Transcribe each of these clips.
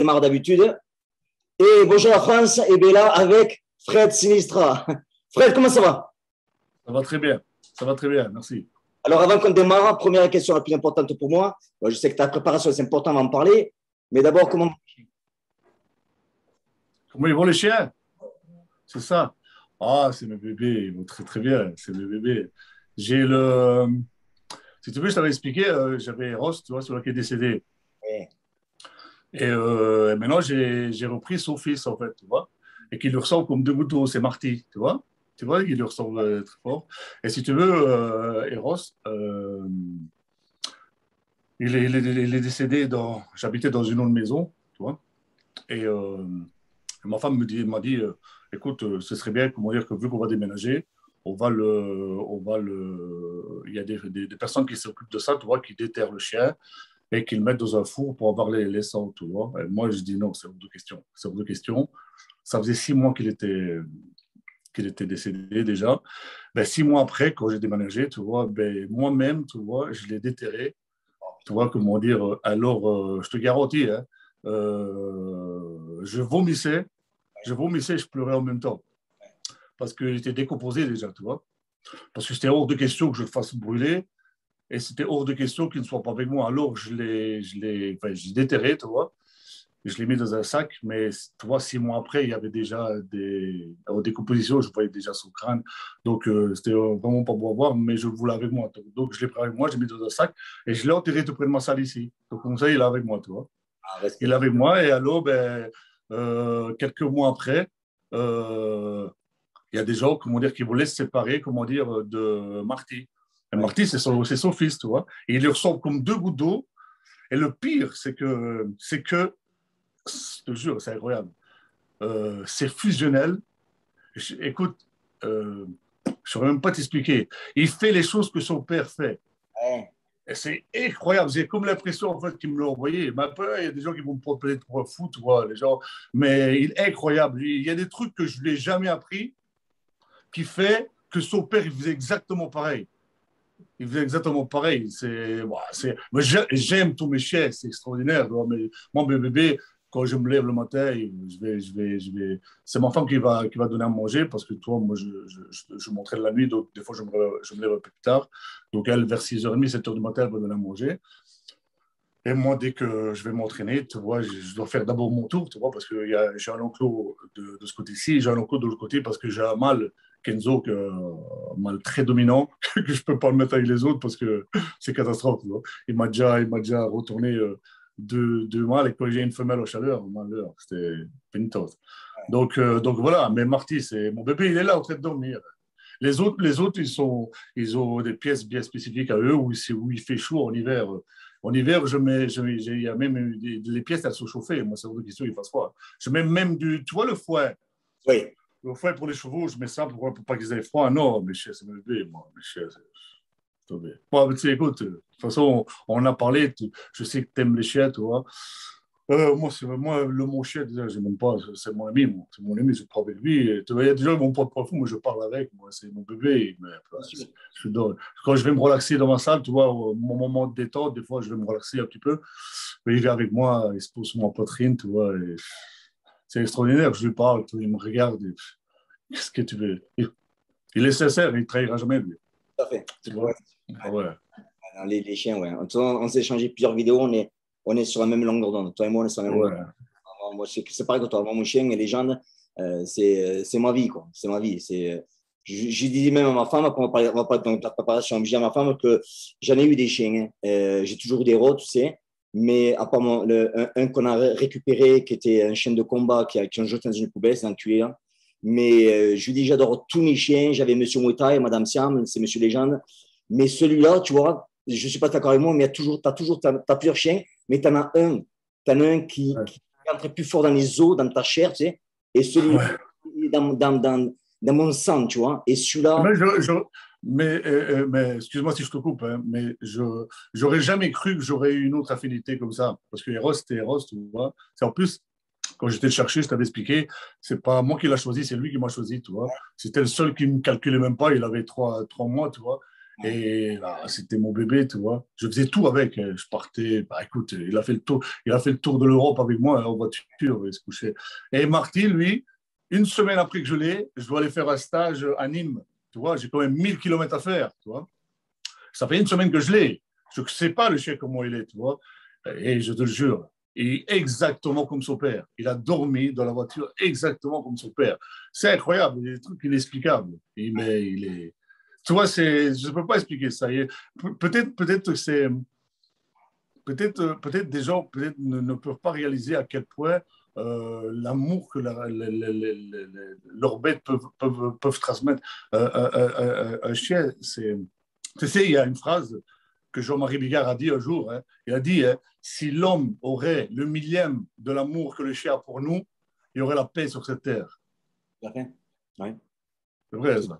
démarre d'habitude. Et bonjour la France, et bien là avec Fred Sinistra. Fred, comment ça va? Ça va très bien. Ça va très bien, merci. Alors avant qu'on démarre, première question la plus importante pour moi. Bon, je sais que ta préparation c'est important, on va en parler. Mais d'abord, comment... Comment ils vont les chiens? C'est ça. Ah, c'est mes bébés, ils vont très très bien. C'est mes bébés. J'ai le. Si tu veux, je t'avais expliqué, j'avais Ross, tu vois, celui qui est décédé. Ouais. Et maintenant, j'ai repris son fils, en fait, tu vois, et qui lui ressemble comme deux gouttes d'eau, c'est Marty, tu vois. Tu vois, il lui ressemble très fort. Et si tu veux, Eros, il est décédé dans. J'habitais dans une autre maison, tu vois. Et ma femme m'a dit, écoute, ce serait bien, comment dire, que vu qu'on va déménager, il y a des personnes qui s'occupent de ça, tu vois, qui déterrent le chien et qui le mettent dans un four pour avoir les sangs, tu vois. Et moi, je dis non, c'est hors de question. C'est hors de question. Ça faisait 6 mois qu'il était décédé déjà. Ben, 6 mois après, quand j'ai déménagé, tu vois, ben, moi-même, tu vois, je l'ai déterré. Tu vois, comment dire, alors, je te garantis, hein, je vomissais, je pleurais en même temps. Parce qu'il était décomposé déjà, tu vois. Parce que c'était hors de question que je le fasse brûler. Et c'était hors de question qu'il ne soit pas avec moi. Alors, je l'ai déterré, tu vois. Je l'ai mis dans un sac, mais tu vois, 6 mois après, il y avait déjà en décomposition, je voyais déjà son crâne. Donc, c'était vraiment pas beau à voir, mais je le voulais avec moi. Donc, je l'ai pris avec moi, je l'ai mis dans un sac et je l'ai enterré tout près de ma salle ici. Donc, comme ça, il est avec moi, tu vois. Ah, Il respect. est avec moi et alors, ben, quelques mois après, euh, il y a des gens, comment dire, qui voulaient se séparer, comment dire, de Marty. Et Ouais. Marty, c'est son fils, tu vois. Et il lui ressemble comme deux gouttes d'eau. Et le pire, c'est que, je te le jure, c'est incroyable. C'est fusionnel. Écoute, je ne saurais même pas t'expliquer. Il fait les choses que son père fait. Ouais. Et c'est incroyable. J'ai comme l'impression en fait qu'il me l'a envoyé. Mais après, il y a des gens qui vont me prendre pour un fou, tu vois, les gens. Mais il est incroyable. Il y a des trucs que je ne lui ai jamais appris qui fait que son père, il faisait exactement pareil. Il faisait exactement pareil. Moi, j'aime tous mes chiens, c'est extraordinaire. Mais moi, mes bébés, quand je me lève le matin, c'est ma femme qui va donner à manger parce que toi, moi, je m'entraîne la nuit, donc des fois, je me lève un peu plus tard. Donc, elle, vers 6h30, 7h du matin, elle va donner à manger. Et moi, dès que je vais m'entraîner, tu vois, je dois faire d'abord mon tour, tu vois, parce que j'ai un enclos de ce côté-ci, j'ai un enclos de l'autre côté parce que j'ai un mâle, Kenzo, un mâle très dominant, que je ne peux pas le mettre avec les autres parce que c'est catastrophe. Tu vois. Il m'a déjà retourné deux mâles et quand j'ai une femelle au chaleur, malheur, c'était pénitence. Donc voilà, mais Marty, c'est mon bébé, il est là en train de dormir. Les autres, ils ont des pièces bien spécifiques à eux où il fait chaud en hiver. En hiver, il y a même les pièces, elles sont chauffées. Moi, c'est une question, il fasse froid. Je mets même tu vois, le fouet. Oui. Le fouet pour les chevaux, je mets ça pour pas qu'ils aient froid. Non, mes chiens, c'est mes bébés, moi. Mes chiens, c'est bébé. Bon, mais tu sais, écoute, de toute façon, on a parlé. Je sais que tu aimes les chiens, tu vois. Moi, le mon chien, déjà, je n'aime pas, c'est mon ami, moi. C'est mon ami, je parle avec lui. Et, tu vois, il y a des gens qui m'ont pas de fou, moi, je parle avec. Moi, c'est mon bébé. Mais, quand je vais me relaxer dans ma salle, tu vois, mon moment de détente, des fois, je vais me relaxer un petit peu. Mais il vient avec moi, il se pose sur ma poitrine, tu vois. Et c'est extraordinaire, je lui parle, tu vois, il me regarde. Qu'est-ce que tu veux? Il est sincère, il ne trahira jamais, lui. Tout à fait. Tu Ouais. vois? Ah ouais. Les chiens, ouais. On s'est échangé plusieurs vidéos, on est sur la même longueur d'onde. Toi et moi, on est sur la même longueur Ouais. d'onde. Moi, c'est pareil que toi. Moi, mon chien et les gens, c'est ma vie, quoi. C'est ma vie. Je dis même à ma femme, après on va parler de la préparation, je dis à ma femme que j'en ai eu des chiens. Hein. J'ai toujours eu des rots, tu sais. Mais apparemment, un qu'on a récupéré, qui était un chien de combat, qui ont jeté dans une poubelle, c'est un tué. Hein. Mais je lui dis, j'adore tous mes chiens. J'avais Monsieur Mouetaï, Madame Siam, c'est Monsieur Légende. Mais celui-là, tu vois, je ne suis pas d'accord avec moi, mais tu as plusieurs chiens, mais tu en as un. Tu en as un qui rentre plus fort dans les os, dans ta chair, tu sais. Et celui-là, Ouais. il est dans mon sang, tu vois. Et celui-là, Mais, mais excuse-moi si je te coupe, hein, mais j'aurais jamais cru que j'aurais eu une autre affinité comme ça. Parce que Eros, c'était Eros, tu vois. C'est en plus, quand j'étais le chercher, je t'avais expliqué, c'est pas moi qui l'ai choisi, c'est lui qui m'a choisi, tu vois. C'était le seul qui ne me calculait même pas, il avait 3 mois, tu vois. Ouais. Et là, c'était mon bébé, tu vois. Je faisais tout avec. Je partais. Bah, écoute, il a fait le tour de l'Europe avec moi en voiture. Il se couchait. Et Marty, lui, une semaine après que je l'ai, je dois aller faire un stage à Nîmes. Tu vois, j'ai quand même 1000 kilomètres à faire, tu vois. Ça fait une semaine que je l'ai. Je ne sais pas le chien comment il est, tu vois. Et je te le jure, il est exactement comme son père. Il a dormi dans la voiture exactement comme son père. C'est incroyable, il y a des trucs inexplicables. Mais il est. Tu vois, je ne peux pas expliquer ça. Peut-être que c'est. Peut-être des gens ne peuvent pas réaliser à quel point l'amour que leurs bêtes peuvent transmettre. Un chien, c'est. Tu sais, il y a une phrase que Jean-Marie Bigard a dit un jour. Hein. Il a dit si l'homme aurait le millième de l'amour que le chien a pour nous, il y aurait la paix sur cette terre. Tout à fait. Ouais. C'est vrai, C'est ça.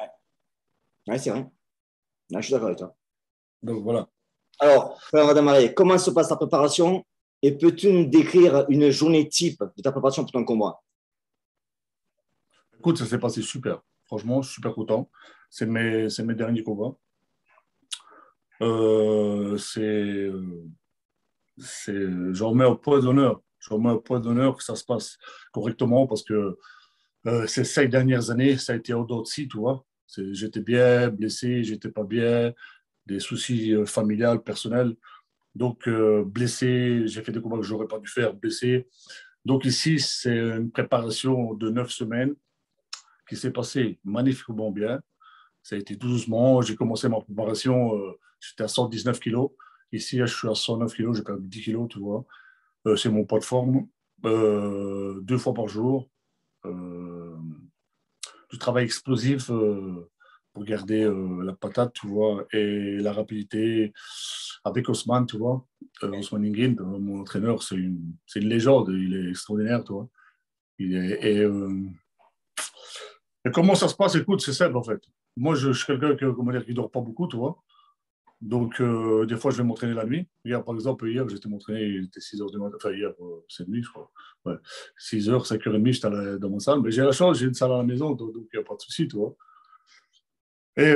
ouais. Ouais, c'est vrai. Là, je suis d'accord avec toi. Donc voilà. Alors, frère Adamare, comment se passe ta préparation et peux-tu nous décrire une journée type de ta préparation pour ton combat? Écoute, ça s'est passé super. Franchement, je suis super content. C'est mes derniers combats. Euh, c'est, j'en mets au point d'honneur. J'en mets au point d'honneur que ça se passe correctement parce que ces 5 dernières années, ça a été au dessus, tu vois. J'étais bien blessé, j'étais pas bien, des soucis familiales, personnels. Donc, blessé, j'ai fait des combats que j'aurais pas dû faire, blessé. Donc, ici, c'est une préparation de 9 semaines qui s'est passée magnifiquement bien. Ça a été doucement. J'ai commencé ma préparation, j'étais à 119 kilos. Ici, je suis à 109 kilos, j'ai perdu 10 kilos, tu vois. C'est mon poids de forme. 2 fois par jour. Euh, du travail explosif pour garder la patate, tu vois, et la rapidité avec Osman, tu vois. Osman Ingin, mon entraîneur, c'est une légende, il est extraordinaire, tu vois. Et comment ça se passe? Écoute, c'est simple en fait. Moi, je suis quelqu'un comment dire, qui ne dort pas beaucoup, tu vois. Donc, des fois, je vais m'entraîner la nuit. Hier, par exemple, hier, j'étais m'entraîner, il était 6 heures du matin. Enfin, hier, c'est nuit, je crois. Ouais. 6 heures, 5h30, j'étais dans ma salle. Mais j'ai la chance, j'ai une salle à la maison, donc il n'y a pas de souci, tu vois. Et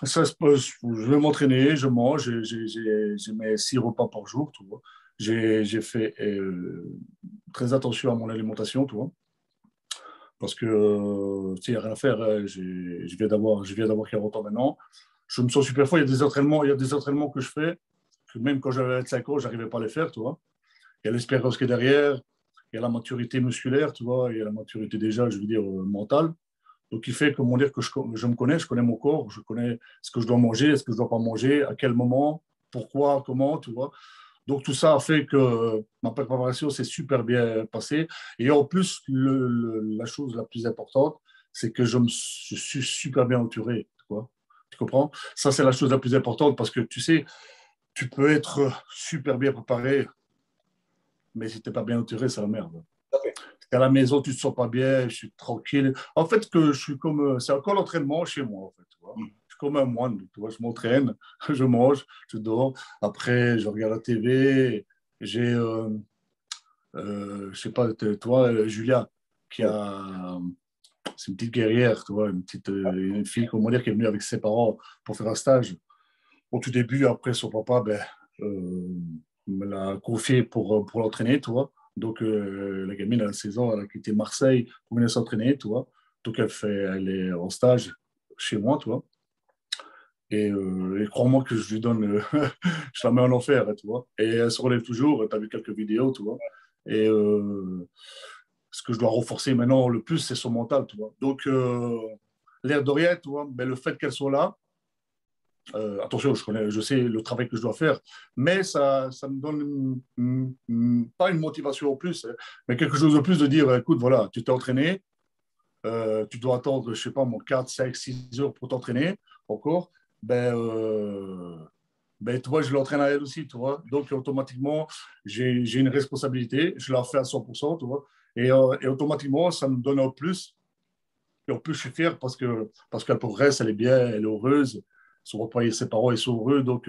ça se passe, je vais m'entraîner, je mange, j'ai mes 6 repas par jour, tu vois. J'ai fait très attention à mon alimentation, tu vois. Parce que, tu sais, il n'y a rien à faire. Hein. Je viens d'avoir 40 ans maintenant. Je me sens super fort. Il y a des entraînements que je fais, que même quand j'avais 25 ans, je n'arrivais pas à les faire, tu vois. Il y a l'espérance qui est derrière, il y a la maturité musculaire, tu vois, il y a la maturité déjà, je veux dire, mentale. Donc, il fait, comment dire, que je me connais, je connais mon corps, je connais ce que je dois manger, ce que je ne dois pas manger, à quel moment, pourquoi, comment, tu vois. Donc, tout ça a fait que ma préparation s'est super bien passée. Et en plus, la chose la plus importante, c'est que je suis super bien entouré, tu vois. Tu comprends? Ça, c'est la chose la plus importante parce que, tu sais, tu peux être super bien préparé, mais si tu n'es pas bien entouré, c'est la merde. Tout à fait. À la maison, tu ne te sens pas bien, je suis tranquille. En fait, que je suis comme, c'est encore l'entraînement chez moi, en fait. Tu vois. Mm. Je suis comme un moine, tu vois, je m'entraîne, je mange, je dors. Après, je regarde la TV. J'ai, je sais pas, toi, Julia, qui Oui. a, c'est une petite guerrière, tu vois, une fille, comment dire, qui est venue avec ses parents pour faire un stage. Au tout début, après, son papa, ben, euh, me l'a confié pour l'entraîner, tu vois. Donc, la gamine, elle a 16 ans, elle a quitté Marseille pour venir s'entraîner, tu vois. Donc, elle est en stage chez moi, tu vois. Et crois-moi que je lui donne, je la mets en enfer, hein, tu vois. Et elle se relève toujours, tu as vu quelques vidéos, tu vois. Et ce que je dois renforcer maintenant le plus, c'est son mental, tu vois. Donc, l'air de rien, tu vois, mais le fait qu'elle soit là, attention, je sais le travail que je dois faire, mais ça me donne pas une motivation en plus, hein, mais quelque chose de plus de dire, écoute, voilà, tu t'es entraîné, tu dois attendre, je sais pas, mon 4, 5, 6 heures pour t'entraîner encore, ben, tu vois, je l'entraîne à elle aussi, tu vois. Donc, automatiquement, j'ai une responsabilité, je la fais à 100%, tu vois. Et automatiquement, ça me donne un plus. Et en plus, je suis fier parce qu'elle progresse, elle est bien, elle est heureuse. Son papa et ses parents, ils sont heureux. Donc,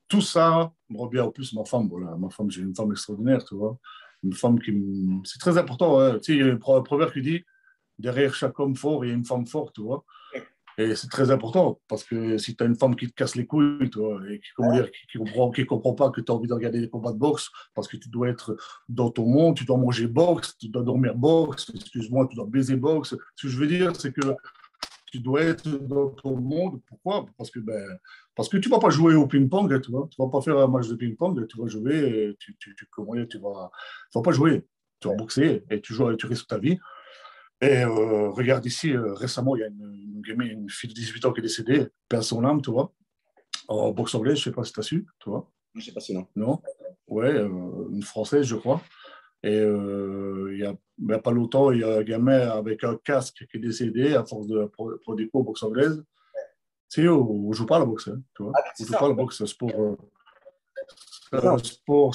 tout ça me revient en plus ma femme. Voilà, ma femme, j'ai une femme extraordinaire, tu vois. Une femme c'est très important. Hein. Tu sais, il y a un proverbe qui dit derrière chaque homme fort, il y a une femme forte, tu vois. Et c'est très important parce que si tu as une femme qui te casse les couilles, toi, et qui, comment dire, qui comprend pas que tu as envie de regarder des combats de boxe parce que tu dois être dans ton monde, tu dois manger boxe, tu dois dormir boxe, excuse-moi, tu dois baiser boxe. Ce que je veux dire, c'est que tu dois être dans ton monde. Pourquoi? Parce que tu ne vas pas jouer au ping-pong, tu vois. Tu ne vas pas faire un match de ping-pong, tu vas jouer, comment dire, tu vas pas jouer. Tu vas boxer et tu joues, tu risques ta vie. Et regarde ici, récemment, il y a une fille de 18 ans qui est décédée, perd son âme, tu vois, en boxe anglaise, je ne sais pas si tu as su, tu vois. Je ne sais pas si non. Non? Ouais, une Française, je crois. Et il y a pas longtemps, il y a un gamin avec un casque qui est décédé à force de pour des cours boxe anglaise. Tu sais, on ne joue pas à la boxe, hein, tu vois. Ah, On c'est ne joue ça. pas à la boxe, c'est un sport, C'est ça.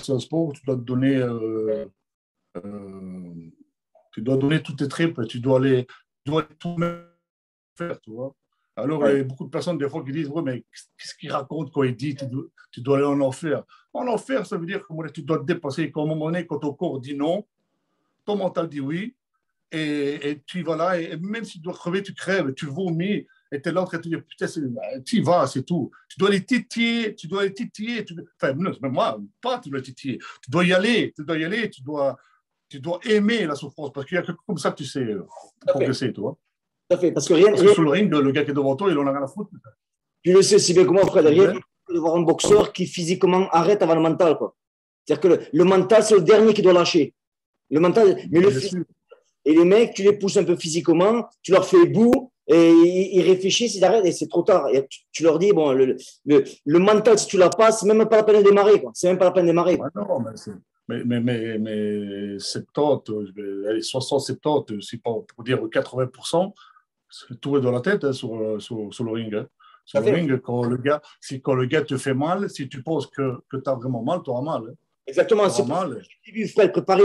c'est un sport où tu dois te donner, euh, tu dois donner toutes tes tripes, tu dois tout faire, tu vois. Alors, il y Ouais. a beaucoup de personnes, des fois, qui disent, ouais, mais qu'est-ce qu'il raconte quand il dit, tu dois aller en enfer. En enfer, ça veut dire que tu dois te dépasser. Qu'à un moment donné, quand ton corps dit non, ton mental dit oui, et tu y vas là, et même si tu dois crever, tu crèves, tu vomis, et tu es là en train de te dire, putain, tu y vas, c'est tout. Tu dois les titiller, tu dois les titiller. Enfin, non, même moi, pas tu dois les titiller. Tu dois y aller, tu dois y aller, tu dois aimer la souffrance, parce qu'il y a que comme ça que tu sais Tout à fait. progresser, tu vois. Tout à fait. Parce que rien, Parce que sur le ring, le gars qui est devant toi, il en a rien à foutre. tu le sais si bien que moi, frère, Tu rien disais? de voir un boxeur qui physiquement arrête avant le mental, quoi. C'est-à-dire que le mental, c'est le dernier qui doit lâcher. Le mental, mais le Bien physique. sûr. Et les mecs, tu les pousses un peu physiquement, tu leur fais bout, et ils réfléchissent, ils arrêtent, et c'est trop tard. Et tu leur dis, bon, le mental, si tu l'as pas, c'est même pas la peine de démarrer, quoi. C'est même pas la peine de démarrer, Ah quoi. non, mais 70, allez, 60, 70, c'est pas pour dire 80%, tout est dans la tête hein, sur le ring. Hein. Tout Sur à le fait. ring, quand le gars te fait mal, si tu penses que tu as vraiment mal, tu auras mal. Hein. Exactement. Tu auras C'est pour ça que mal. j'ai vu, frère, préparer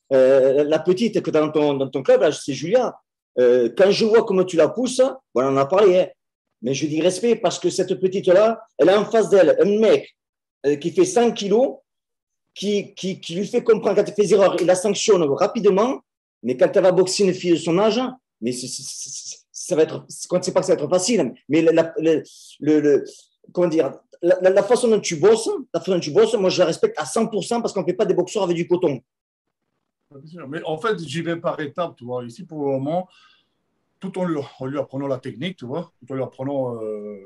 la petite que tu as dans ton club, là, c'est Julia. Quand je vois comment tu la pousses, bon, on en a parlé, hein, mais je dis respect parce que cette petite-là, elle a en face d'elle un mec qui fait 100 kilos, qui lui fait comprendre quand elle fait des erreurs, il la sanctionne rapidement, mais quand elle va boxer une fille de son âge, mais ça va être, on ne sait pas que ça va être facile, mais comment dire, la façon dont tu bosses, moi je la respecte à 100% parce qu'on ne fait pas des boxeurs avec du coton. Mais en fait, j'y vais par étapes, tu vois. Ici, pour le moment, tout en lui apprenant la technique, tu vois, tout en lui apprenant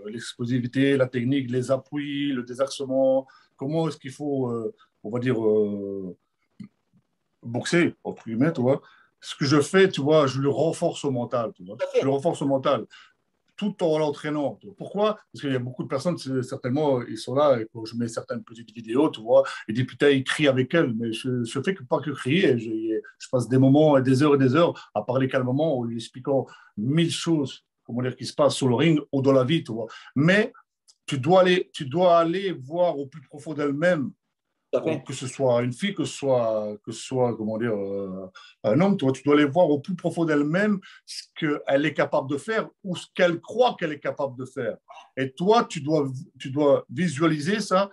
l'explosivité, la technique, les appuis, le désaxement, comment est-ce qu'il faut, on va dire, boxer, entre guillemets, tu vois. Ce que je fais, tu vois, je le renforce au mental, tu vois. Tout à Je fait. le renforce au mental, tout en l'entraînant. Pourquoi? Parce qu'il y a beaucoup de personnes, certainement, ils sont là, et quand je mets certaines petites vidéos, tu vois, ils disent, putain, ils crient avec elles, mais je fais que pas que crier, je passe des moments, et des heures à parler calmement, en lui expliquant mille choses, comment dire, qui se passent sur le ring ou dans la vie, tu vois. Mais tu dois aller voir au plus profond d'elle-même Tout à fait. que ce soit une fille, que ce soit comment dire, un homme, tu dois aller voir au plus profond d'elle-même ce qu'elle est capable de faire ou ce qu'elle croit qu'elle est capable de faire. Et toi, tu dois visualiser ça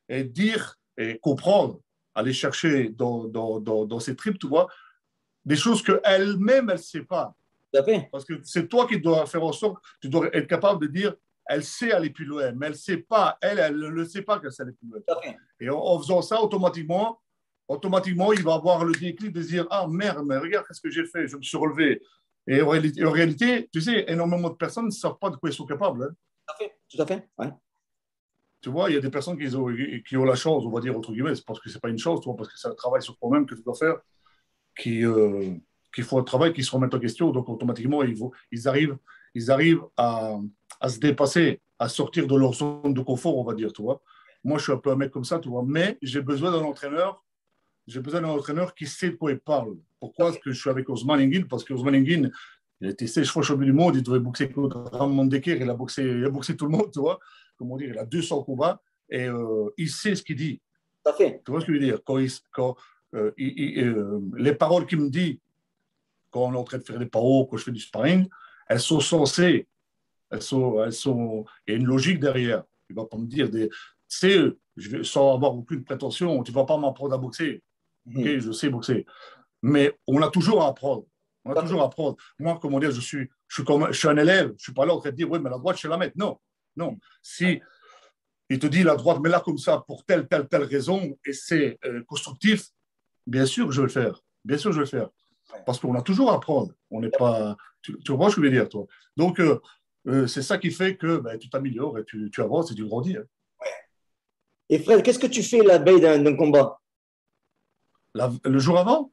et dire et comprendre, aller chercher dans ses tripes, tu vois, des choses qu'elle-même, elle ne sait pas. Tout à fait. Parce que c'est toi qui dois faire en sorte, tu dois être capable de dire, elle sait aller plus loin, mais elle ne sait pas, elle ne sait pas qu'elle sait aller plus loin. Tout à fait. Et en faisant ça, automatiquement, il va avoir le déclic de dire, ah merde, mais regarde ce que j'ai fait, je me suis relevé. Et en réalité, tu sais, énormément de personnes ne savent pas de quoi ils sont capables. Hein. Tout à fait. Tout à fait. Ouais. Tu vois, il y a des personnes qui ont la chance, on va dire, entre guillemets, c'est parce que ce n'est pas une chance, tu vois, parce que c'est un travail sur toi-même que tu dois faire, qui, qui font un travail, qui se remettent en question. Donc, automatiquement, ils arrivent à se dépasser, à sortir de leur zone de confort, on va dire, tu vois. Moi, je suis un peu un mec comme ça, tu vois. Mais j'ai besoin d'un entraîneur qui sait de quoi il parle. Pourquoi est-ce que je suis avec Osman Engin? Parce qu'Osman Engin, il a été 16 fois champion du monde, il devait boxer contre Ramon Dekker, il a boxé tout le monde, tu vois. Comment dire, il a 200 combats et il sait ce qu'il dit. Tout à fait. Tu vois ce que je veux dire? Les paroles qu'il me dit quand on est en train de faire des paros, quand je fais du sparring, elles sont censées, il y a une logique derrière. Il ne va pas me dire tu sais, sans avoir aucune prétention, tu ne vas pas m'apprendre à boxer. Ok, Mhm. je sais boxer. Mais on a toujours à apprendre. On va toujours apprendre. Moi, comment dire, je suis un élève, je ne suis pas là en train de dire, oui, mais la droite, je vais la mettre. Non, non. Si il te dit la droite, mets-la comme ça pour telle raison, et c'est constructif, bien sûr, je vais le faire. Bien sûr, je vais le faire. Parce qu'on a toujours à apprendre. On n'est pas. Tu vois ce que je veux dire, toi? Donc, c'est ça qui fait que ben, tu t'améliores et tu avances et tu grandis. Hein. Et Fred, qu'est-ce que tu fais la veille d'un combat? Le jour avant,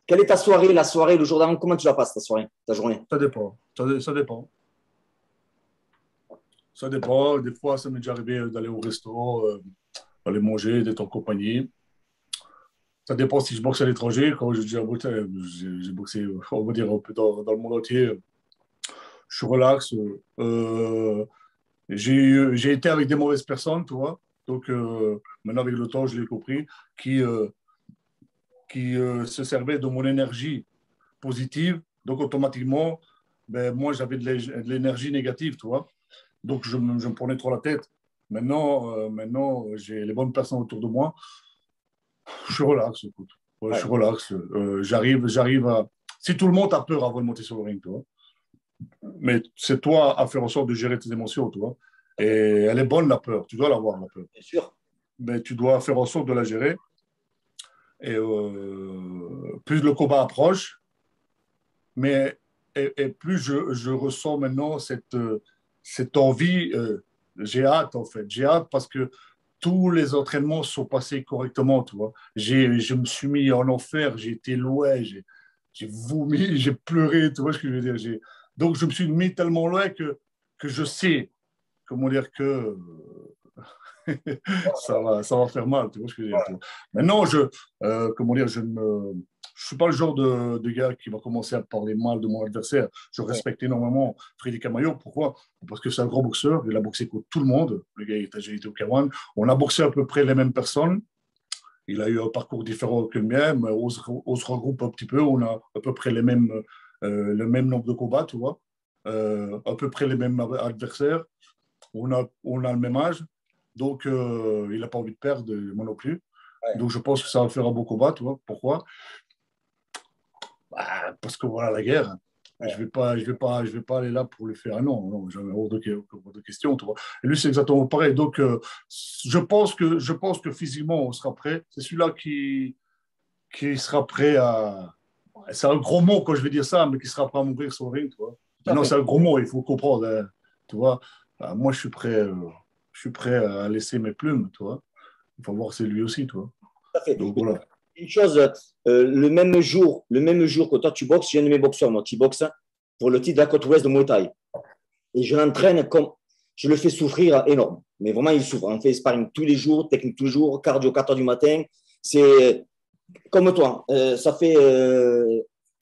Quelle est ta soirée, la soirée, le jour d'avant? Comment tu la passes, ta soirée, ta journée? ça dépend. Ça dépend. Ça dépend. Des fois, ça m'est déjà arrivé d'aller au resto, aller manger, d'être en compagnie. Ça dépend si je boxe à l'étranger. Quand j'ai boxé, on va dire, un peu dans le monde entier. Je suis relax. J'ai été avec des mauvaises personnes, tu vois. Donc, maintenant, avec le temps, je l'ai compris, qui se servaient de mon énergie positive. Donc, automatiquement, ben, moi, j'avais de l'énergie négative, tu vois. Donc, je me prenais trop la tête. Maintenant, j'ai les bonnes personnes autour de moi. Je suis relax, écoute. Ouais, je Ouais, suis relax. J'arrive à. Si tout le monde a peur avant de monter sur le ring, tu vois. Mais c'est toi à faire en sorte de gérer tes émotions, tu vois. Et elle est bonne, la peur. Tu dois l'avoir, la peur. bien sûr. Mais tu dois faire en sorte de la gérer. Et plus le combat approche, mais et plus je ressens maintenant cette envie. J'ai hâte, en fait. J'ai hâte parce que tous les entraînements sont passés correctement, tu vois. Je me suis mis en enfer, j'ai été loin, j'ai vomi, j'ai pleuré, tu vois ce que je veux dire. Donc, je me suis mis tellement loin que je sais, comment dire, que ça va faire mal, tu vois ce que je veux dire. Maintenant, comment dire, je suis pas le genre de gars qui va commencer à parler mal de mon adversaire. Je respecte énormément Freddy Camayo. Pourquoi? Parce que c'est un grand boxeur. Il a boxé contre tout le monde. Le gars, il a déjà été au K1. On a boxé à peu près les mêmes personnes. Il a eu un parcours différent que le mien, mais on se regroupe un petit peu. On a à peu près le même nombre de combats, tu vois. À peu près les mêmes adversaires. On a le même âge. Donc, il n'a pas envie de perdre, moi non plus. Ouais. Donc, je pense que ça va faire un beau combat, tu vois. Pourquoi? Bah, parce que voilà la guerre. Ouais. Je vais pas aller là pour lui faire un non, non, jamais hors de question, tu vois. Et lui, c'est exactement pareil. Donc, je pense que physiquement, on sera prêt. C'est celui-là qui sera prêt à. C'est un gros mot quand je vais dire ça, mais qui sera prêt à mourir sur le ring, tu vois. Tout à Maintenant, fait. c'est un gros mot, il faut comprendre, hein, tu vois. Moi, je suis prêt à laisser mes plumes, tu vois. Il faut voir c'est lui aussi, tu vois. Tout à fait. Donc voilà. Une chose, le même jour que toi tu boxes, j'ai un de mes boxeurs, moi, qui boxe pour le titre de la côte ouest de Muay Thai. Et je l'entraîne comme. Je le fais souffrir énorme. Mais vraiment, il souffre. On fait sparring tous les jours, technique tous les jours, cardio 4 heures du matin. C'est comme toi. Ça fait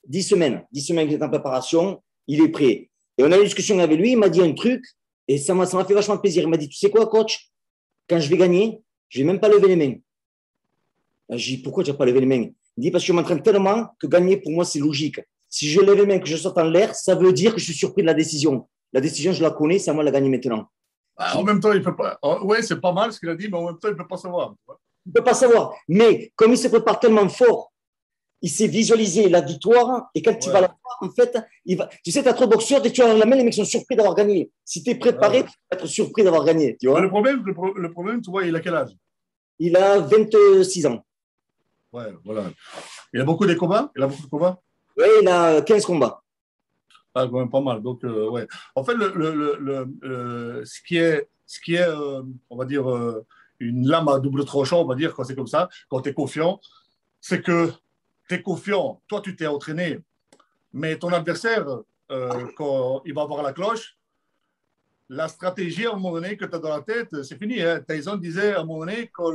10 semaines. 10 semaines qu'il est en préparation. Il est prêt. Et on a eu une discussion avec lui. Il m'a dit un truc. Et ça m'a fait vachement plaisir. Il m'a dit, tu sais quoi, coach? Quand je vais gagner, je ne vais même pas lever les mains. J'ai dit, pourquoi tu n'as pas levé les mains? Il dit, parce que je m'entraîne tellement que gagner, pour moi, c'est logique. Si je lève les mains, que je saute en l'air, ça veut dire que je suis surpris de la décision. La décision, je la connais, c'est à moi de la gagner maintenant. En même temps, il peut pas. Oui, c'est pas mal ce qu'il a dit, mais en même temps, il ne peut pas savoir. Il ne peut pas savoir. Mais comme il se prépare tellement fort, il s'est visualisé la victoire. Et quand tu vas la voir, en fait, tu sais, tu as trop de boxeurs, dès que tu as la main, les mecs sont surpris d'avoir gagné. Si tu es préparé, tu vas être surpris d'avoir gagné. Tu vois, le problème, tu vois, il a quel âge? il a 26 ans. Ouais, voilà. Il a beaucoup de combats? Il a beaucoup de combats? Oui, il a 15 combats. Ah, quand même pas mal. Donc, ouais. En fait, ce qui est on va dire, une lame à double tranchant, on va dire, quand c'est comme ça, quand tu es confiant, c'est que tu es confiant. Toi, tu t'es entraîné, mais ton adversaire, quand il va avoir la cloche, la stratégie, à un moment donné, que tu as dans la tête, c'est fini. Hein. Tyson disait, à un moment donné, quand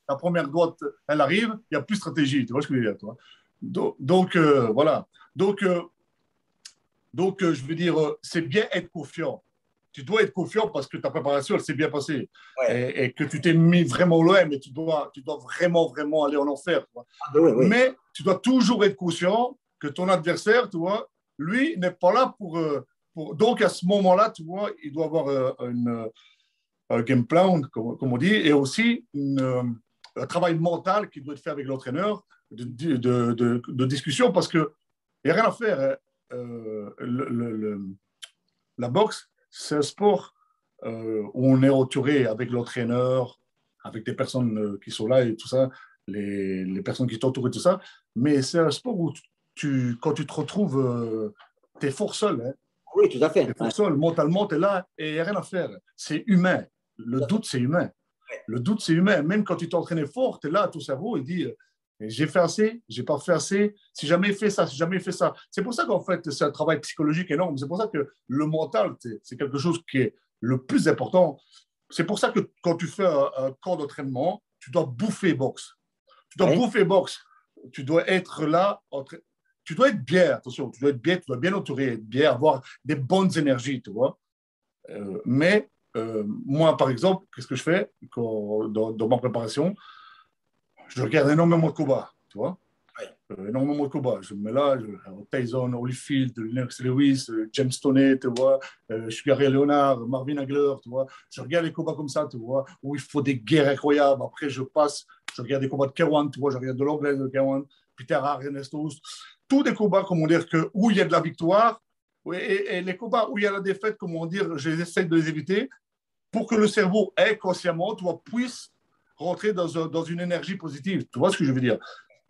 la première droite, elle arrive, il n'y a plus de stratégie. Tu vois ce que je veux dire, toi? Donc voilà. Donc, je veux dire, c'est bien être confiant. Tu dois être confiant parce que ta préparation, elle s'est bien passée. Ouais. Et que tu t'es mis vraiment loin, mais tu dois vraiment, vraiment aller en enfer. Tu vois. Ah, ben oui, oui. Mais tu dois toujours être conscient que ton adversaire, tu vois, lui, n'est pas là pour. Donc, à ce moment-là, tu vois, il doit avoir un game plan, comme on dit, et aussi un travail mental qui doit être fait avec l'entraîneur de discussion parce que Il n'y a rien à faire. Hein. La boxe, c'est un sport où on est entouré avec l'entraîneur, avec des personnes qui sont là et tout ça, les personnes qui t'entourent et tout ça. Mais c'est un sport où quand tu te retrouves, tu es fort seul. Hein. Oui, tout à fait. Tu es fort seul. Mentalement, tu es là et il n'y a rien à faire. C'est humain. Le doute, c'est humain. Le doute, c'est humain. Même quand tu t'entraînes fort, tu es là, ton cerveau, il dit j'ai fait assez, j'ai pas fait assez, si jamais fait ça, si jamais fait ça. C'est pour ça qu'en fait, c'est un travail psychologique énorme. C'est pour ça que le mental, c'est quelque chose qui est le plus important. C'est pour ça que quand tu fais un camp d'entraînement, tu dois bouffer boxe. Tu dois bouffer boxe. Tu dois être là. Tu dois être bien, attention, tu dois bien entourer, être bien, avoir des bonnes énergies, tu vois. Mais moi, par exemple, qu'est-ce que je fais dans ma préparation? Je regarde énormément de combats, tu vois. Énormément de combats. Je me mets là, Tyson, Holyfield, Lennox Lewis, James Toney, tu vois, Sugar Ray Leonard, Marvin Hagler, tu vois. Je regarde les combats comme ça, tu vois, où il faut des guerres incroyables. Après, je regarde des combats de K1, tu vois, je regarde de l'anglais de K1, Peter Hart, Ernesto Hoost. Tous des combats, comment dire, où il y a de la victoire, et les combats où il y a la défaite, comment dire, j'essaie de les éviter pour que le cerveau, inconsciemment, tu vois, puisse rentrer dans une énergie positive. Tu vois ce que je veux dire?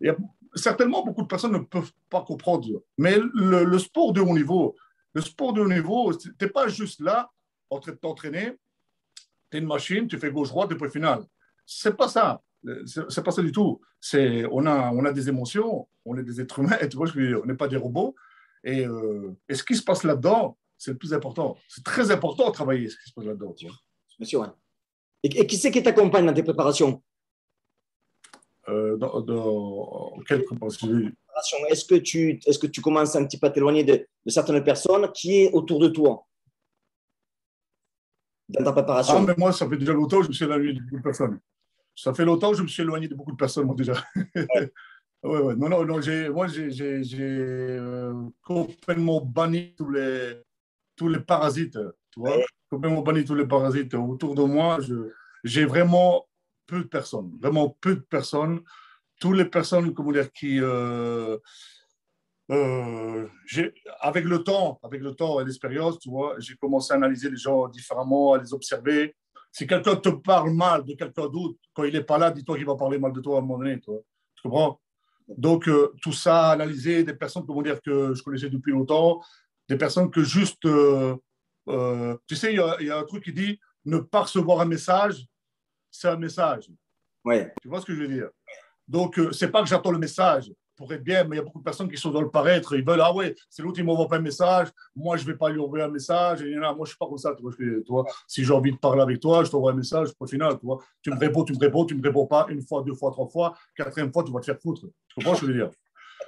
Il y a certainement beaucoup de personnes ne peuvent pas comprendre. Mais le sport de haut niveau, tu n'es pas juste là en train de t'entraîner, tu es une machine, tu fais gauche-droite et puis final. C'est pas ça. C'est pas ça du tout. On a des émotions, on est des êtres humains, tu vois, on n'est pas des robots. Et ce qui se passe là-dedans, c'est le plus important. C'est très important de travailler ce qui se passe là-dedans. Monsieur, ouais. Et qui c'est qui t'accompagne dans tes préparations? Dans quelle préparation? Est-ce que tu commences un petit peu à t'éloigner de certaines personnes qui est autour de toi dans ta Ah, préparation? mais moi, ça fait déjà longtemps que je me suis éloigné de beaucoup de personnes. Ça fait longtemps que je me suis éloigné de beaucoup de personnes, moi, déjà. Ouais. Ouais, ouais. Non, non, non, moi, j'ai complètement banni tous les parasites, tu vois. Ouais. Complètement banni tous les parasites autour de moi. J'ai vraiment peu de personnes, vraiment peu de personnes. Toutes les personnes, comment dire, qui, avec le temps et l'expérience, tu vois, j'ai commencé à analyser les gens différemment, à les observer. Si quelqu'un te parle mal de quelqu'un d'autre, quand il n'est pas là, dis-toi qu'il va parler mal de toi à un moment donné, tu vois. Tu comprends? Donc, tout ça, analyser des personnes, comment dire, que je connaissais depuis longtemps, des personnes que juste, tu sais, il y a un truc qui dit ne pas recevoir un message, c'est un message. Ouais. Tu vois ce que je veux dire? Donc, c'est pas que j'attends le message pour être bien, mais il y a beaucoup de personnes qui sont dans le paraître. Ils veulent, ah ouais, c'est l'autre, il m'envoie pas un message. Moi, je vais pas lui envoyer un message. Et, moi, je suis pas comme ça. Tu vois, si j'ai envie de parler avec toi, je t'envoie un message. Au final, tu vois, tu me réponds, tu me réponds, tu me réponds pas une fois, deux fois, trois fois. Quatrième fois, tu vas te faire foutre. Tu comprends ce que je veux dire?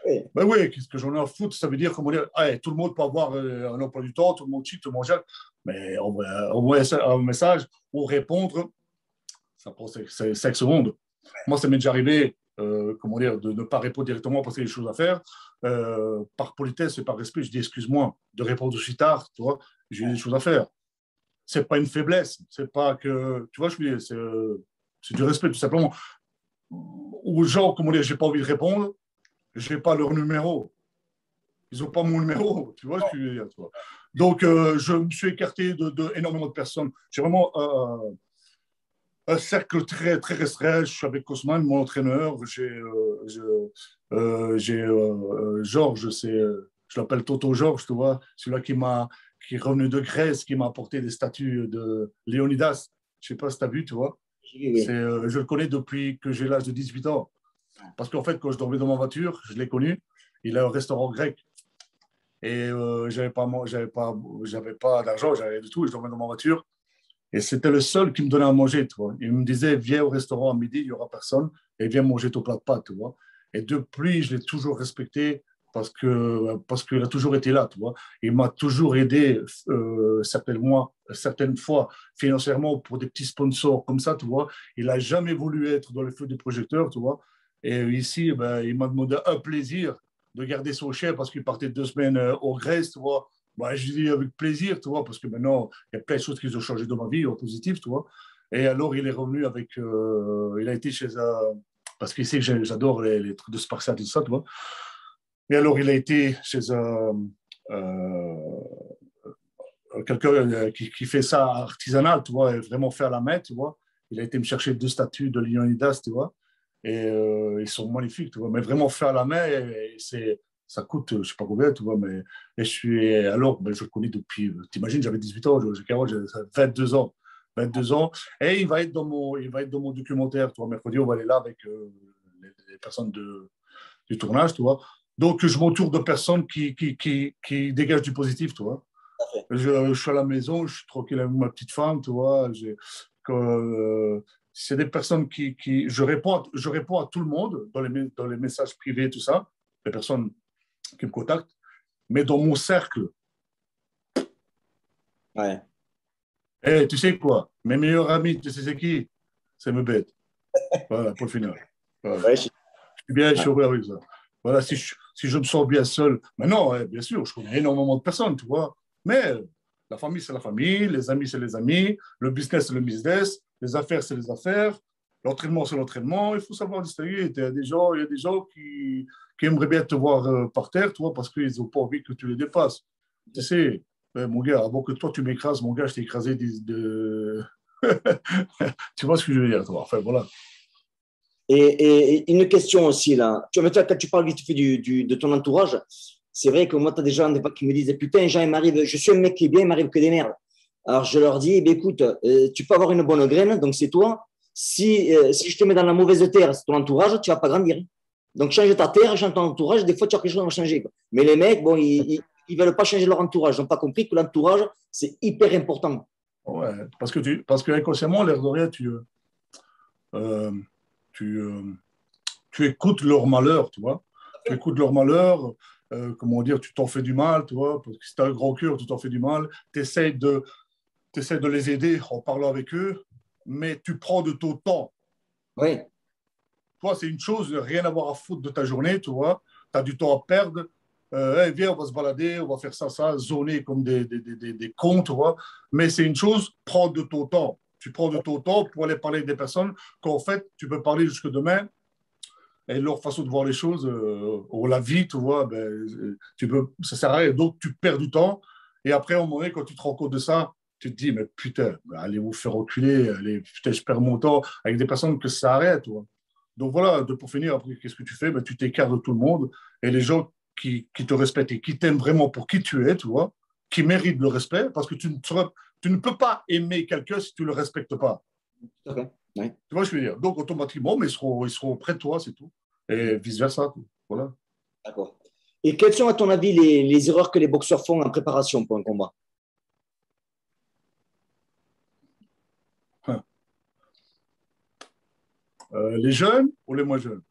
Ouais. Ben oui, qu'est-ce que j'en ai à foutre? Ça veut dire, comment dire, hey, tout le monde peut avoir un emploi du temps, tout le monde cheat, tout le monde jette. Mais envoyer un message ou répondre, ça prend 5 secondes. Moi, ça m'est déjà arrivé, comment dire, de ne pas répondre directement parce qu'il y a des choses à faire. Par politesse et par respect, je dis excuse-moi de répondre aussi tard, tu vois, j'ai des choses à faire. C'est pas une faiblesse, c'est pas que, tu vois, c'est du respect tout simplement. Aux gens, comment dire, j'ai pas envie de répondre, j'ai pas leur numéro. Ils n'ont pas mon numéro, tu vois ce que je veux dire, tu vois. Donc, je me suis écarté de énormément de personnes. J'ai vraiment un cercle très, très restreint. Je suis avec Cosman, mon entraîneur. J'ai Georges, je l'appelle Toto Georges, tu vois, celui-là qui est revenu de Grèce, qui m'a apporté des statues de Léonidas. Je ne sais pas si tu as vu, tu vois. Oui, oui. Je le connais depuis que j'ai l'âge de 18 ans. Parce qu'en fait, quand je dormais dans ma voiture, je l'ai connu. Il a un restaurant grec. Et j'avais pas d'argent, j'avais rien du tout. Je dormais dans ma voiture. Et c'était le seul qui me donnait à manger, tu vois. Il me disait, viens au restaurant à midi, il n'y aura personne, et viens manger ton plat de pâtes, tu vois. Et depuis, je l'ai toujours respecté parce qu'il a toujours été là, tu vois. Il m'a toujours aidé, certaines fois, financièrement, pour des petits sponsors comme ça, tu vois. Il n'a jamais voulu être dans le feu des projecteurs, tu vois. Et ici, ben, il m'a demandé un plaisir de garder son chien parce qu'il partait 2 semaines en Grèce, tu vois. Bah, je dis avec plaisir, tu vois, parce que maintenant, il y a plein de choses qui ont changé dans ma vie en positif, tu vois. Et alors, il est revenu avec. Il a été chez un. Parce qu'il sait que j'adore les trucs de Spartiate et tout ça, tu vois. Et alors, il a été chez quelqu'un qui fait ça artisanal, tu vois, et vraiment fait à la main, tu vois. Il a été me chercher 2 statues de Léonidas, tu vois. Et ils sont magnifiques, tu vois. Mais vraiment fait à la main, ça coûte, je ne sais pas combien, tu vois. Mais et alors, ben, je le connais depuis, t'imagines, j'avais 18 ans, j'ai 22 ans. 22 ans. Et il va être dans mon documentaire, tu vois. Mercredi, on va aller là avec les personnes du tournage, tu vois. Donc, je m'entoure de personnes qui dégagent du positif, tu vois. Je suis à la maison, je suis tranquille avec ma petite femme, tu vois. C'est des personnes je réponds à tout le monde dans les messages privés, tout ça, les personnes qui me contactent, mais dans mon cercle. Ouais. Et tu sais quoi? Mes meilleurs amis, tu sais c'est qui? C'est mes bêtes. Voilà, pour le final. Voilà. Ouais, Je suis bien, je ouais. suis heureux avec ça. Voilà, si je me sens bien seul, maintenant, ouais, bien sûr, je connais énormément de personnes, tu vois. Mais la famille, c'est la famille, les amis, c'est les amis, le business, c'est le business, les affaires, c'est les affaires, l'entraînement, c'est l'entraînement. Il faut savoir distinguer. Il y a des gens qui aimeraient bien te voir par terre, tu vois, parce qu'ils n'ont pas envie que tu les dépasses. Tu sais, mon gars, avant que toi, tu m'écrases, mon gars, je t'ai écrasé Tu vois ce que je veux dire, toi. Enfin, voilà. Et une question aussi, là. Tu vois, quand tu parles vite fait de ton entourage, c'est vrai que moi, tu as des gens des fois qui me disent putain, Jean, il m'arrive, je suis un mec qui est bien, il m'arrive que des merdes. Alors, je leur dis, eh bien, écoute, tu peux avoir une bonne graine, donc c'est toi. Si je te mets dans la mauvaise terre, c'est ton entourage, tu ne vas pas grandir. Donc, change ta terre, change ton entourage, des fois, tu as quelque chose à changer. Quoi. Mais les mecs, bon, ils veulent pas changer leur entourage. Ils n'ont pas compris que l'entourage, c'est hyper important. Ouais, parce que inconsciemment, l'air de rien, euh, tu, euh, tu écoutes leur malheur, tu vois. Tu écoutes leur malheur, comment dire, tu t'en fais du mal, tu vois, parce que si tu as un grand cœur, tu t'en fais du mal. Tu essaies de les aider en parlant avec eux, mais tu prends de ton temps. Oui, Toi, c'est une chose, rien à voir à foutre de ta journée, tu vois. Tu as du temps à perdre. Hey, viens, on va se balader, on va faire ça, zoner comme des cons, tu vois. Mais c'est une chose, prends de ton temps. Tu prends de ton temps pour aller parler avec des personnes qu'en fait, tu peux parler jusque demain et leur façon de voir les choses, ou la vie, tu vois, ben, ça sert à rien. Donc, tu perds du temps. Et après, à un moment donné, quand tu te rends compte de ça, tu te dis, mais putain, allez vous faire reculer, allez, putain, je perds mon temps avec des personnes que ça arrête, tu vois. Donc voilà, pour finir, après, qu'est-ce que tu fais? Ben, tu t'écartes de tout le monde et les gens qui te respectent et qui t'aiment vraiment pour qui tu es, tu vois, qui méritent le respect, parce que tu ne peux pas aimer quelqu'un si tu ne le respectes pas. tout à fait. Oui. Tu vois ce que je veux dire? Donc, automatiquement, mais ils seront près de toi, c'est tout. Et vice-versa. Voilà. D'accord. Et quelles sont, à ton avis, les erreurs que les boxeurs font en préparation pour un combat? Les jeunes ou les moins jeunes?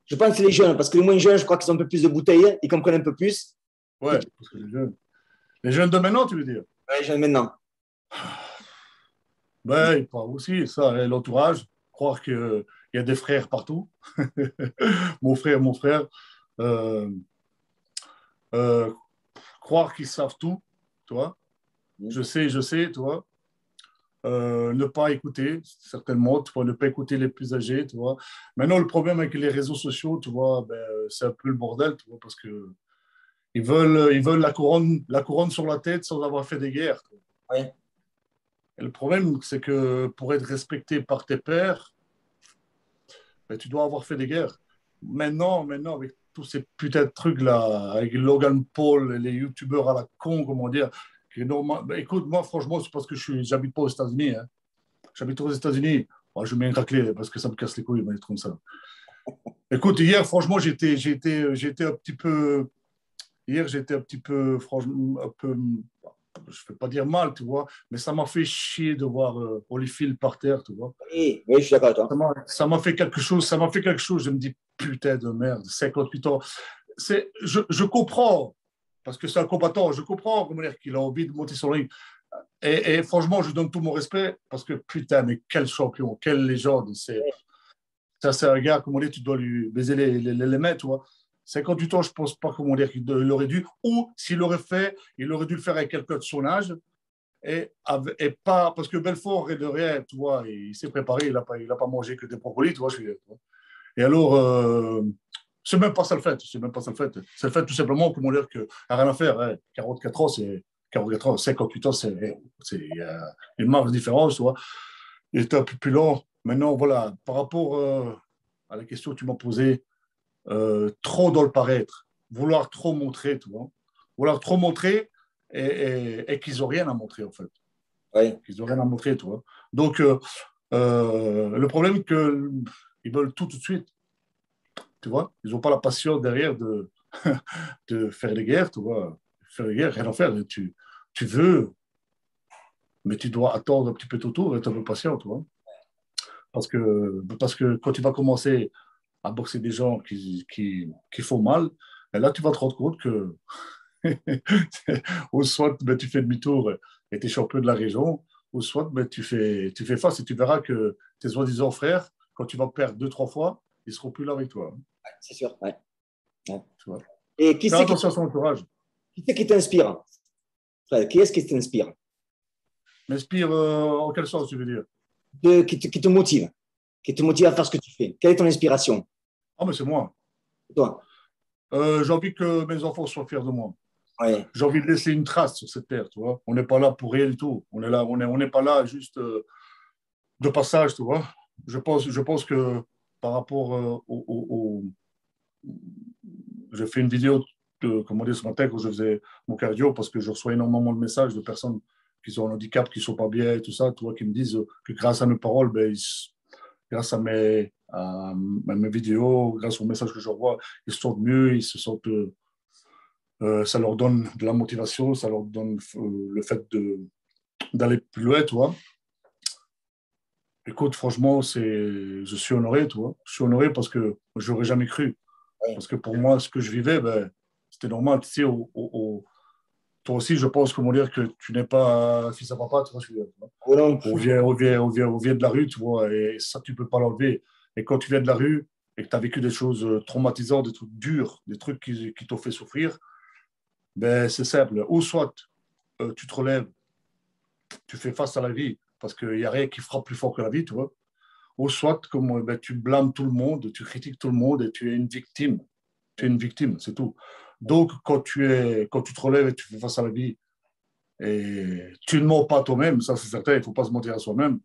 Je pense que c'est les jeunes, parce que les moins jeunes, je crois qu'ils ont un peu plus de bouteilles, ils comprennent un peu plus. Ouais, parce que les jeunes de maintenant, tu veux dire? Les jeunes maintenant. Ben, ils parlent aussi, ça, hein, l'entourage. Croire qu'il y a des frères partout. Mon frère. Euh, euh, croire qu'ils savent tout, tu vois. Je sais, tu vois. Ne pas écouter, certainement, tu vois, ne pas écouter les plus âgés, tu vois. Maintenant, le problème avec les réseaux sociaux, tu vois, ben, c'est un peu le bordel, tu vois, parce que ils veulent la couronne sur la tête sans avoir fait des guerres. Oui. Et le problème, c'est que pour être respecté par tes pairs, ben, tu dois avoir fait des guerres. Maintenant, avec tous ces putains de trucs-là, avec Logan Paul et les youtubeurs à la con, comment dire, ben, écoute, moi, franchement, c'est parce que j'habite pas aux États-Unis. Hein. J'habite aux États-Unis. Moi, je mets un raclée parce que ça me casse les couilles, mais comme ça. Écoute, hier, franchement, j'étais un petit peu. Hier, j'étais un petit peu, franchement, un peu. Je ne vais pas dire mal, tu vois, mais ça m'a fait chier de voir Holyfield par terre, tu vois. Oui, oui, je suis d'accord avec toi. Ça m'a fait quelque chose, ça m'a fait quelque chose. Je me dis, putain de merde, 58 ans. Je comprends, parce que c'est un combattant, je comprends comment dire, qu'il a envie de monter sur le ring. Et franchement, je donne tout mon respect, parce que putain, mais quel champion, quelle légende. Ça, c'est un gars, comment dire, tu dois lui baiser les mains, tu vois. 58 ans, je ne pense pas, comment dire, qu'il aurait dû, ou s'il l'aurait fait, il aurait dû le faire avec quelqu'un de son âge, et pas, parce que Belfort est de rien, tu vois, il s'est préparé, il a pas mangé que des brocolis, tu vois, et alors, C'est même pas ça le fait. C'est même pas ça le fait. C'est le fait tout simplement, comment dire, que rien à faire. Hein. 44 ans, c'est 44 ans, 58 ans, il y a une marge de différence, tu vois. Il était un peu plus lent. Maintenant, voilà, par rapport à la question que tu m'as posée, trop dans le paraître, vouloir trop montrer, tu vois. Vouloir trop montrer et qu'ils n'ont rien à montrer, en fait. Oui. Qu'ils n'ont rien à montrer, tu vois. Donc, le problème, c'est qu'ils veulent tout de suite, tu vois. Ils n'ont pas la passion derrière de faire des guerres, tu vois. Faire des guerres, rien à faire. Tu veux, mais tu dois attendre un petit peu ton tour et être un peu patient, tu vois. Parce que quand tu vas commencer à boxer des gens qui font mal, et là, tu vas te rendre compte que ou soit ben, tu fais demi-tour et tu es champion de la région, ou soit ben, tu fais face et tu verras que tes soi-disant frères, quand tu vas perdre deux, trois fois, ils ne seront plus là avec toi. Hein, C'est sûr. Ouais. Ouais. tu vois. Et Faire attention à son entourage. qui c'est qui t'inspire? Enfin, qui est-ce qui t'inspire? M'inspire en quel sens, tu veux dire? Qui te motive? Qui te motive à faire ce que tu fais? Quelle est ton inspiration? Ah, mais c'est moi. Toi? J'ai envie que mes enfants soient fiers de moi. Ouais. J'ai envie de laisser une trace sur cette terre, tu vois. On n'est pas là pour rien du tout. On est là, on n'est pas là juste de passage, tu vois. Je pense que par rapport j'ai fait une vidéo comment dire, ce matin quand je faisais mon cardio parce que je reçois énormément de messages de personnes qui ont un handicap, qui ne sont pas bien et tout ça, tu vois, qui me disent que grâce à mes paroles, ben, grâce à mes vidéos, grâce aux messages que je reçois, ils se sentent mieux, ils se sentent, ça leur donne de la motivation, ça leur donne le fait d'aller plus loin, tu vois. Écoute, franchement, je suis honoré, tu vois. Je suis honoré parce que je n'aurais jamais cru. Ouais. Parce que pour moi, ce que je vivais, ben, c'était normal. Tu sais, toi aussi, je pense, comment dire, que tu n'es pas fils à papa, tu vois, Oh non. on vient de la rue, tu vois, et ça, tu ne peux pas l'enlever. Et quand tu viens de la rue et que tu as vécu des choses traumatisantes, des trucs durs, des trucs qui t'ont fait souffrir, ben, c'est simple. Ou soit tu te relèves, tu fais face à la vie, parce qu'il n'y a rien qui frappe plus fort que la vie, tu vois. Ou soit, comme ben, tu blâmes tout le monde, tu critiques tout le monde et tu es une victime. Tu es une victime, c'est tout. Donc, quand tu te relèves et tu fais face à la vie, et tu ne mens pas toi-même, ça c'est certain, il ne faut pas se mentir à soi-même,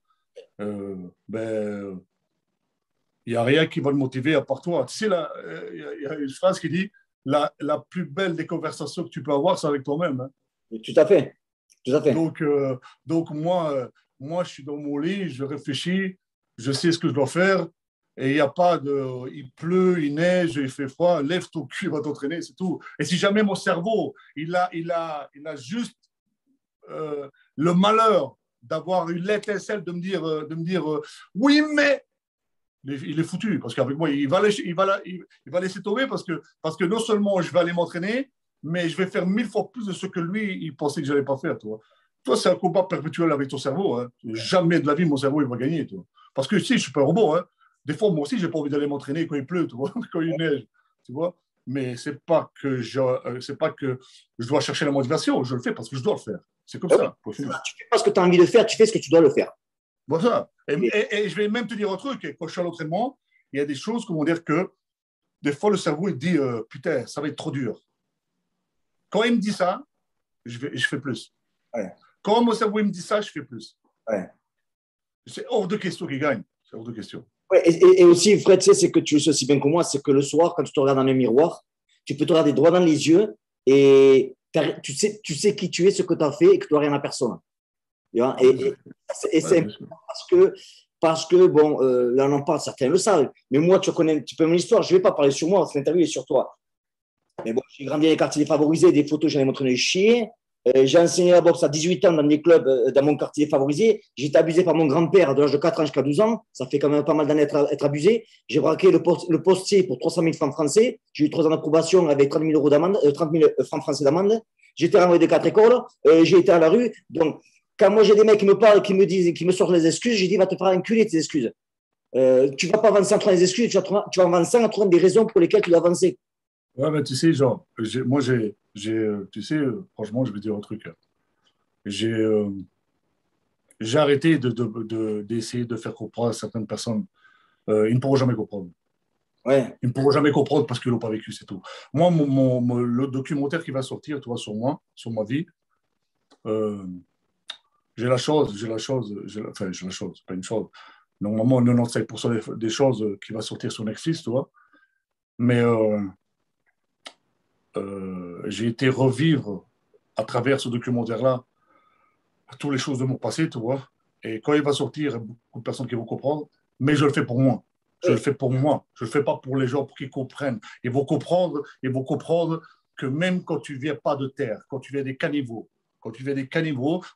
ben, il n'y a rien qui va le motiver à part toi. Tu sais, il y a une phrase qui dit la plus belle des conversations que tu peux avoir, c'est avec toi-même. Hein. Tout à fait. Tout à fait. Donc moi, je suis dans mon lit, je réfléchis, je sais ce que je dois faire. Et il n'y a pas de. Il pleut, il neige, il fait froid, lève ton cul, va t'entraîner, c'est tout. Et si jamais mon cerveau, il a juste le malheur d'avoir eu l'étincelle de me dire oui, mais il est foutu parce qu'avec moi, il va laisser tomber parce que non seulement je vais aller m'entraîner, mais je vais faire 1000 fois plus de ce que lui, il pensait que je n'allais pas faire. Toi, c'est un combat perpétuel avec ton cerveau. Hein. Jamais de la vie, mon cerveau, il va gagner. Parce que si, je ne suis pas un robot. Hein. Des fois, moi aussi, je n'ai pas envie d'aller m'entraîner quand il pleut, quand il neige. Tu vois. Mais ce n'est pas que je dois chercher la motivation. Je le fais parce que je dois le faire. C'est comme Ah oui. ça. Tu fais pas ce que tu as envie de faire, tu fais ce que tu dois le faire. Voilà. Et je vais même te dire un truc. Quand je suis à l'entraînement, il y a des choses, comment dire, que des fois, le cerveau, il dit putain, ça va être trop dur. Quand il me dit ça, je fais plus. Ouais. Quand mon cerveau il me dit ça, je fais plus. Ouais. C'est hors de question qu'il gagne. C'est hors de question. Ouais, et aussi, Fred, tu sais, c'est que tu le sais aussi bien que moi, c'est que le soir, quand tu te regardes dans le miroir, tu peux te regarder droit dans les yeux et tu sais qui tu es, ce que tu as fait et que tu n'as rien à personne. Ah, Et c'est important parce que bon, là, on en parle, certains le savent, mais moi, tu connais un petit peu mon histoire. Je ne vais pas parler sur moi, cette interview est sur toi. Mais bon, j'ai grandi dans les quartiers défavorisés, des photos, j'en ai montré chier. J'ai enseigné la boxe à 18 ans dans des clubs dans mon quartier défavorisé. J'ai été abusé par mon grand-père de l'âge de 4 ans jusqu'à 12 ans. Ça fait quand même pas mal d'années être abusé. J'ai braqué le postier pour 300 000 francs français. J'ai eu 3 ans d'approbation avec 30 000 euros d'amende, 30 000 francs français d'amende. J'ai été renvoyé de 4 écoles. J'ai été à la rue. Donc, quand moi j'ai des mecs qui me parlent et qui me disent, qui me sortent les excuses, j'ai dit, va te faire enculer tes excuses. Tu ne vas pas avancer en trouvant des excuses, tu vas avancer en trouvant des raisons pour lesquelles tu dois avancer. Ouais, mais tu sais, genre, moi, tu sais, franchement, je vais dire un truc. Hein. J'ai j'ai arrêté d'essayer de faire comprendre à certaines personnes. Ils ne pourront jamais comprendre. Ouais. Ils ne pourront jamais comprendre parce qu'ils ne l'ont pas vécu, c'est tout. Moi, le documentaire qui va sortir, tu vois, sur moi, sur ma vie, euh, enfin, j'ai la chose, pas une chose. Normalement, 95% des choses qui va sortir sur Netflix, tu vois. Mais j'ai été revivre à travers ce documentaire-là toutes les choses de mon passé, tu vois. Et quand il va sortir, il y a beaucoup de personnes qui vont comprendre, mais je le fais pour moi. Je le Oui. fais pour moi. Je le fais pas pour les gens, pour qu'ils comprennent. Ils vont comprendre que même quand tu viens pas de terre, quand tu viens des caniveaux,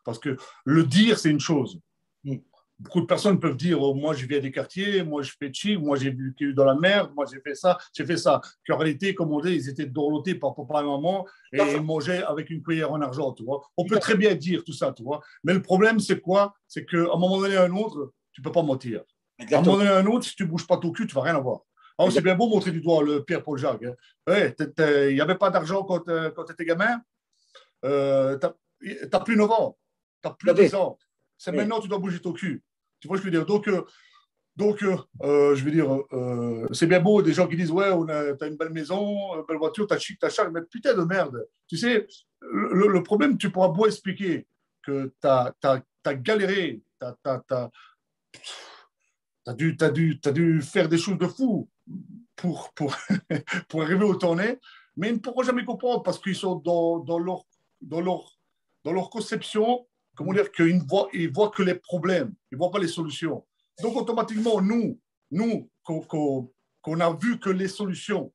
parce que le dire, c'est une chose. Mm. Beaucoup de personnes peuvent dire oh, moi je viens des quartiers, moi je fais chic, moi j'ai vécu dans la merde, moi j'ai fait ça, j'ai fait ça. Qu'en réalité, comme on dit, ils étaient dorlotés par papa et maman Tout à et fait. ils mangeaient avec une cuillère en argent, tu vois. On Tout peut à très bien dire tout ça, tu vois. Mais le problème, c'est quoi? C'est qu'à un moment donné à un autre, tu peux pas mentir. fait. À un moment Exactement. donné à un autre, si tu bouges pas ton cul, tu vas rien avoir. Alors, c'est bien beau montrer du doigt le Pierre-Paul Jacques. Hein. Ouais, il n'y avait pas d'argent quand tu étais gamin. Tu n'as plus 9 ans. Tu n'as Tout plus à fait. 10 ans. C'est Oui. maintenant que tu dois bouger ton cul. Tu vois ce que je veux dire? Je veux dire, c'est bien beau des gens qui disent ouais, t'as une belle maison, une belle voiture, t'as chic, t'as charge, mais putain de merde. Tu sais, le problème, tu pourras beau expliquer que t'as galéré, t'as dû faire des choses de fou pour, pour arriver où t'en es, mais ils ne pourront jamais comprendre parce qu'ils sont dans leur, dans leur conception, comment dire, ils voient que les problèmes, ils ne voient pas les solutions. Donc, automatiquement, nous qu'on a vu que les solutions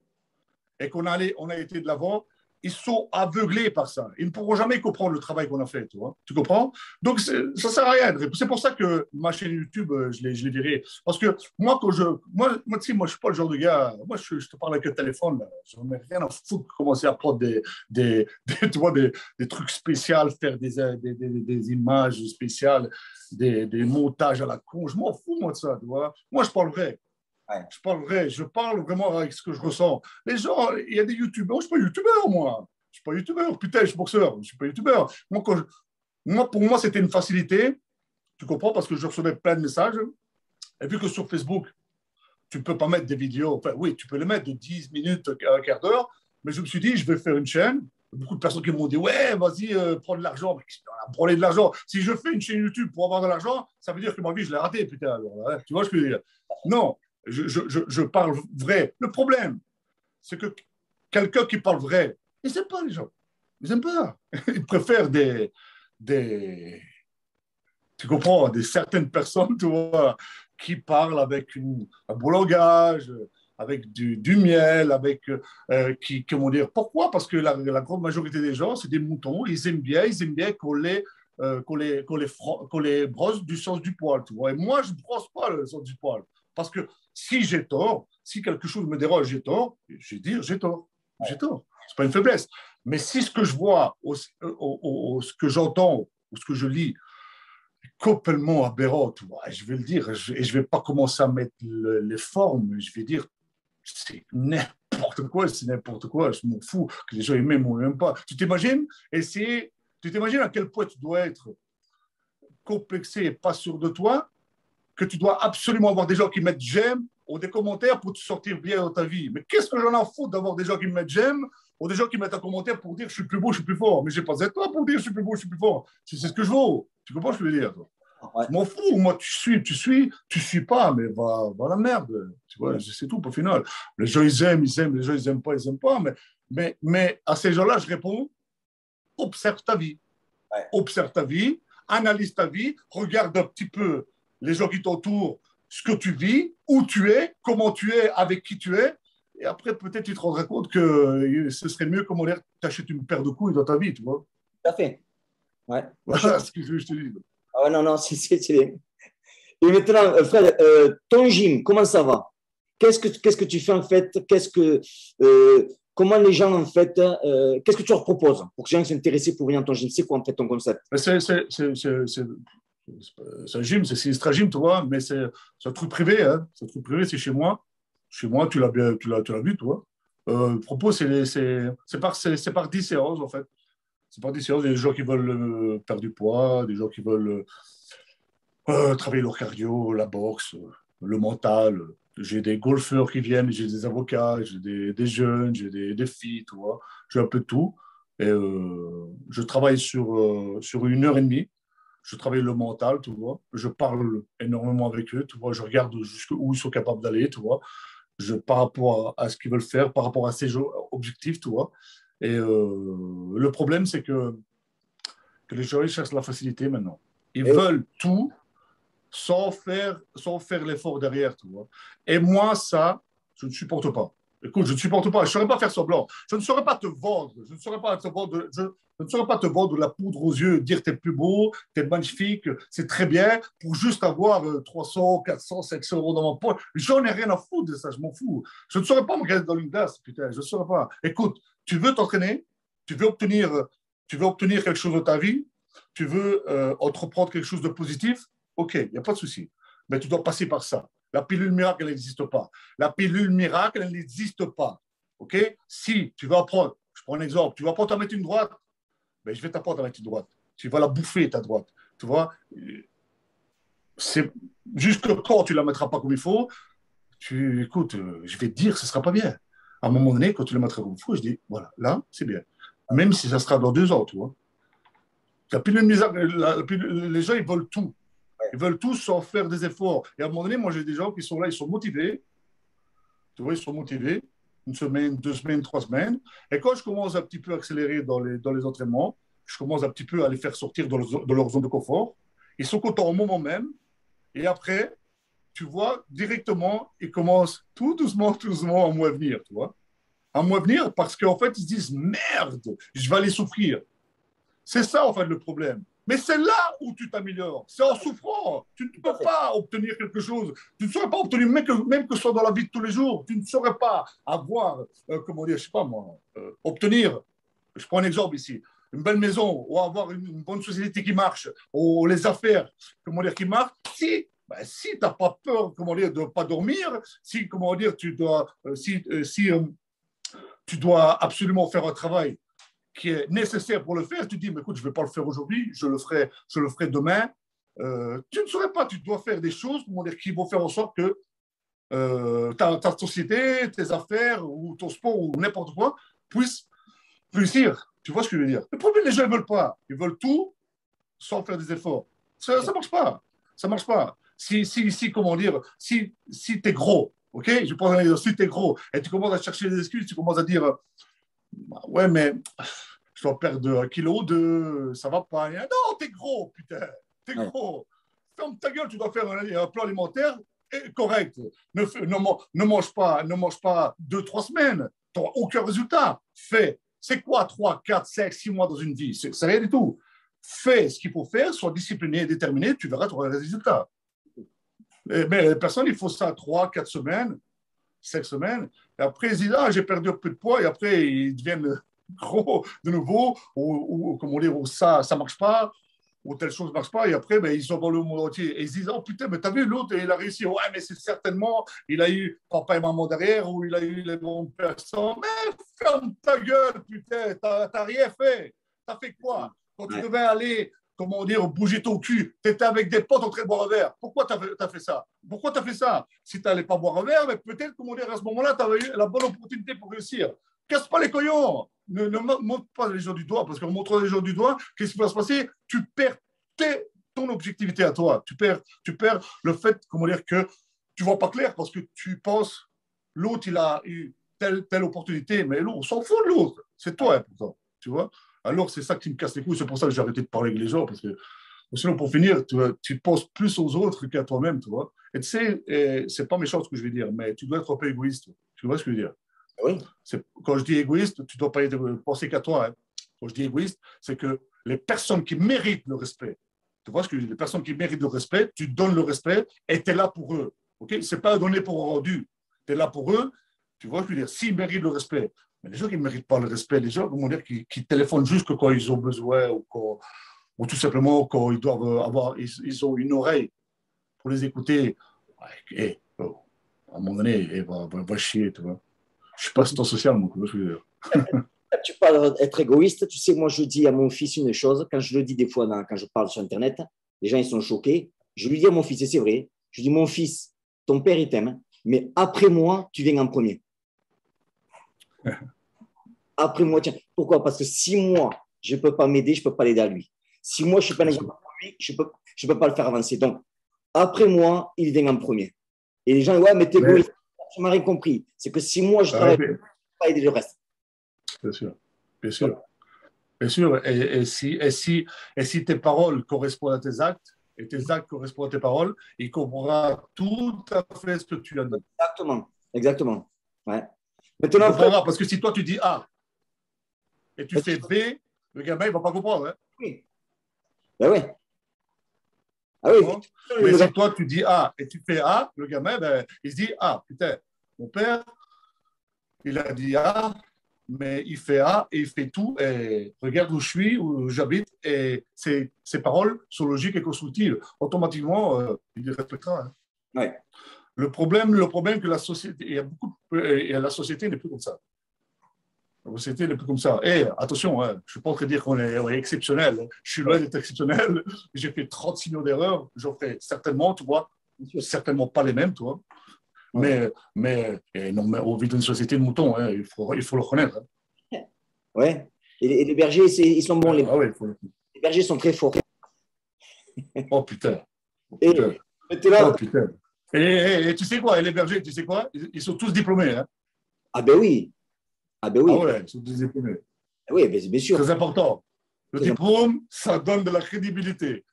et on a été de l'avant, ils sont aveuglés par ça. Ils ne pourront jamais comprendre le travail qu'on a fait, tu vois. Tu comprends? Donc, ça ne sert à rien. C'est pour ça que ma chaîne YouTube, je l'ai virée. Parce que moi, tu sais, moi, je ne suis pas le genre de gars, moi, je te parle avec un téléphone, je n'en ai rien à foutre de commencer à prendre tu vois, des trucs spéciaux, faire des images spéciales, des montages à la con. Je m'en fous, moi, de ça, tu vois. Moi, je parle vrai. Ouais. Je parle vrai, je parle vraiment avec ce que je ressens. Les gens, il y a des youtubeurs, je ne suis pas youtubeur, moi. Je ne suis pas youtubeur, putain, je suis boxeur, je ne suis pas youtubeur. Pour moi, c'était une facilité, tu comprends, parce que je recevais plein de messages. Et vu que sur Facebook, tu ne peux pas mettre des vidéos, enfin oui, tu peux les mettre de 10 minutes à un quart d'heure, mais je me suis dit, je vais faire une chaîne. Beaucoup de personnes qui m'ont dit, ouais, vas-y, prends de l'argent. Mais prends de l'argent. Si je fais une chaîne YouTube pour avoir de l'argent, ça veut dire que ma vie, je l'ai ratée, putain. Alors, hein, tu vois ce que je veux dire? Non, je parle vrai. Le problème, c'est que quelqu'un qui parle vrai, ils n'aiment pas les gens. Ils n'aiment pas. Ils préfèrent des, tu comprends, des certaines personnes, tu vois, qui parlent avec un beau langage, avec du miel, comment dire, pourquoi? Parce que la grande majorité des gens, c'est des moutons, ils aiment bien qu'on les brosse du sens du poil, tu vois. Et moi, je ne brosse pas le sens du poil. Parce que si j'ai tort, si quelque chose me dérange, j'ai tort, je vais dire, j'ai tort. J'ai tort. Ce n'est pas une faiblesse. Mais si ce que je vois, ce que j'entends, ou ce que je lis, complètement aberrant, je vais le dire, et je ne vais pas commencer à mettre les formes, je vais dire, c'est n'importe quoi, je m'en fous, que les gens aiment ou n'aiment pas. Tu t'imagines à quel point tu dois être complexé et pas sûr de toi, que tu dois absolument avoir des gens qui mettent j'aime ou des commentaires pour te sortir bien dans ta vie. Mais qu'est-ce que j'en ai à foutre d'avoir des gens qui me mettent j'aime ou des gens qui mettent un commentaire pour dire je suis plus beau, je suis plus fort. Mais je n'ai pas être toi pour dire je suis plus beau, je suis plus fort. C'est ce que je veux. Tu comprends ce que je veux dire? Ouais. Je m'en fous. Moi, tu suis pas, mais va à la merde. Tu vois, c'est tout au final. Les gens, ils aiment, les gens, ils aiment pas, ils aiment pas. Mais à ces gens-là, je réponds, observe ta vie. Ouais. Observe ta vie, analyse ta vie, regarde un petit peu les gens qui t'entourent, ce que tu vis, où tu es, comment tu es, avec qui tu es. Et après, peut-être tu te rendras compte que ce serait mieux, comme on dit, t'achètes une paire de couilles dans ta vie, tu vois. Tout à fait. Ouais. Franchement. Voilà ce que je te dis. Ah ouais, non, non, Et maintenant, Fred, ton gym, comment ça va? Qu'est-ce que tu fais en fait? Comment les gens en fait, qu'est-ce que tu leur proposes pour que les gens soient intéressés pour venir à ton gym? C'est quoi en fait ton concept? C'est un gym, c'est Istra Gym, tu vois, mais c'est un truc privé, hein. C'est un truc privé, c'est chez moi. Chez moi, tu l'as vu, toi. Le propos, c'est par 10 séances, en fait. C'est par 10 séances. Il y a des gens qui veulent perdre du poids, des gens qui veulent travailler leur cardio, la boxe, le mental. j'ai des golfeurs qui viennent, j'ai des avocats, j'ai des jeunes, j'ai des filles, tu vois. J'ai un peu de tout. Et je travaille sur 1 heure et demie. Je travaille le mental, tu vois. Je parle énormément avec eux, tu vois. Je regarde jusqu'où ils sont capables d'aller, tu vois. Par rapport à ce qu'ils veulent faire, par rapport à ces objectifs, tu vois. Et le problème, c'est que les gens, ils cherchent la facilité maintenant. Ils Et veulent tout sans faire l'effort derrière, tu vois. Et moi, ça, je ne supporte pas. Écoute, je ne supporte pas. Je ne saurais pas faire semblant. Je ne saurais pas te vendre. Je ne saurais pas te vendre. Je ne saurais pas te vendre de la poudre aux yeux, dire t'es plus beau, t'es magnifique, c'est très bien, pour juste avoir 300, 400, 700 euros dans mon poche. J'en ai rien à foutre de ça, je m'en fous. Je ne saurais pas me regarder dans une glace, putain, je ne saurais pas. Écoute, tu veux t'entraîner, tu veux obtenir, tu veux obtenir quelque chose de ta vie, tu veux entreprendre quelque chose de positif, ok, il n'y a pas de souci. Mais tu dois passer par ça. La pilule miracle, elle n'existe pas. La pilule miracle, elle n'existe pas. OK? Si tu vas apprendre, je prends un exemple, tu vas apprendre à mettre une droite, ben, je vais t'apprendre à mettre une droite. Tu vas la bouffer, ta droite. Tu vois? C'est juste que quand tu ne la mettras pas comme il faut, écoute, je vais te dire, ce ne sera pas bien. À un moment donné, quand tu la mettras comme il faut, je dis, voilà, là, c'est bien. Même si ça sera dans 2 ans, tu vois. La pilule miracle, les gens, ils veulent tout. Ils veulent tous sans faire des efforts. Et à un moment donné, moi, j'ai des gens qui sont là, ils sont motivés. Tu vois, ils sont motivés. 1 semaine, 2 semaines, 3 semaines. Et quand je commence un petit peu à accélérer dans les entraînements, je commence un petit peu à les faire sortir de leur zone de confort. Ils sont contents au moment même. Et après, tu vois, directement, ils commencent tout doucement à moins venir, tu vois. À moins venir parce qu'en fait, ils se disent, merde, je vais aller souffrir. C'est ça, en fait, le problème. Mais c'est là où tu t'améliores. C'est en souffrant. Tu ne peux pas obtenir quelque chose. Tu ne saurais pas obtenir, même que ce soit dans la vie de tous les jours, tu ne saurais pas avoir, comment dire, je ne sais pas moi, obtenir, je prends un exemple ici, une belle maison ou avoir une bonne société qui marche, ou les affaires, comment dire, qui marchent, si tu n'as pas peur, comment dire, de ne pas dormir, si, comment dire, si tu dois absolument faire un travail qui est nécessaire pour le faire, tu dis, mais écoute, je ne vais pas le faire aujourd'hui, je le ferai demain. Tu ne saurais pas, tu dois faire des choses qui vont faire en sorte que ta société, tes affaires ou ton sport ou n'importe quoi puisse réussir. Tu vois ce que je veux dire? Le problème, les gens ne veulent pas. Ils veulent tout sans faire des efforts. Ça ne marche pas. Ça ne marche pas. Comment dire, si tu es gros, ok? Je prends un exemple, si tu es gros et tu commences à chercher des excuses, tu commences à dire, ouais, mais je dois perdre 1 kilo de. Ça va pas. Non, t'es gros, putain. T'es gros. Ferme ta gueule, tu dois faire un plan alimentaire correct. Ne mange pas 2, 3 semaines. Tu n'auras aucun résultat. Fais. C'est quoi 3, 4, 5, 6 mois dans une vie? C'est rien du tout. Fais ce qu'il faut faire, sois discipliné et déterminé, tu verras, tu auras un résultat. Mais les personnes, il faut ça 3, 4 semaines, 5 semaines. Et après, ils disent, ah, j'ai perdu un peu de poids. Et après, ils deviennent gros de nouveau, ou comment dire, ou ça ne marche pas, ou telle chose ne marche pas. Et après, ben, ils sont dans le monde entier. Et ils se disent, oh putain, mais t'as vu, l'autre, il a réussi. Ouais, mais c'est certainement, il a eu papa et maman derrière, ou il a eu les bonnes personnes. Mais ferme ta gueule, putain, t'as rien fait. T'as fait quoi? Quand tu devais aller, comment dire, bouger ton cul, tu étais avec des potes en train de boire un verre. Pourquoi tu as fait ça? Pourquoi tu as fait ça? Si tu n'allais pas boire un verre, mais peut-être, comment dire, à ce moment-là, tu avais eu la bonne opportunité pour réussir. Casse pas les cognons. Ne montre pas les gens du doigt, parce qu'en montrant les gens du doigt, qu'est-ce qui va se passer? Tu perds ton objectivité à toi. Tu perds le fait, comment dire, que tu ne vois pas clair parce que tu penses l'autre, il a eu telle opportunité, mais l'autre, on s'en fout de l'autre. C'est toi, important. Tu vois? Alors, c'est ça qui me casse les couilles. C'est pour ça que j'ai arrêté de parler avec les gens, parce que sinon, pour finir, tu penses plus aux autres qu'à toi-même, tu vois. Et tu sais, c'est pas méchant ce que je vais dire, mais tu dois être un peu égoïste. Tu vois ce que je veux dire? Oui. Quand je dis égoïste, tu ne dois pas penser qu'à toi. Hein. Quand je dis égoïste, c'est que les personnes qui méritent le respect, tu vois ce que je dis? Les personnes qui méritent le respect, tu donnes le respect et tu es là pour eux. Okay? Ce n'est pas donné pour rendu. Tu es là pour eux. Tu vois ce que je veux dire? S'ils méritent le respect. Mais les gens qui ne méritent pas le respect, les gens, comment dire, qui téléphonent juste quand ils ont besoin ou tout simplement quand ils doivent ils ont une oreille pour les écouter. Ouais, à un moment donné, va chier, tu vois. Je ne suis pas assistant social, mon coup. Tu parles d'être égoïste. Tu sais, moi, je dis à mon fils une chose. Quand je le dis des fois, quand je parle sur Internet, les gens, ils sont choqués. Je lui dis à mon fils, et c'est vrai, je dis, mon fils, ton père, il t'aime. mais après moi, tu viens en premier. Après moi, tiens. Pourquoi? Parce que si moi, je ne peux pas m'aider, je ne peux pas l'aider à lui. Si moi, je ne suis pas un exemple pour lui, je peux pas le faire avancer. Donc, après moi, il vient en premier. Et les gens, ouais, mais t'es égoïste. Tu m'as rien compris. C'est que si moi, je travaille, je ne peux pas aider le reste. Bien sûr, bien sûr. Bien sûr. Et si tes paroles correspondent à tes actes, et tes actes correspondent à tes paroles, il comprendra tout à fait ce que tu as dit. Exactement. Exactement. Ouais. Il Maintenant, frère. comprendra. Parce que si toi, tu dis A et tu fais B, le gamin, il ne va pas comprendre. Hein. Oui. Ben oui. Ah oui. Mais si toi, tu dis A et tu fais A, le gamin, ben, il se dit Ah, putain, mon père, il a dit A, mais il fait A et il fait tout. Et regarde où je suis, où j'habite, et ses paroles sont logiques et constructives. Automatiquement, il les respectera. Hein. Ouais. Le problème que la société, la société n'est plus comme ça. La société n'est plus comme ça. Et attention, hein, je ne suis pas en train de dire qu'on est exceptionnel. Je suis loin d'être exceptionnel. J'ai fait 36 millions d'erreurs. J'en ferai certainement, tu vois, certainement pas les mêmes, tu vois. Ouais. Mais on vit dans une société de moutons, hein, il faut le reconnaître. Hein. Ouais. Et les bergers, ils sont bons. Ouais, les bergers sont très forts. Oh putain. Et oh putain. Et tu sais quoi, et les bergers, tu sais quoi, ils sont tous diplômés. Hein. Ah ben oui. Ah ben oui. Ah ouais, ils sont tous diplômés. Oui, bien sûr. Très important. Le diplôme, ça donne de la crédibilité.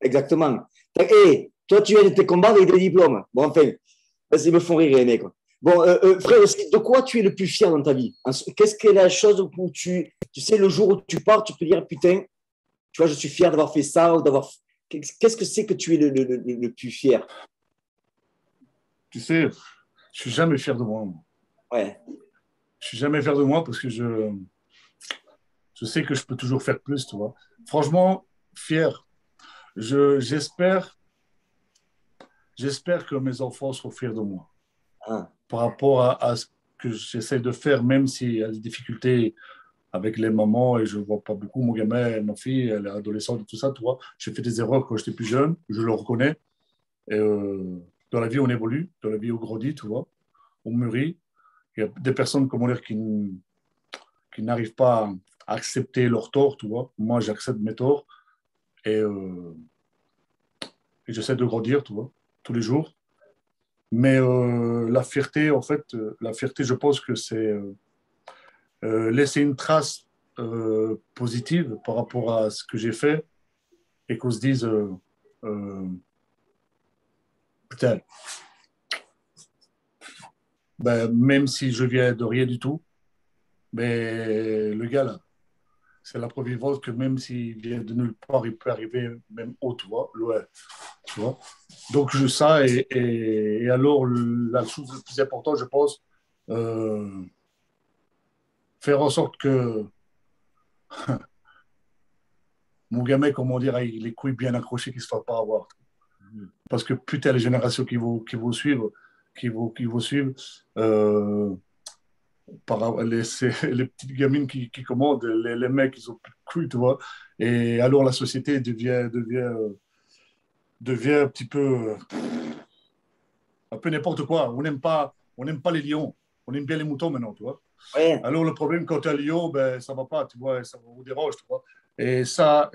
Exactement. Et toi, tu viens de tes combats avec des diplômes. Bon, enfin, ils me font rire, René. Quoi. Bon, frère, de quoi tu es le plus fier dans ta vie? Qu'est-ce que est la chose où tu sais, le jour où tu pars, tu peux dire, putain, tu vois, je suis fier d'avoir fait ça ou d'avoir. Qu'est-ce que c'est que tu es le plus fier? Tu sais, je suis jamais fier de moi. Ouais. Je suis jamais fier de moi parce que je sais que je peux toujours faire plus, tu vois. Franchement, fier. J'espère que mes enfants seront fiers de moi. Ah. Par rapport à ce que j'essaie de faire, même s'il y a des difficultés avec les mamans et je ne vois pas beaucoup mon gamin, ma fille, elle est adolescente et tout ça, tu vois. J'ai fait des erreurs quand j'étais plus jeune, je le reconnais. Et dans la vie, on évolue, dans la vie, on grandit, tu vois. On mûrit. Il y a des personnes, comment dire, qui n'arrivent pas à accepter leurs torts, tu vois. Moi, j'accepte mes torts et j'essaie de grandir, tu vois, tous les jours. Mais la fierté, en fait, la fierté, je pense que c'est laisser une trace positive par rapport à ce que j'ai fait et qu'on se dise, euh, putain, ben, même si je viens de rien du tout, mais le gars là, c'est la preuve vivante que même s'il vient de nulle part, il peut arriver même haut, tu vois, loin, tu vois. Donc, ça, et alors, la chose la plus importante, je pense, euh, faire en sorte que mon gamin, comment dire, ait les couilles bien accrochées, qu'il ne se fasse pas avoir. Parce que putain, les générations qui vont suivre, qui vont suivre, les petites gamines qui commandent, les mecs, ils ont plus de couilles, tu vois. Et alors, la société devient un peu n'importe quoi. On n'aime pas les lions. On aime bien les moutons maintenant, tu vois. Ouais. Alors, le problème, quand tu es un lion, ben, ça ne va pas, tu vois, ça vous dérange, tu vois. Et ça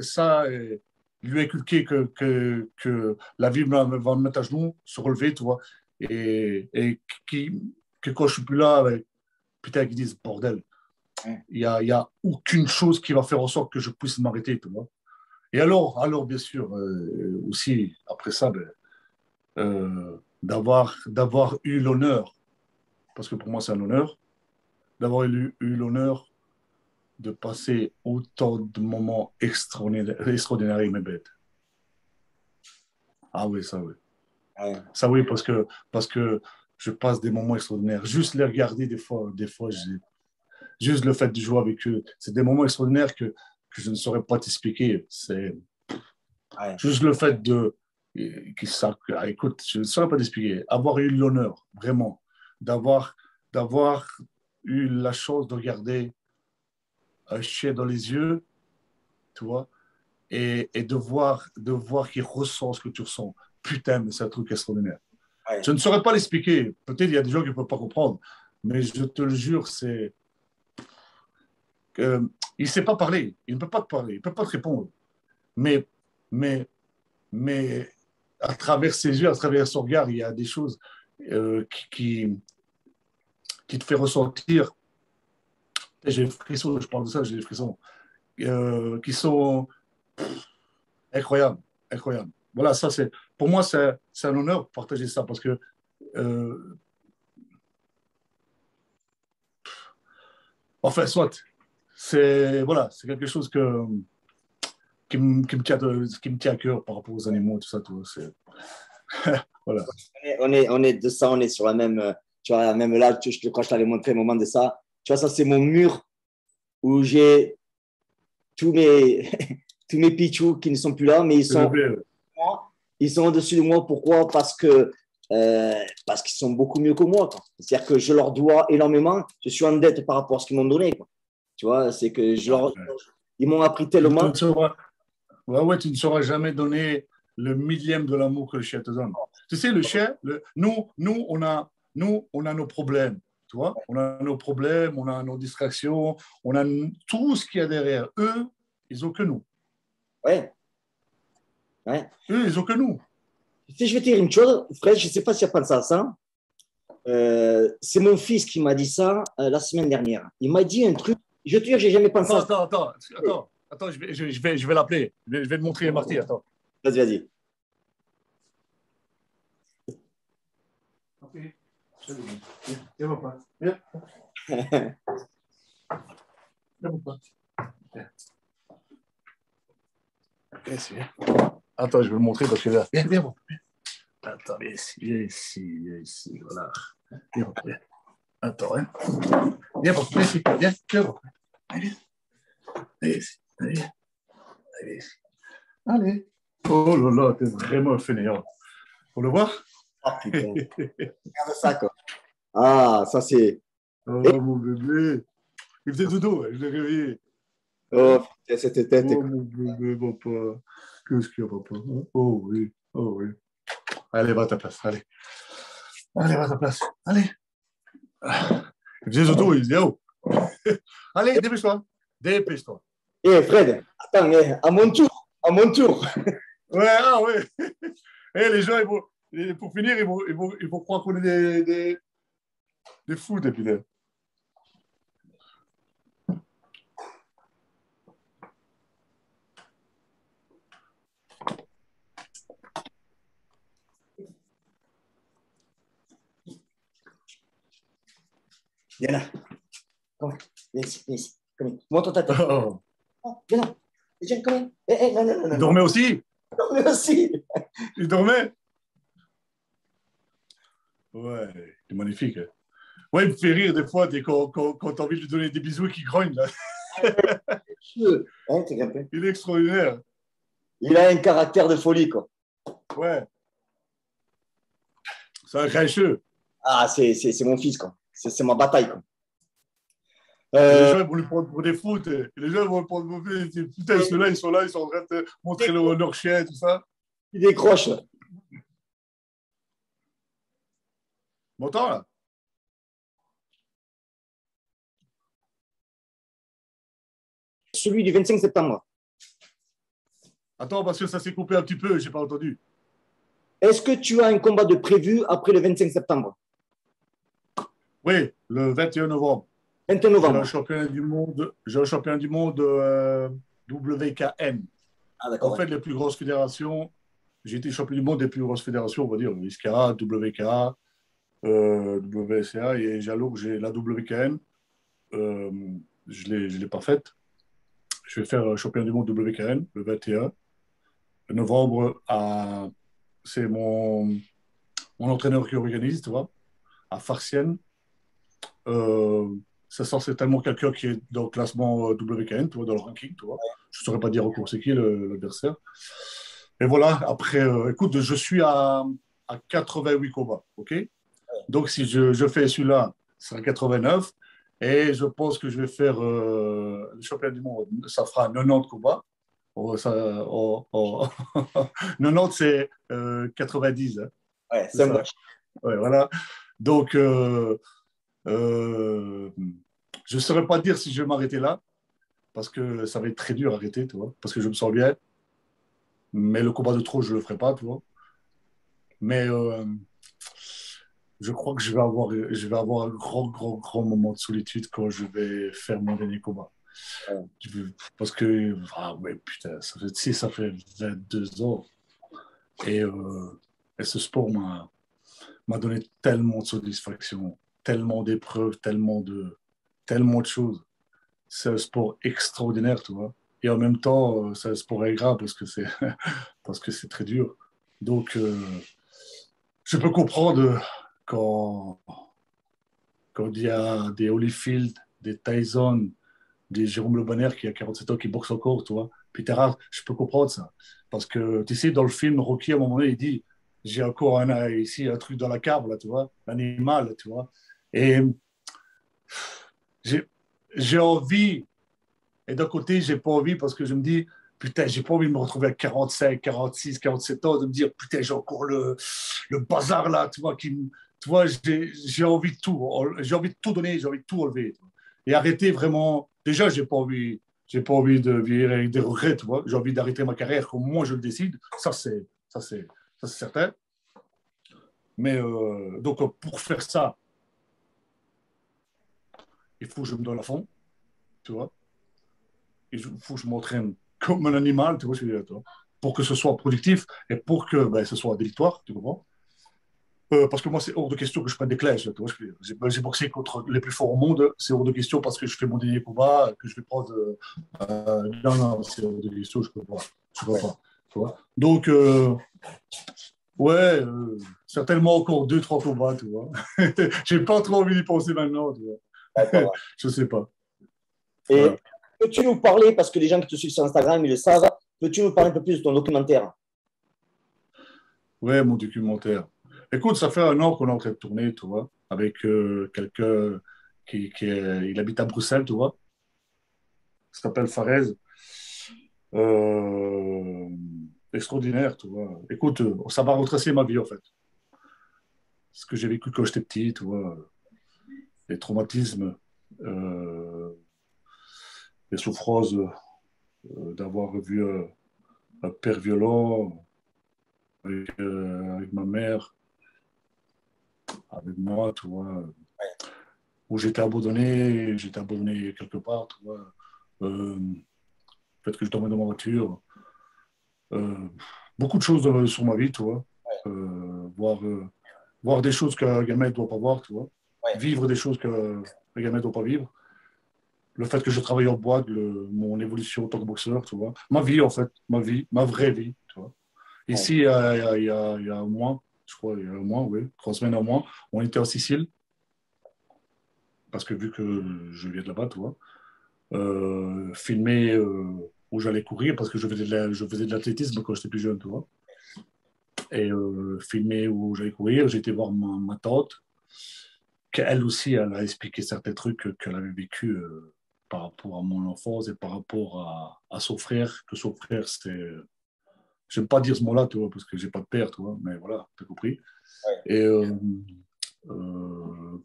lui inculquer que la vie va me mettre à genoux, se relever, tu vois. Et que quand je suis plus là, ben, putain, qu'ils disent, bordel, il y a aucune chose qui va faire en sorte que je puisse m'arrêter, tu vois. Et alors bien sûr, aussi, après ça, ben, d'avoir eu l'honneur, parce que pour moi c'est un honneur, d'avoir eu l'honneur de passer autant de moments extraordinaires avec mes bêtes. Ah oui, ça oui. Ouais. Ça oui, parce que je passe des moments extraordinaires. Juste les regarder, juste le fait de jouer avec eux, c'est des moments extraordinaires que je ne saurais pas t'expliquer. C'est Ouais. juste le fait écoute, je ne saurais pas t'expliquer. Avoir eu l'honneur, vraiment, d'avoir, d'avoir eu la chance de regarder un chien dans les yeux, tu vois, et de voir qu'il ressent ce que tu ressens. Putain, mais c'est un truc extraordinaire. Ouais. Je ne saurais pas l'expliquer. Peut-être il y a des gens qui ne peuvent pas comprendre. Mais je te le jure, c'est il ne sait pas parler. Il ne peut pas te parler. Il ne peut pas te répondre. Mais, mais, mais à travers ses yeux, à travers son regard, il y a des choses qui te fait ressentir. J'ai des frissons, je parle de ça, j'ai des frissons. Qui sont incroyables. Incroyables. Voilà, ça, c'est, pour moi, c'est un honneur de partager ça parce que enfin, soit, c'est voilà, c'est quelque chose qui me tient à cœur par rapport aux animaux, tout ça, tout. Voilà. On est de ça, on est sur la même, tu vois, même là, quand je t'avais montré un moment de ça, tu vois, ça, c'est mon mur où j'ai tous mes, tous mes pichous qui ne sont plus là, mais ils sont au-dessus de moi. Pourquoi? Parce qu'ils sont beaucoup mieux que moi. C'est-à-dire que je leur dois énormément. Je suis en dette par rapport à ce qu'ils m'ont donné. Quoi. Tu vois, c'est que ils m'ont appris tellement. Ouais, tu ne sauras jamais donner le millième de l'amour que le chien te donne. Tu sais, le chien, nous, on a nos problèmes. Tu vois, on a nos problèmes, on a nos distractions, on a tout ce qu'il y a derrière. Eux, ils n'ont que nous. Ouais. Ouais. Eux, ils n'ont que nous. Si je vais te dire une chose, Fred, je ne sais pas si tu as pensé à ça. C'est mon fils qui m'a dit ça la semaine dernière. Il m'a dit un truc. Je te jure, j'ai jamais pensé à ça. Attends, je vais l'appeler. Je vais te montrer Marty. Attends. Vas-y, vas-y. Ok. Viens, papa. Viens. Viens, papa. Viens. Attends, je vais le montrer parce que là. Viens, papa. Attends, viens ici. Voilà. Viens, papa. Attends, hein. Viens, papa. Viens ici. Viens, papa. Allez. Allez ici. Allez. Allez. Oh là là, t'es vraiment un fainéant. Faut le voir? Ah, putain. Regarde ça, quoi. Ah, ça, c'est. Oh, mon bébé. Il faisait dodo, je l'ai réveillé. Oh, putain, cette tête. Oh, mon bébé, papa. Qu'est-ce qu'il y a, papa? Oh, oui. Oh, oui. Allez, va à ta place. Allez. Allez, va à ta place. Allez. Il faisait dodo, il disait, oh. Allez, dépêche-toi. Dépêche-toi. Eh, Fred, attends, à mon tour. À mon tour. Ouais, ah, ouais. Et les gens, pour finir, ils vont croire qu'on est des fous depuis là. Viens là. Viens ici. Montre ta tête. Oh. Viens là. Viens, come non. Il dormait aussi? Il dormait aussi. Il dormait? Ouais, c'est magnifique. Ouais, il me fait rire des fois quand tu as envie de lui donner des bisous et qu'il grogne. Là. Il est extraordinaire. Il a un caractère de folie, quoi. Ouais. C'est un grincheux. Ah, c'est mon fils, quoi. C'est ma bataille, quoi. Les gens ils vont lui prendre pour des foot. Et les gens vont lui prendre pour des foot. Putain, ceux-là, ils sont là, ils sont en train de montrer leur chien et tout ça. Il décroche. M'entends, là? Celui du 25 septembre. Attends, parce que ça s'est coupé un petit peu, je n'ai pas entendu. Est-ce que tu as un combat de prévu après le 25 septembre? Oui, le 21 novembre. 21 novembre. J'ai un championnat du monde WKN. Ah, d'accord. En fait, les plus grosses fédérations, j'ai été champion du monde des plus grosses fédérations, on va dire, ISKA, WKA, WSA, et j'alloue j'ai la WKN. Je ne l'ai pas faite. Je vais faire champion du monde WKN le 21 novembre. C'est mon entraîneur qui organise, tu vois, à Farciennes. Ça c'est tellement quelqu'un qui est dans le classement WKN, tu vois, dans le ranking, tu vois. Je ne saurais pas dire encore c'est qui l'adversaire. Et voilà, après, écoute, je suis à 88 combats, ok? Donc, si je fais celui-là, ce sera 89. Et je pense que je vais faire le championnat du monde, ça fera 90 combats. 90, c'est 90. Hein. Ouais, c'est moche. Ouais, voilà. Donc, je ne saurais pas dire si je vais m'arrêter là, parce que ça va être très dur à arrêter, tu vois, parce que je me sens bien. Mais le combat de trop, je ne le ferai pas, tu vois. Mais je crois que je vais avoir un grand, grand, grand moment de solitude quand je vais faire mon dernier combat. Ouais. Parce que, ah ouais, putain, ça fait 22 ans. Et, et ce sport m'a donné tellement de satisfaction, tellement d'épreuves, tellement de choses. C'est un sport extraordinaire, tu vois. Et en même temps, c'est un sport ingrat parce que parce que c'est très dur. Donc, je peux comprendre quand, quand il y a des Holyfield, des Tyson, des Jérôme Le Banner qui a 47 ans qui boxe encore, tu vois. Peter Hart, je peux comprendre ça. Parce que, tu sais, dans le film, Rocky, à un moment donné, il dit, j'ai encore ici un truc dans la cave, là, tu vois, l'animal, tu vois. Et j'ai j'ai envie, et d'un côté, j'ai pas envie parce que je me dis, putain, j'ai pas envie de me retrouver à 45, 46, 47 ans, de me dire, putain, j'ai encore le bazar là, tu vois, tu vois, j'ai envie de tout, j'ai envie de tout donner, j'ai envie de tout enlever. Tu vois. Et arrêter vraiment, déjà, j'ai pas envie de vivre avec des regrets, tu vois, j'ai envie d'arrêter ma carrière comme moi je le décide, ça c'est certain. Mais donc, pour faire ça, il faut que je me donne à fond, tu vois. Il faut que je m'entraîne comme un animal, tu vois, pour que ce soit productif et pour que ben, ce soit des victoires, tu comprends? Parce que moi, c'est hors de question que je prenne des clés. Tu vois, j'ai boxé contre les plus forts au monde, c'est hors de question parce que je fais mon dernier combat, que je vais prendre. Non, non, c'est hors de question, je peux pas. Je peux Ouais. pas. Tu vois? Donc, ouais, certainement encore deux, trois combats, tu vois. J'ai pas trop envie d'y penser maintenant, tu vois. D'accord. Je sais pas. Et Voilà. peux-tu nous parler, parce que les gens qui te suivent sur Instagram, ils le savent, peux-tu nous parler un peu plus de ton documentaire? Ouais, mon documentaire. Écoute, ça fait un an qu'on est en train de tourner, tu vois, avec quelqu'un il habite à Bruxelles, tu vois, qui s'appelle Farez. Euh, extraordinaire, tu vois. Écoute, ça va retracer ma vie, en fait. Ce que j'ai vécu quand j'étais petit, tu vois, les traumatismes, euh, les souffrances d'avoir vu un père violent avec ma mère, avec moi, tu vois, où j'étais abandonné quelque part, tu vois. Le fait que je dormais dans ma voiture, euh, beaucoup de choses sur ma vie, tu vois. Euh, voir, euh, voir des choses qu'un gamin ne doit pas voir, tu vois. Ouais. Vivre des choses qu'un gamin ne doit pas vivre. Le fait que je travaille en boîte, mon évolution en tant que boxeur, tu vois. Ma vie, en fait, ma vie, ma vraie vie, tu vois. Ouais. Ici, il y a un mois, je crois, il y a un mois, oui, 3 semaines, un mois, on était en Sicile, parce que vu que je viens de là-bas, tu vois, filmer où j'allais courir, parce que je faisais de l'athlétisme quand j'étais plus jeune, tu vois. Et filmer où j'allais courir, j'ai été voir ma tante, qu'elle aussi, elle a expliqué certains trucs qu'elle avait vécu par rapport à mon enfance et par rapport à son frère, que son frère, c'est... J'aime pas dire ce mot-là, tu vois, parce que j'ai pas de père, tu vois, mais voilà, t'as compris. Et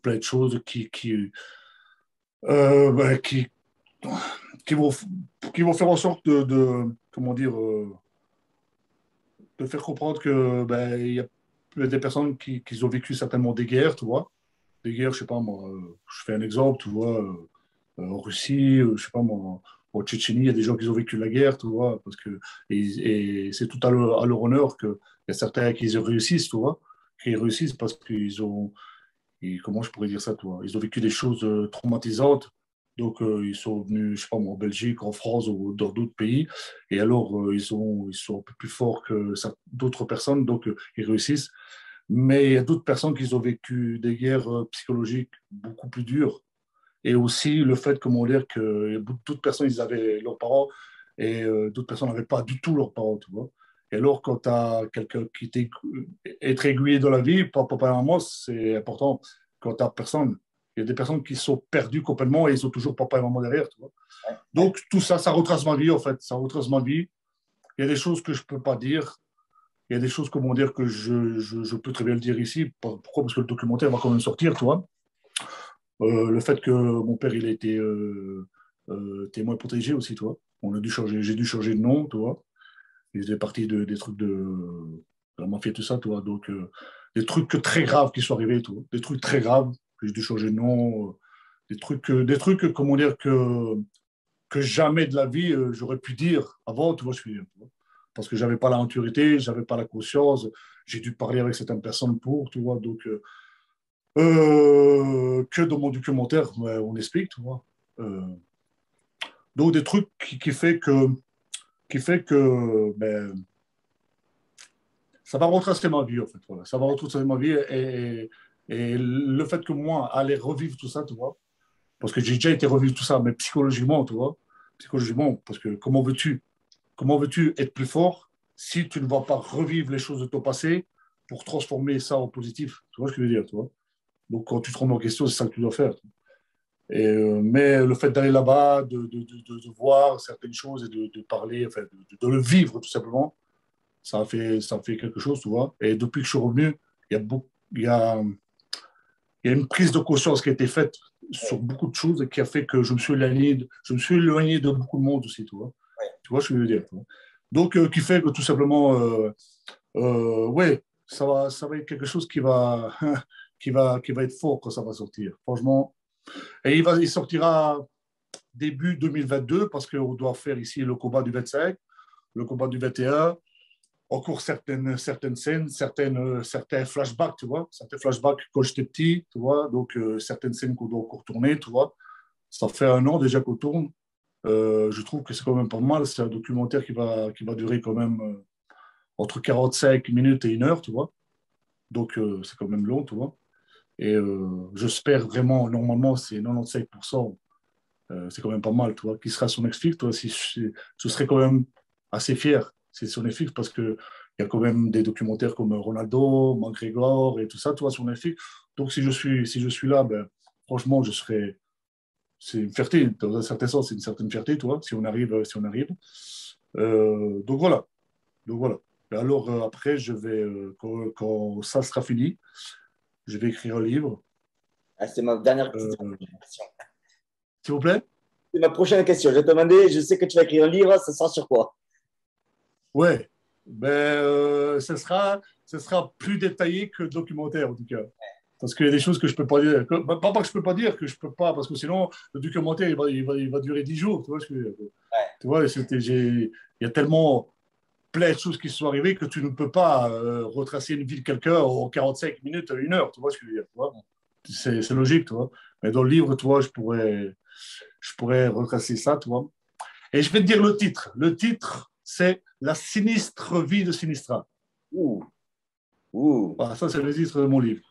plein de choses bah, qui vont, qui vont faire en sorte comment dire, de faire comprendre que ben, il y a des personnes qui ont vécu certainement des guerres, tu vois. Des guerres, je sais pas moi, je fais un exemple, tu vois, en Russie, je sais pas moi, en Tchétchénie, il y a des gens qui ont vécu la guerre, tu vois, parce que, et c'est tout à leur honneur qu'il y a certains qui réussissent, tu vois, qui réussissent parce qu'ils ont, et comment je pourrais dire ça, toi? Ils ont vécu des choses traumatisantes. Donc, ils sont venus, je sais pas moi, en Belgique, en France ou dans d'autres pays. Et alors, ils sont un peu plus forts que d'autres personnes, donc ils réussissent. Mais il y a d'autres personnes qui ont vécu des guerres psychologiques beaucoup plus dures. Et aussi le fait, comment dire, que d'autres personnes, ils avaient leurs parents et d'autres personnes n'avaient pas du tout leurs parents, tu vois. Et alors, quand tu as quelqu'un qui est aiguillé dans la vie, par papa et maman, c'est important. Quand tu personne, il y a des personnes qui sont perdues complètement et ils sont toujours papa et maman derrière, tu vois. Donc, tout ça, ça retrace ma vie, en fait. Ça retrace ma vie. Il y a des choses que je ne peux pas dire. il y a des choses, comment dire, que je peux très bien le dire ici. Pourquoi? Parce que le documentaire va quand même sortir, tu vois. Le fait que mon père, il a été témoin protégé aussi, tu vois. J'ai dû changer de nom, tu vois. Il faisait partie des trucs de la mafia, tout ça, tu vois. Donc, des trucs très graves qui sont arrivés, tu vois. Des trucs très graves, que j'ai dû changer de nom. Des trucs, comment dire, que jamais de la vie j'aurais pu dire avant, tu vois, parce que j'avais pas la maturité, j'avais pas la conscience, j'ai dû parler avec certaines personnes pour, tu vois, donc que dans mon documentaire, ouais, on explique, tu vois. Euh, donc des trucs qui fait que ben, ça va retracer ma vie, en fait, voilà. Ça va retracer ma vie et le fait que moi, aller revivre tout ça, tu vois, parce que j'ai déjà été revivre tout ça, mais psychologiquement, tu vois, psychologiquement, parce que comment veux-tu être plus fort si tu ne vas pas revivre les choses de ton passé pour transformer ça en positif? Tu vois ce que je veux dire, tu vois? Donc, quand tu te remets en question, c'est ça que tu dois faire. Mais le fait d'aller là-bas, de voir certaines choses et de parler, enfin, de le vivre tout simplement, ça a fait quelque chose, tu vois. Et depuis que je suis revenu, il y a, beaucoup, il y a une prise de conscience qui a été faite sur beaucoup de choses et qui a fait que je me suis éloigné de beaucoup de monde aussi, tu vois. Tu vois ce que je veux dire, tu vois. Donc, qui fait que tout simplement, ouais, ça va être quelque chose qui va, qui va être fort quand ça va sortir. Franchement, et il sortira début 2022 parce qu'on doit faire ici le combat du 25, le combat du 21, encore certaines scènes, certains flashbacks, tu vois, certains flashbacks quand j'étais petit, tu vois, donc certaines scènes qu'on doit encore tourner, tu vois. Ça fait un an déjà qu'on tourne. Je trouve que c'est quand même pas mal. C'est un documentaire qui va durer quand même entre 45 minutes et 1 heure, tu vois. Donc, c'est quand même long, tu vois. Et j'espère vraiment, normalement, c'est 95%. C'est quand même pas mal, tu vois. Qui sera sur Netflix, toi, si je serais quand même assez fier. C'est sur Netflix parce qu'il y a quand même des documentaires comme Ronaldo, McGregor et tout ça, tu vois, sur Netflix. Donc, si je suis là, ben, franchement, je serais. C'est une fierté, dans un certain sens, c'est une certaine fierté, tu vois, si on arrive, si on arrive. Donc voilà. Donc voilà. Et alors après, quand ça sera fini, je vais écrire un livre. Ah, c'est ma dernière petite Euh, question. S'il vous plaît? C'est ma prochaine question. Je vais te demander, je sais que tu vas écrire un livre, ça sera sur quoi? Ouais. Ben, ce sera plus détaillé que le documentaire, en tout cas. Parce qu'il y a des choses que je peux pas dire. Pas que je peux pas dire, que je peux pas, parce que sinon, le documentaire, il va durer 10 jours. Tu vois, tu vois il y a tellement plein de choses qui sont arrivées que tu ne peux pas retracer une vie de quelqu'un en 45 minutes, 1 heure. Tu vois ce que je veux dire, tu vois. C'est logique, tu vois. Mais dans le livre, tu vois, je pourrais retracer ça, tu vois. Et je vais te dire le titre. Le titre, c'est La sinistre vie de Sinistra. Ouh, ouh, Voilà, ça, c'est le titre de mon livre.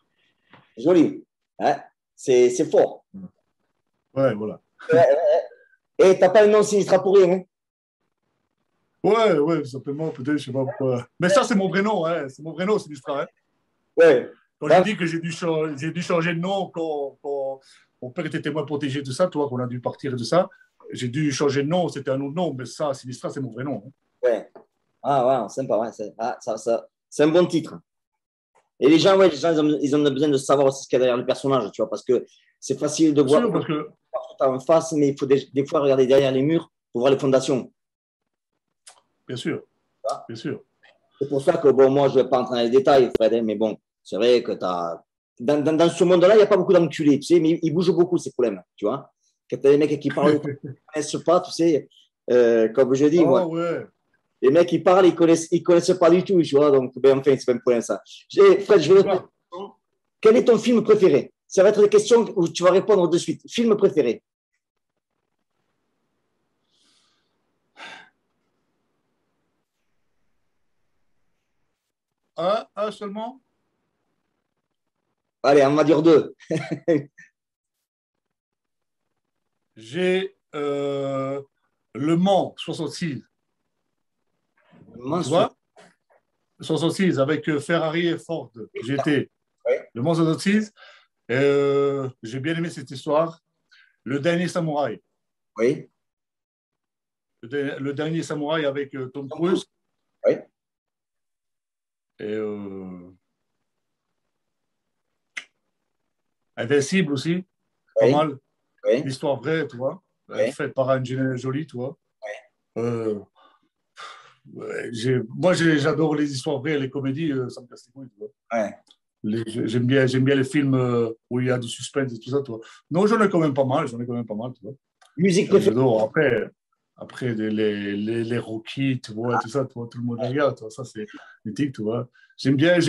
joli. Hein? C'est fort. Ouais, voilà. Et t'as pas un nom sinistre pour rien. Hein? Ouais, ouais, simplement, peut-être, je sais pas pourquoi. Mais ça, c'est mon vrai nom, hein. C'est mon vrai nom, Sinistra. Hein. Ouais. Quand j'ai Ben, dit que j'ai dû changer de nom quand mon père était témoin protégé, tout ça, toi, qu'on a dû partir et tout ça, j'ai dû changer de nom, c'était un autre nom, mais ça, Sinistra, c'est mon vrai nom. Hein. ouais. Ah, ouais, sympa. Ouais, c'est un bon titre. Et les gens, ouais, les gens, ils ont besoin de savoir aussi ce qu'il y a derrière le personnage, tu vois, parce que c'est facile de Bien voir sûr, parce que, tout en face, mais il faut des fois regarder derrière les murs pour voir les fondations. bien sûr, bien sûr. C'est pour ça que, bon, moi, je ne vais pas entrer dans les détails, Fred, hein, mais bon, c'est vrai que dans ce monde-là, il n'y a pas beaucoup d'enculés, tu sais, mais ils bougent beaucoup, ces problèmes, tu vois. Quand tu as des mecs qui parlent de trucs qu'ils ne connaissent pas, tu sais, comme je dis, moi, Oh, ouais. les mecs qui parlent, ils connaissent pas du tout, tu vois, donc, ben, enfin, c'est pas un problème, ça. Fred, je vais te poser Bah, une question. Quel est ton film préféré? Ça va être des questions où tu vas répondre de suite. Film préféré? un seulement, Allez, on va dire deux. j'ai Le Mans 66. Tu Mensonge. vois? 66 avec Ferrari et Ford. J'étais Oui, Le Mans 66. J'ai bien aimé cette histoire. Le dernier samouraï. oui. Le dernier samouraï avec Tom Tom Cruise. Cruise. Oui. Et Invincible aussi, pas Oui, mal. oui, L'histoire vraie, tu vois, oui. faite par Angelina Jolie, tu vois. Euh, moi, j'adore les histoires vraies, les comédies, ça me casse les couilles, tu vois. Ouais. J'aime bien les films où il y a du suspense et tout ça, tu vois. Non, j'en ai quand même pas mal, j'en ai quand même pas mal, tu vois. Musique préférée. J'adore. Après les Rocky, tu vois, tout ça, tu vois, tout le monde les regarde, tu vois, ça c'est mythique, tu vois. J'aime bien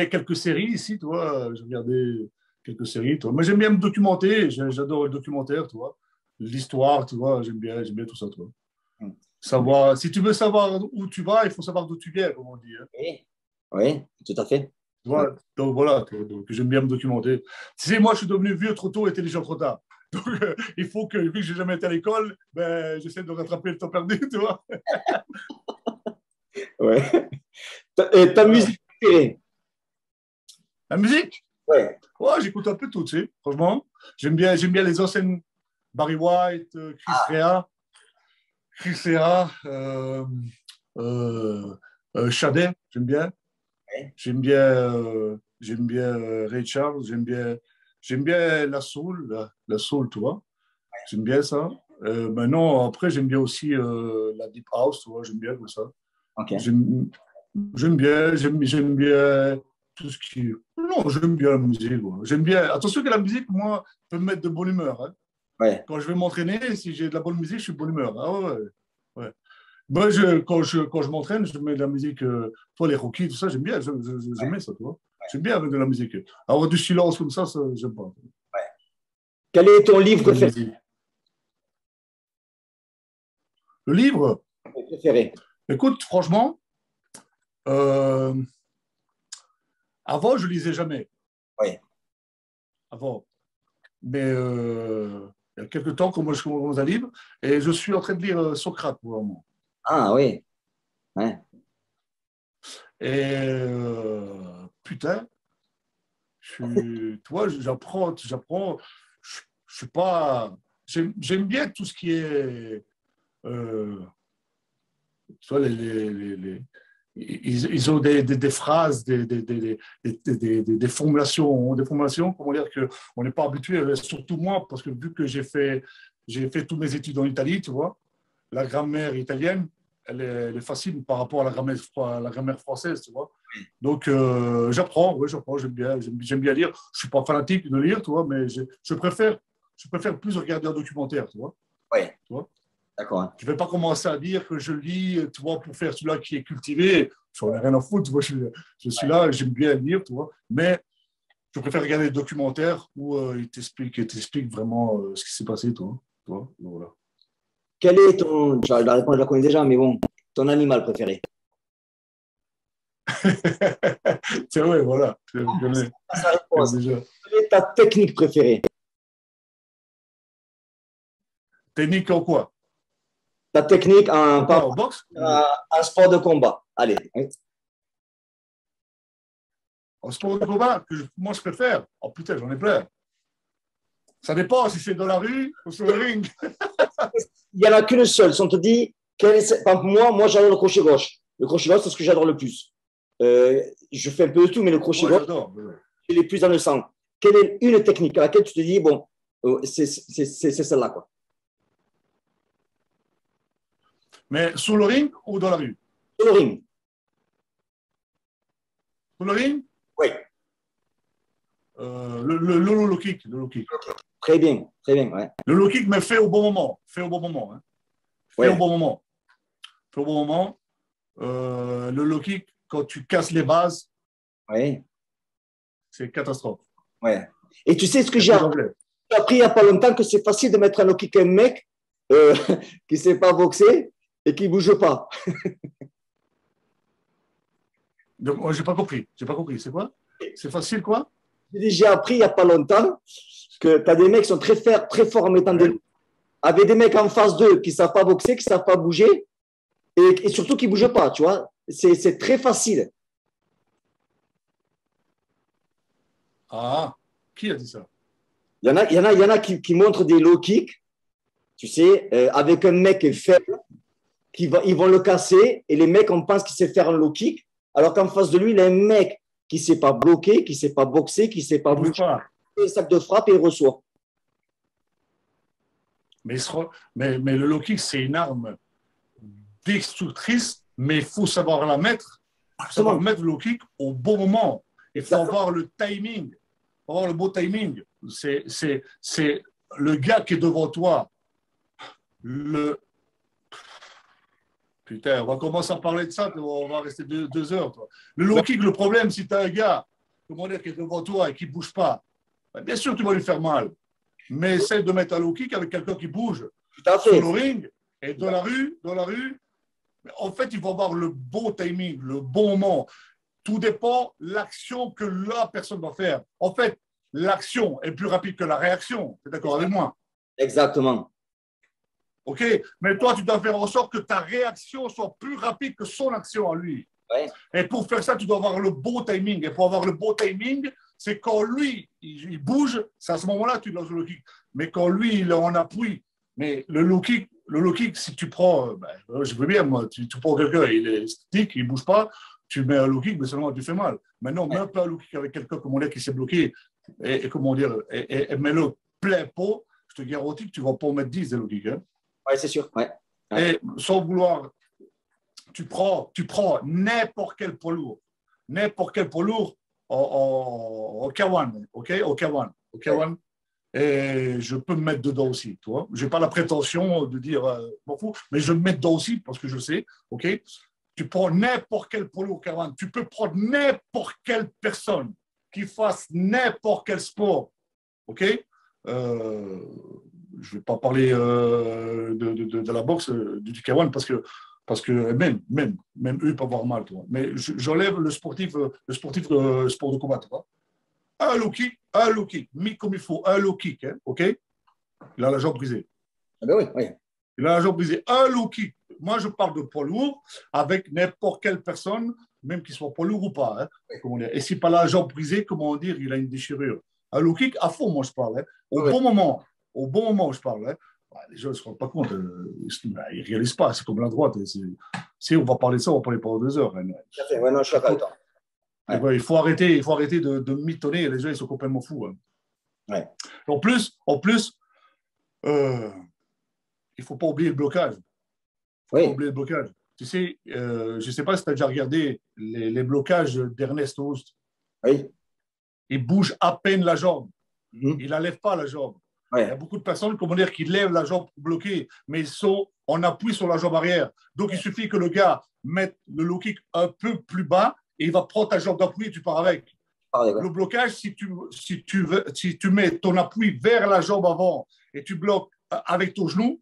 quelques séries ici, tu vois. J'ai regardé quelques séries, tu vois. Mais j'aime bien me documenter, j'adore le documentaire, tu vois. L'histoire, tu vois, j'aime bien tout ça, tu vois. Savoir, si tu veux savoir où tu vas, il faut savoir d'où tu viens, comme on dit, hein. Oui, oui, tout à fait. Tu vois, donc voilà, donc, j'aime bien me documenter. Tu sais, moi, je suis devenu vieux trop tôt, intelligent trop tard. Donc, il faut que, vu que j'ai jamais été à l'école, ben, j'essaie de rattraper le temps perdu, tu vois. Ouais. Ta Voilà. musique préférée? La musique, Ouais. ouais, j'écoute un peu tout, tu sais, franchement. J'aime bien les anciennes Barry White, Chris Rea, euh, Sade, j'aime bien. Ouais. J'aime bien Ray Charles, j'aime bien la soul, tu vois. J'aime bien ça. Maintenant, après, j'aime bien aussi la deep house, tu vois. J'aime bien tout ça. OK. J'aime, j'aime bien tout ce qui. Non, j'aime bien la musique, ouais. J'aime bien. Attention que la musique, moi, peut me mettre de bonne humeur, hein. Ouais. Quand je vais m'entraîner, si j'ai de la bonne musique, je suis de bonne humeur. Ah ouais, ouais. Ouais. Moi, quand je m'entraîne, je mets de la musique, toi, les Rocky, tout ça, j'aime bien. J'aime bien ça, tu vois. J'aime bien avec de la musique. Avoir du silence comme ça j'aime pas. Quel est ton livre Bonne préféré? musique. Le livre, Préféré? écoute, franchement, euh, avant, je lisais jamais. Oui. Avant. Mais il y a quelques temps, comme je commence à lire, et je suis en train de lire Socrate pour le moment. Ah oui. Ouais. Et putain, tu vois, j'apprends. Je suis pas. J'aime bien tout ce qui est. euh, Tu vois, ils ont des phrases, des formulations, comment dire, qu'on n'est pas habitué, surtout moi, parce que vu que j'ai fait toutes mes études en Italie, tu vois, la grammaire italienne, elle est facile par rapport à la grammaire française, tu vois. Donc, j'apprends, oui, j'apprends, j'aime bien lire. Je ne suis pas fanatique de lire, tu vois, mais je préfère plus regarder un documentaire, tu vois. Oui. Tu vois. D'accord. Hein. Je ne vais pas commencer à dire que je lis, tu vois, pour faire celui-là qui est cultivé. Je n'en ai rien à foutre, tu vois. Je suis là, j'aime bien lire, tu vois. Mais je préfère regarder des documentaires où ils t'expliquent vraiment ce qui s'est passé, toi. Tu vois. Voilà. Quel est ton, la réponse, je la connais déjà, mais bon, ton animal préféré? C'est vrai, voilà. Sa Je connais réponse. déjà. Quelle est ta technique préférée? Technique en quoi? Ta technique en, En quoi? En boxe? en sport de combat. Allez. En sport de combat moi je préfère. Oh putain, j'en ai plein. Ça dépend si c'est dans la rue ou sur le ring. Il n'y en a qu'une seule. Si on te dit, par exemple, moi j'adore le crochet gauche. Le crochet gauche, c'est ce que j'adore le plus. Je fais un peu de tout, mais le crochet Moi gauche, j'adore. il est plus dans le sang. Quelle est une technique à laquelle tu te dis, bon, c'est celle-là, quoi. Mais sur le ring ou dans la rue? Sur le ring. Sur le ring, Oui. le low kick. Le low kick. Très bien, très bien. Ouais. Le low kick, mais fait au bon moment. Fait au bon moment. Hein. Fait au Ouais. bon moment. Fait au bon moment. Le low kick, quand tu casses les bases, Ouais. c'est catastrophe. Ouais. Et tu sais ce que Il n'y a j'ai plus appris d'anglais. il n'y a pas longtemps, que c'est facile de mettre un low kick à un mec euh, qui ne sait pas boxer et qui ne bouge pas. Donc, moi, j'ai pas compris. J'ai pas compris. C'est quoi? C'est facile, quoi? J'ai appris il n'y a pas longtemps que tu as des mecs qui sont très forts en mettant des Ouais. low kicks, avec des mecs en face d'eux qui ne savent pas boxer, qui ne savent pas bouger et surtout qui ne bougent pas, tu vois. C'est très facile. Ah, qui a dit ça? Il y en a qui montrent des low kicks, tu sais, avec un mec faible, ils vont le casser et les mecs, on pense qu'il sait faire un low kick Alors qu'en face de lui, il a un mec qui ne sait pas bloquer, qui ne sait pas boxer, qui ne sait pas bouger. Un sac de frappe et il reçoit. Mais le low kick, c'est une arme destructrice, mais il faut savoir la mettre. Il faut savoir mettre le low kick au bon moment. Il faut avoir le timing. Il faut avoir le beau timing. C'est le gars qui est devant toi. Putain, on va commencer à parler de ça, on va rester 2 heures. Toi. Le low kick, le problème, si tu as un gars comment dire, qui est devant toi et qui ne bouge pas, bien sûr, tu vas lui faire mal. Mais essaie de mettre un low kick avec quelqu'un qui bouge sur le ring et dans la rue. En fait, il faut avoir le bon timing, le bon moment. Tout dépend de l'action que la personne va faire. En fait, l'action est plus rapide que la réaction. Tu es d'accord avec moi? Exactement. OK, mais toi, tu dois faire en sorte que ta réaction soit plus rapide que son action à lui. Ouais. Et pour faire ça, tu dois avoir le bon timing. Et pour avoir le bon timing, c'est quand lui, il bouge, c'est à ce moment-là que tu lances le low kick. Mais quand lui, il est en appui, mais le low kick, si tu prends, je veux bien, moi, tu prends quelqu'un, il est stick, il ne bouge pas, tu mets un low kick, mais seulement tu fais mal. Maintenant, mets pas un low kick avec quelqu'un, comment dire, qui s'est bloqué, et comment dire, et mets-le plein pot, je te garantis que tu ne vas pas en mettre 10 des low kicks. Hein. Oui, c'est sûr. Ouais. Et sans vouloir, tu prends n'importe quel poids lourd au K1, OK? Au K1. Ouais. Et je peux me mettre dedans aussi, tu vois. Je n'ai pas la prétention de dire, m'en fous, mais je me mets dedans aussi parce que je sais, OK? Tu prends n'importe quel poids lourd au K1, tu peux prendre n'importe quelle personne qui fasse n'importe quel sport, OK? Je ne vais pas parler de la boxe, du K1 parce que même eux peuvent avoir mal, toi. Mais j'enlève le sportif sport de combat, tu vois. Un low kick, mis comme il faut, un low kick, hein, OK? Il a la jambe brisée. Ah ben oui, oui. Il a la jambe brisée. Un low kick. Moi, je parle de poids lourd avec n'importe quelle personne, même qu'il soit poids lourd ou pas. Hein, comment dire. Et si pas la jambe brisée, comment dire, il a une déchirure. Un low kick à fond, moi, je parle. Hein. Au bon moment, je parle. Hein. Les gens ne se rendent pas compte. Ils ne réalisent pas. C'est comme la droite. Si on va parler de ça, on va parler pendant 2 heures. Hein. Ouais, non, je suis d'accord. Ouais. Ouais, il faut arrêter de mitonner. Les gens, ils sont complètement fous. Hein. Ouais. En plus, il ne faut pas oublier le blocage. Oui. Oublier le blocage. Tu sais, je ne sais pas si tu as déjà regardé les blocages d'Ernest Host. Oui. Il bouge à peine la jambe. Il ne lève pas la jambe. Ouais. Il y a beaucoup de personnes qui lèvent la jambe pour bloquer, mais ils sont en appui sur la jambe arrière. Donc, il suffit que le gars mette le low kick un peu plus bas et il va prendre ta jambe d'appui et tu pars avec. Le blocage, si tu mets ton appui vers la jambe avant et tu bloques avec ton genou,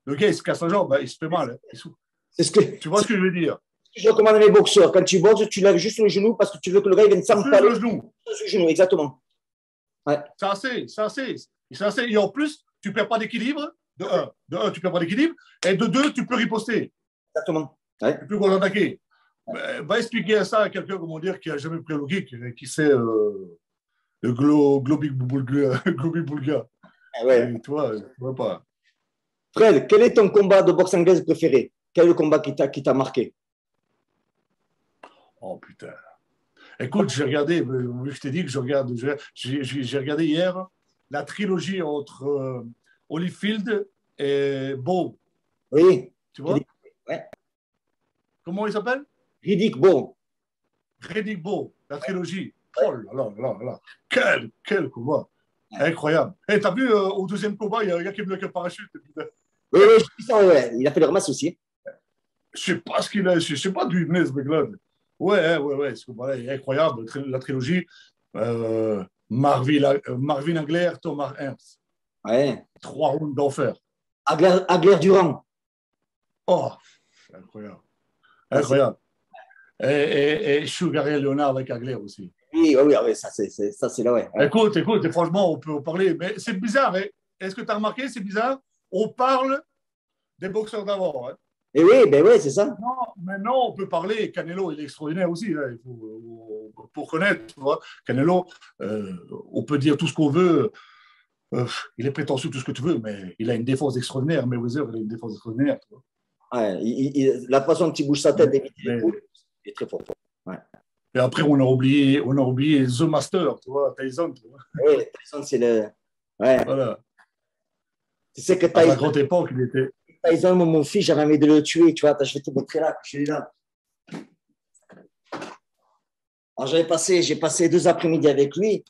le gars, il se casse la jambe, il se fait mal. Tu vois ce que je veux dire? Je recommande à mes boxeurs, quand tu boxes, tu lèves juste le genou parce que tu veux que le gars vienne s'empaler. Le genou. Sur le genou, exactement. Ouais. C'est assez. Et en plus, tu ne perds pas d'équilibre. De un, tu ne perds pas d'équilibre. Et de deux, tu peux riposter. Exactement. Ouais. Tu peux contre-attaquer. Va expliquer ça à quelqu'un, comment dire, qui n'a jamais pris le kick, qui sait le Globic Bulga. Ouais. Tu vois pas. Fred, quel est ton combat de boxe anglaise préféré? Quel est le combat qui t'a marqué? Oh putain. Écoute, j'ai regardé, je t'ai dit que j'ai regardé hier la trilogie entre Holyfield et Bowe. Oui. Tu vois? Ouais. Comment il s'appelle? Riddick Bowe. Riddick Bowe, la trilogie. Oh là là. Quel combat. Incroyable. Et t'as vu, au deuxième combat, il y a un gars qui est venu avec un parachute. Oui, il a fait le ramasse aussi. Je sais pas ce qu'il a, je sais pas d'où il venait ce mec-là. Ouais, ce combat-là est incroyable. La trilogie, Marvin Hagler, Thomas Ernst. Ouais. 3 rounds d'enfer. Hagler Durand. Oh, incroyable. Et Sugar Ray Leonard avec Hagler aussi. Oui, ça c'est là, ouais. Écoute, et franchement, on peut en parler, mais c'est bizarre. Hein? Est-ce que tu as remarqué, c'est bizarre? On parle des boxeurs d'avant. Hein? Et oui, ben oui, c'est ça. Non, maintenant, on peut parler. Canelo, il est extraordinaire aussi. Hein. Pour connaître, tu vois. Canelo, on peut dire tout ce qu'on veut. Il est prétentieux, tout ce que tu veux, mais il a une défense extraordinaire. Mayweather, il a une défense extraordinaire. Tu vois. Ouais, la façon dont il bouge sa tête, il est très fort. Et après, on a oublié The Master, tu vois, Tyson, tu vois. Oui, Tyson, c'est le. Ouais. Voilà. Tu sais que À sa Tyson, grande époque, il était. Tyson, mon fils, j'avais envie de le tuer, tu vois. Attends, je vais te montrer là. Je suis là. Alors, j'ai passé 2 après-midi avec lui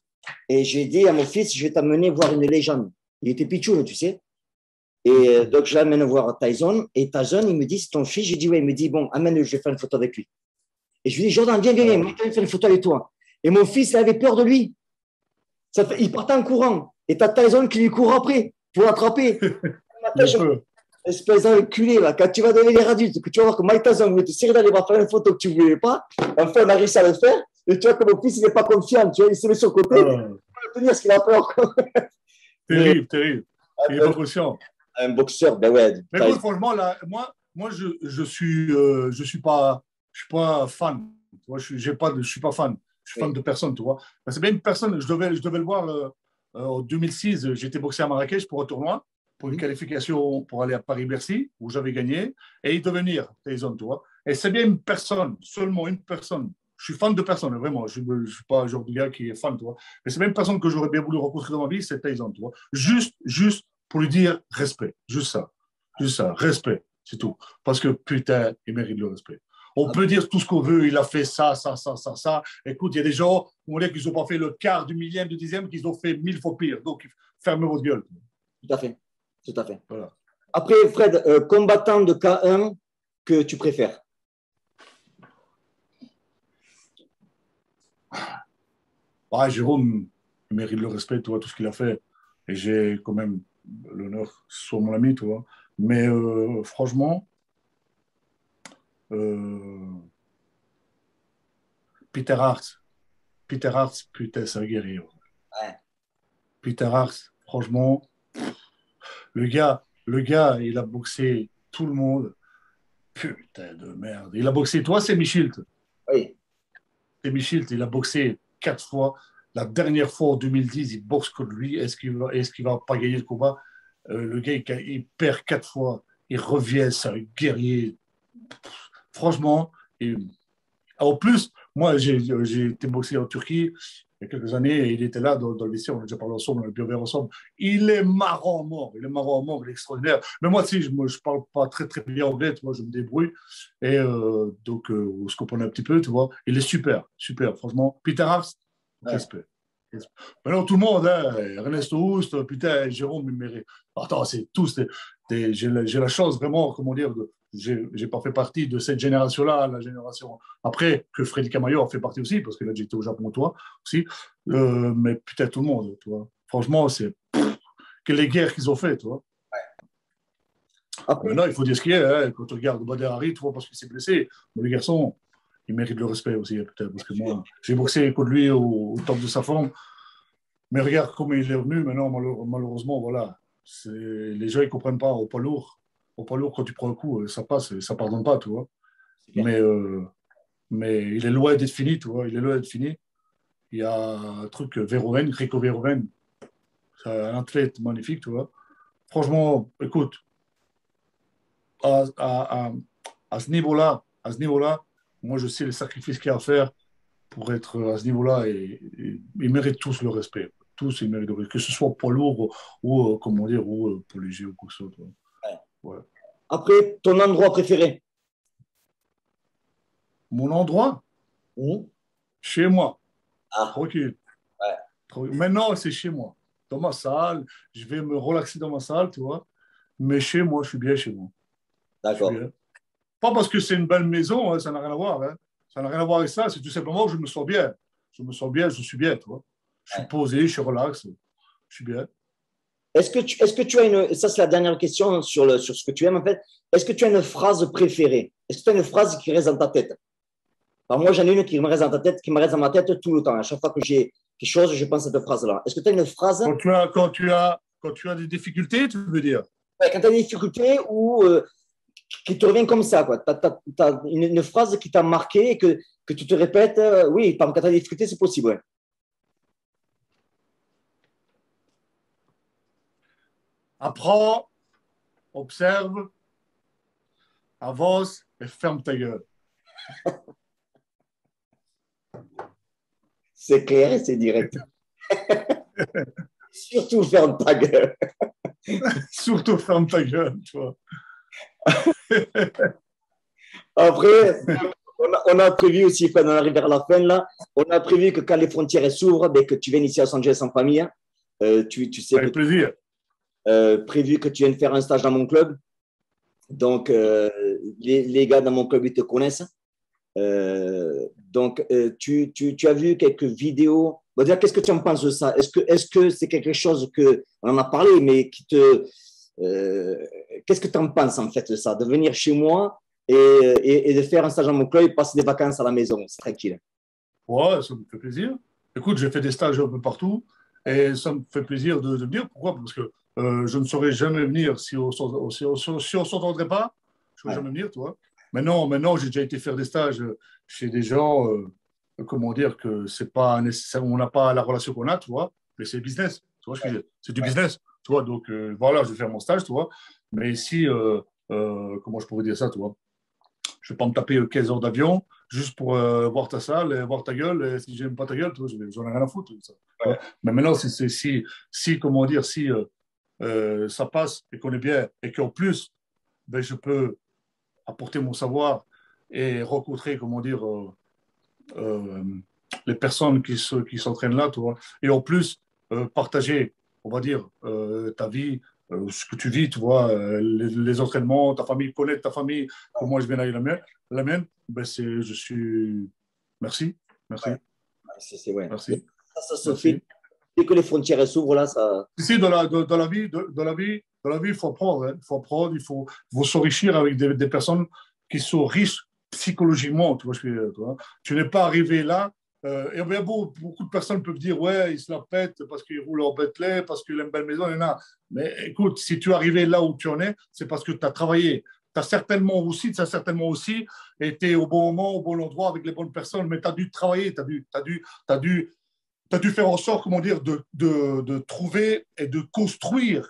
et j'ai dit à mon fils, je vais t'amener voir une légende. Il était pitchoun, tu sais. Et donc, je l'amène voir Tyson. Et Tyson, il me dit, c'est ton fils? J'ai dit, oui. Il me dit, bon, amène-le, je vais faire une photo avec lui. Et je lui dis, Jordan, viens, viens, viens, Voilà. moi, je vais faire une photo avec toi. Et mon fils, il avait peur de lui. Il partait en courant. Et t'as Tyson qui lui court après pour l'attraper. Il a peur. Espèce d'enculé, là, quand tu vas devenir adulte, que tu vas voir que Mike Tyson voulait te serrer d'aller voir faire une photo que tu ne voulais pas, enfin, on a réussi à le faire. Et tu vois que mon fils, il n'est pas confiant. Tu vois, il se met sur le côté, mais il Ah, peut tenir ce qu'il a peur. Quoi. Mais terrible, terrible. Il n'est pas conscient. un boxeur, ben ouais. Mais écoute, franchement, là, moi je suis pas fan. Tu vois, je suis pas fan. Je suis fan Oui. de personne, tu vois. Ben, c'est bien une personne, je devais le voir en 2006. J'étais boxé à Marrakech pour un tournoi, pour une qualification pour aller à Paris-Bercy, où j'avais gagné. Et il devait venir, Tyson, tu vois. Et c'est bien une personne, seulement une personne. Je suis fan de personne, vraiment. Je ne suis pas le genre de gars qui est fan, tu vois. Mais c'est bien une personne que j'aurais bien voulu rencontrer dans ma vie, c'est Tyson, tu vois. Juste pour lui dire respect. Juste ça. Juste ça, respect, c'est tout. Parce que putain, il mérite le respect. On peut dire tout ce qu'on veut, il a fait ça, ça, ça, ça, ça. Écoute, il y a des gens, on va dire qu'ils n'ont pas fait le quart du millième, du dixième, qu'ils ont fait 1000 fois pire. Donc, fermez votre gueule. Tout à fait. Tout à fait. Voilà. Après, Fred, combattant de K1 que tu préfères? Ah, Jérôme, il mérite le respect, tu vois, tout ce qu'il a fait. Et j'ai quand même l'honneur sur mon ami, tu vois. Mais franchement, euh, Peter Hart, Peter Hart, putain, c'est un guerrier. Ouais. Peter Hart, franchement, le gars, il a boxé tout le monde. Putain de merde. Il a boxé, toi, c'est Michilt. Oui. C'est Michilt, il a boxé 4 fois. La dernière fois, en 2010, il boxe contre lui. Est-ce qu'il va pas gagner le combat? Le gars, il perd 4 fois. Il revient, c'est un guerrier. Franchement, en plus, moi, j'ai été boxé en Turquie il y a quelques années et il était là dans le lycée, on a déjà parlé ensemble, on a bien vu ensemble. Il est marrant à mort, il est marrant à mort, il est extraordinaire. Mais moi, si, je ne parle pas très, très bien anglais, tu vois, je me débrouille. Et donc, on se comprend un petit peu, tu vois. Il est super, super, franchement. Peter Hart, Ouais. respect. Maintenant, tout le monde, hein, Ernesto Houst, putain, Jérôme, mais attends, c'est tous. J'ai la chance vraiment, comment dire, j'ai pas fait partie de cette génération-là, la génération après que Freddy Camayo a fait partie aussi, parce que là, j'étais au Japon, toi aussi. Mais putain, tout le monde, tu vois. Franchement, c'est que les guerres qu'ils ont fait, tu vois. Après, Maintenant, il faut dire ce qu'il y a. Hein. Quand tu regardes Bader Hari, tu vois, parce qu'il s'est blessé. Mais le garçon, il mérite le respect aussi, peut-être, parce que moi, j'ai boxé contre lui au top de sa forme. Mais regarde comment il est revenu. Maintenant, malheureusement, voilà. Les gens, ils ne comprennent pas. Au poids lourd, quand tu prends un coup, ça passe, ça ne pardonne pas, tu vois. c'est clair. Mais il est loin d'être fini, tu vois. Il est loin d'être fini. Il y a un truc, Verhoeven, Rico Verhoeven. C'est un athlète magnifique, tu vois. Franchement, écoute, à, à, à, à ce niveau-là, moi, je sais les sacrifices qu'il y a à faire pour être à ce niveau-là et ils méritent tous le respect. Tous, ils méritent le respect. Que ce soit poids lourd ou comment dire, ou pour léger ou quoi que ce soit. Ouais. Ouais. Après, ton endroit préféré? Mon endroit, Mhm. chez moi, Ah, tranquille. ouais. Maintenant, c'est chez moi. Dans ma salle, je vais me relaxer dans ma salle, tu vois. Mais chez moi, je suis bien chez moi. Je suis D'accord. bien. Pas parce que c'est une belle maison, hein, ça n'a rien à voir. Hein. Ça n'a rien à voir avec ça. C'est tout simplement que je me sens bien. Je me sens bien, je suis bien, tu vois. Je suis Ouais. posé, je suis relax, je suis bien. Est-ce que tu as ça c'est la dernière question sur ce que tu aimes en fait. Est-ce que tu as une phrase préférée? Est-ce que tu as une phrase qui reste dans ta tête? Alors moi, j'en ai une qui me reste dans ta tête, qui me reste dans ma tête tout le temps. À chaque fois que j'ai quelque chose, je pense à cette phrase-là. Est-ce que tu as une phrase, Quand tu as des difficultés, tu veux dire? ouais, quand tu as des difficultés ou qui te revient comme ça, quoi. Tu as, une phrase qui t'a marqué et que tu te répètes, oui, quand tu as des difficultés, c'est possible. Ouais. Apprends, observe, avance et ferme ta gueule. C'est clair et c'est direct. Surtout ferme ta gueule. Surtout ferme ta gueule, tu vois. Après, on a prévu aussi, quand on arrive vers la fin, là, on a prévu que quand les frontières s'ouvrent, ben, que tu viennes ici à Los Angeles en famille. Tu sais Avec plaisir. prévu que tu viennes faire un stage dans mon club. Donc, les gars dans mon club, ils te connaissent. Donc, tu as vu quelques vidéos. Bon, déjà, qu'est-ce que tu en penses de ça? Est-ce que c'est quelque chose que on en a parlé, mais qui te qu'est-ce que tu en penses en fait de ça, de venir chez moi et de faire un stage dans mon club et passer des vacances à la maison, c'est tranquille. Ouais, ça me fait plaisir. Écoute, j'ai fait des stages un peu partout et ça me fait plaisir de venir. Pourquoi? Parce que je ne saurais jamais venir si on ne s'entendrait pas. Je ne saurais jamais venir, tu vois. Maintenant j'ai déjà été faire des stages chez des gens, comment dire, que c'est pas nécessaire, on n'a pas la relation qu'on a, tu vois, mais c'est business, tu vois ce que je veux dire. C'est du business, tu vois. Donc voilà, je vais faire mon stage, tu vois. Mais ici, comment je pourrais dire ça, tu vois. Je ne vais pas me taper 15 heures d'avion juste pour voir ta salle, et voir ta gueule. Et si j'aime pas ta gueule, j'en ai rien à foutre. Ça. Mais maintenant, si comment dire, si ça passe et qu'on est bien et qu'en plus, ben, je peux apporter mon savoir et rencontrer, comment dire, euh, les personnes qui s'entraînent là, tu vois. Et en plus, partager, on va dire, ta vie, ce que tu vis, tu vois, les entraînements, ta famille, connaître ta famille, comment je viens d'aller la mienne, ben je suis. Merci, merci, Ouais, ouais. merci, Ça se fait. merci. Dès que les frontières s'ouvrent, là, ça. Ici, dans la vie, il faut apprendre, hein. Il faut apprendre, il faut s'enrichir avec des personnes qui sont riches psychologiquement. Tu vois, tu n'es pas arrivé là. Et bien, beaucoup de personnes peuvent dire, ouais, ils se la pètent parce qu'ils roulent en Bentley, parce qu'ils aiment une belle maison, il y en a. Mais écoute, si tu es arrivé là où tu en es, c'est parce que tu as travaillé. Tu as certainement aussi été au bon moment, au bon endroit, avec les bonnes personnes, mais tu as dû travailler, tu as dû faire en sorte, comment dire, de trouver et de construire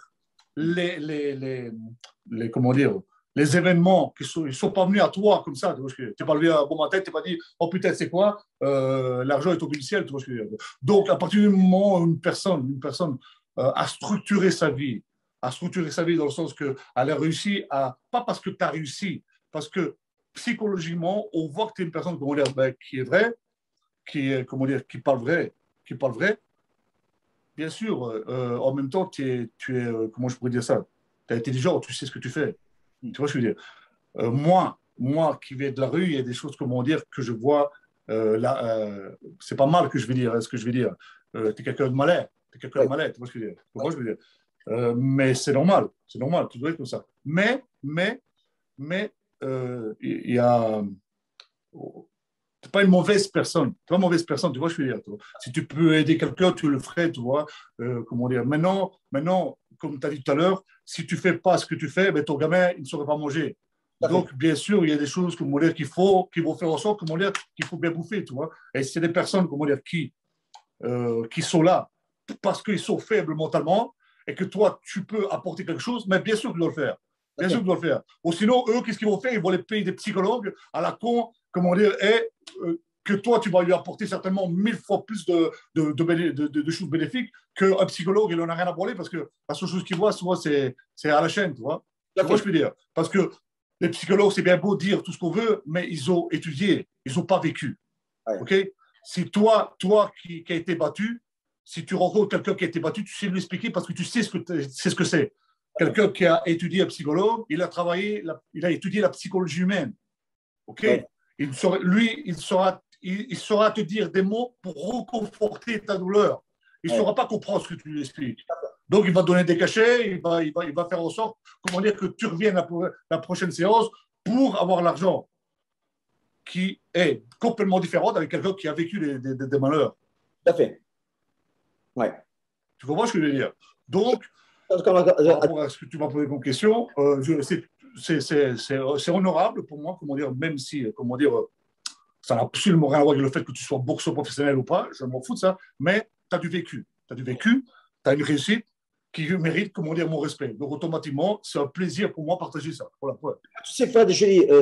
comment dire, les événements qui ne sont pas venus à toi comme ça. Tu n'es pas levé à bon matin, tu n'es pas dit, oh putain, c'est quoi, l'argent est au bout du ciel. Tu vois ce que je veux dire. Donc, à partir du moment où une personne a structuré sa vie, dans le sens qu'elle a réussi pas parce que tu as réussi, parce que psychologiquement, on voit que tu es une personne, comment dire, ben, qui est vraie, comment dire, qui parle vrai, bien sûr, en même temps, comment je pourrais dire ça? Tu es intelligent, tu sais ce que tu fais. Tu vois ce que je veux dire? Moi qui vais de la rue, il y a des choses, comment dire, que je vois, là, c'est pas mal que je vais dire, ce que je vais dire. Tu es quelqu'un de malin, tu vois ce que je veux dire? Tu vois ce que je veux dire? Mais c'est normal, tu dois être comme ça. Mais, il y a t'es pas une mauvaise personne. Tu pas une mauvaise personne, tu vois, je veux dire. Toi. Si tu peux aider quelqu'un, tu le ferais, tu vois. Comment dire. Maintenant, comme tu as dit tout à l'heure, si tu fais pas ce que tu fais, ben, ton gamin, il ne saurait pas manger. Donc, bien sûr, il y a des choses, comment dire, qui vont faire en sorte, comment dire, qu'il faut bien bouffer, tu vois. Et c'est des personnes, comment dire, qui sont là parce qu'ils sont faibles mentalement et que toi, tu peux apporter quelque chose, mais bien sûr, tu dois le faire. Bien sûr, tu dois le faire. Ou sinon, eux, qu'est-ce qu'ils vont faire? Ils vont les payer des psychologues à la con, comment dire, et que toi, tu vas lui apporter certainement 1000 fois plus de choses bénéfiques qu'un psychologue, il n'en a rien à branler parce que la seule chose qu'il voit, souvent, c'est à la chaîne, tu vois. Tu vois ce que je veux dire? Parce que les psychologues, c'est bien beau dire tout ce qu'on veut, mais ils ont étudié, ils n'ont pas vécu. Ouais. OK? Si toi qui a été battu, si tu rencontres quelqu'un qui a été battu, tu sais lui expliquer parce que tu sais ce que c'est. Quelqu'un qui a étudié un psychologue, il a étudié la psychologie humaine. OK? Ouais. Il saura te dire des mots pour reconforter ta douleur. Il ne saura pas comprendre ce que tu lui expliques. Donc, il va te donner des cachets, il va faire en sorte, comment dire, que tu reviennes la prochaine séance pour avoir l'argent qui est complètement différente avec quelqu'un qui a vécu des malheurs. Tout à fait. Ouais. Tu comprends ce que je veux dire? Donc, par rapport à ce que tu m'as posé comme question, c'est honorable pour moi, comment dire, même si, comment dire, ça n'a absolument rien à voir avec le fait que tu sois boxeur professionnel ou pas, je m'en fous de ça, mais tu as du vécu. Tu as une réussite qui mérite, comment dire, mon respect. Donc, automatiquement, c'est un plaisir pour moi de partager ça. Voilà. Tu sais, Fred,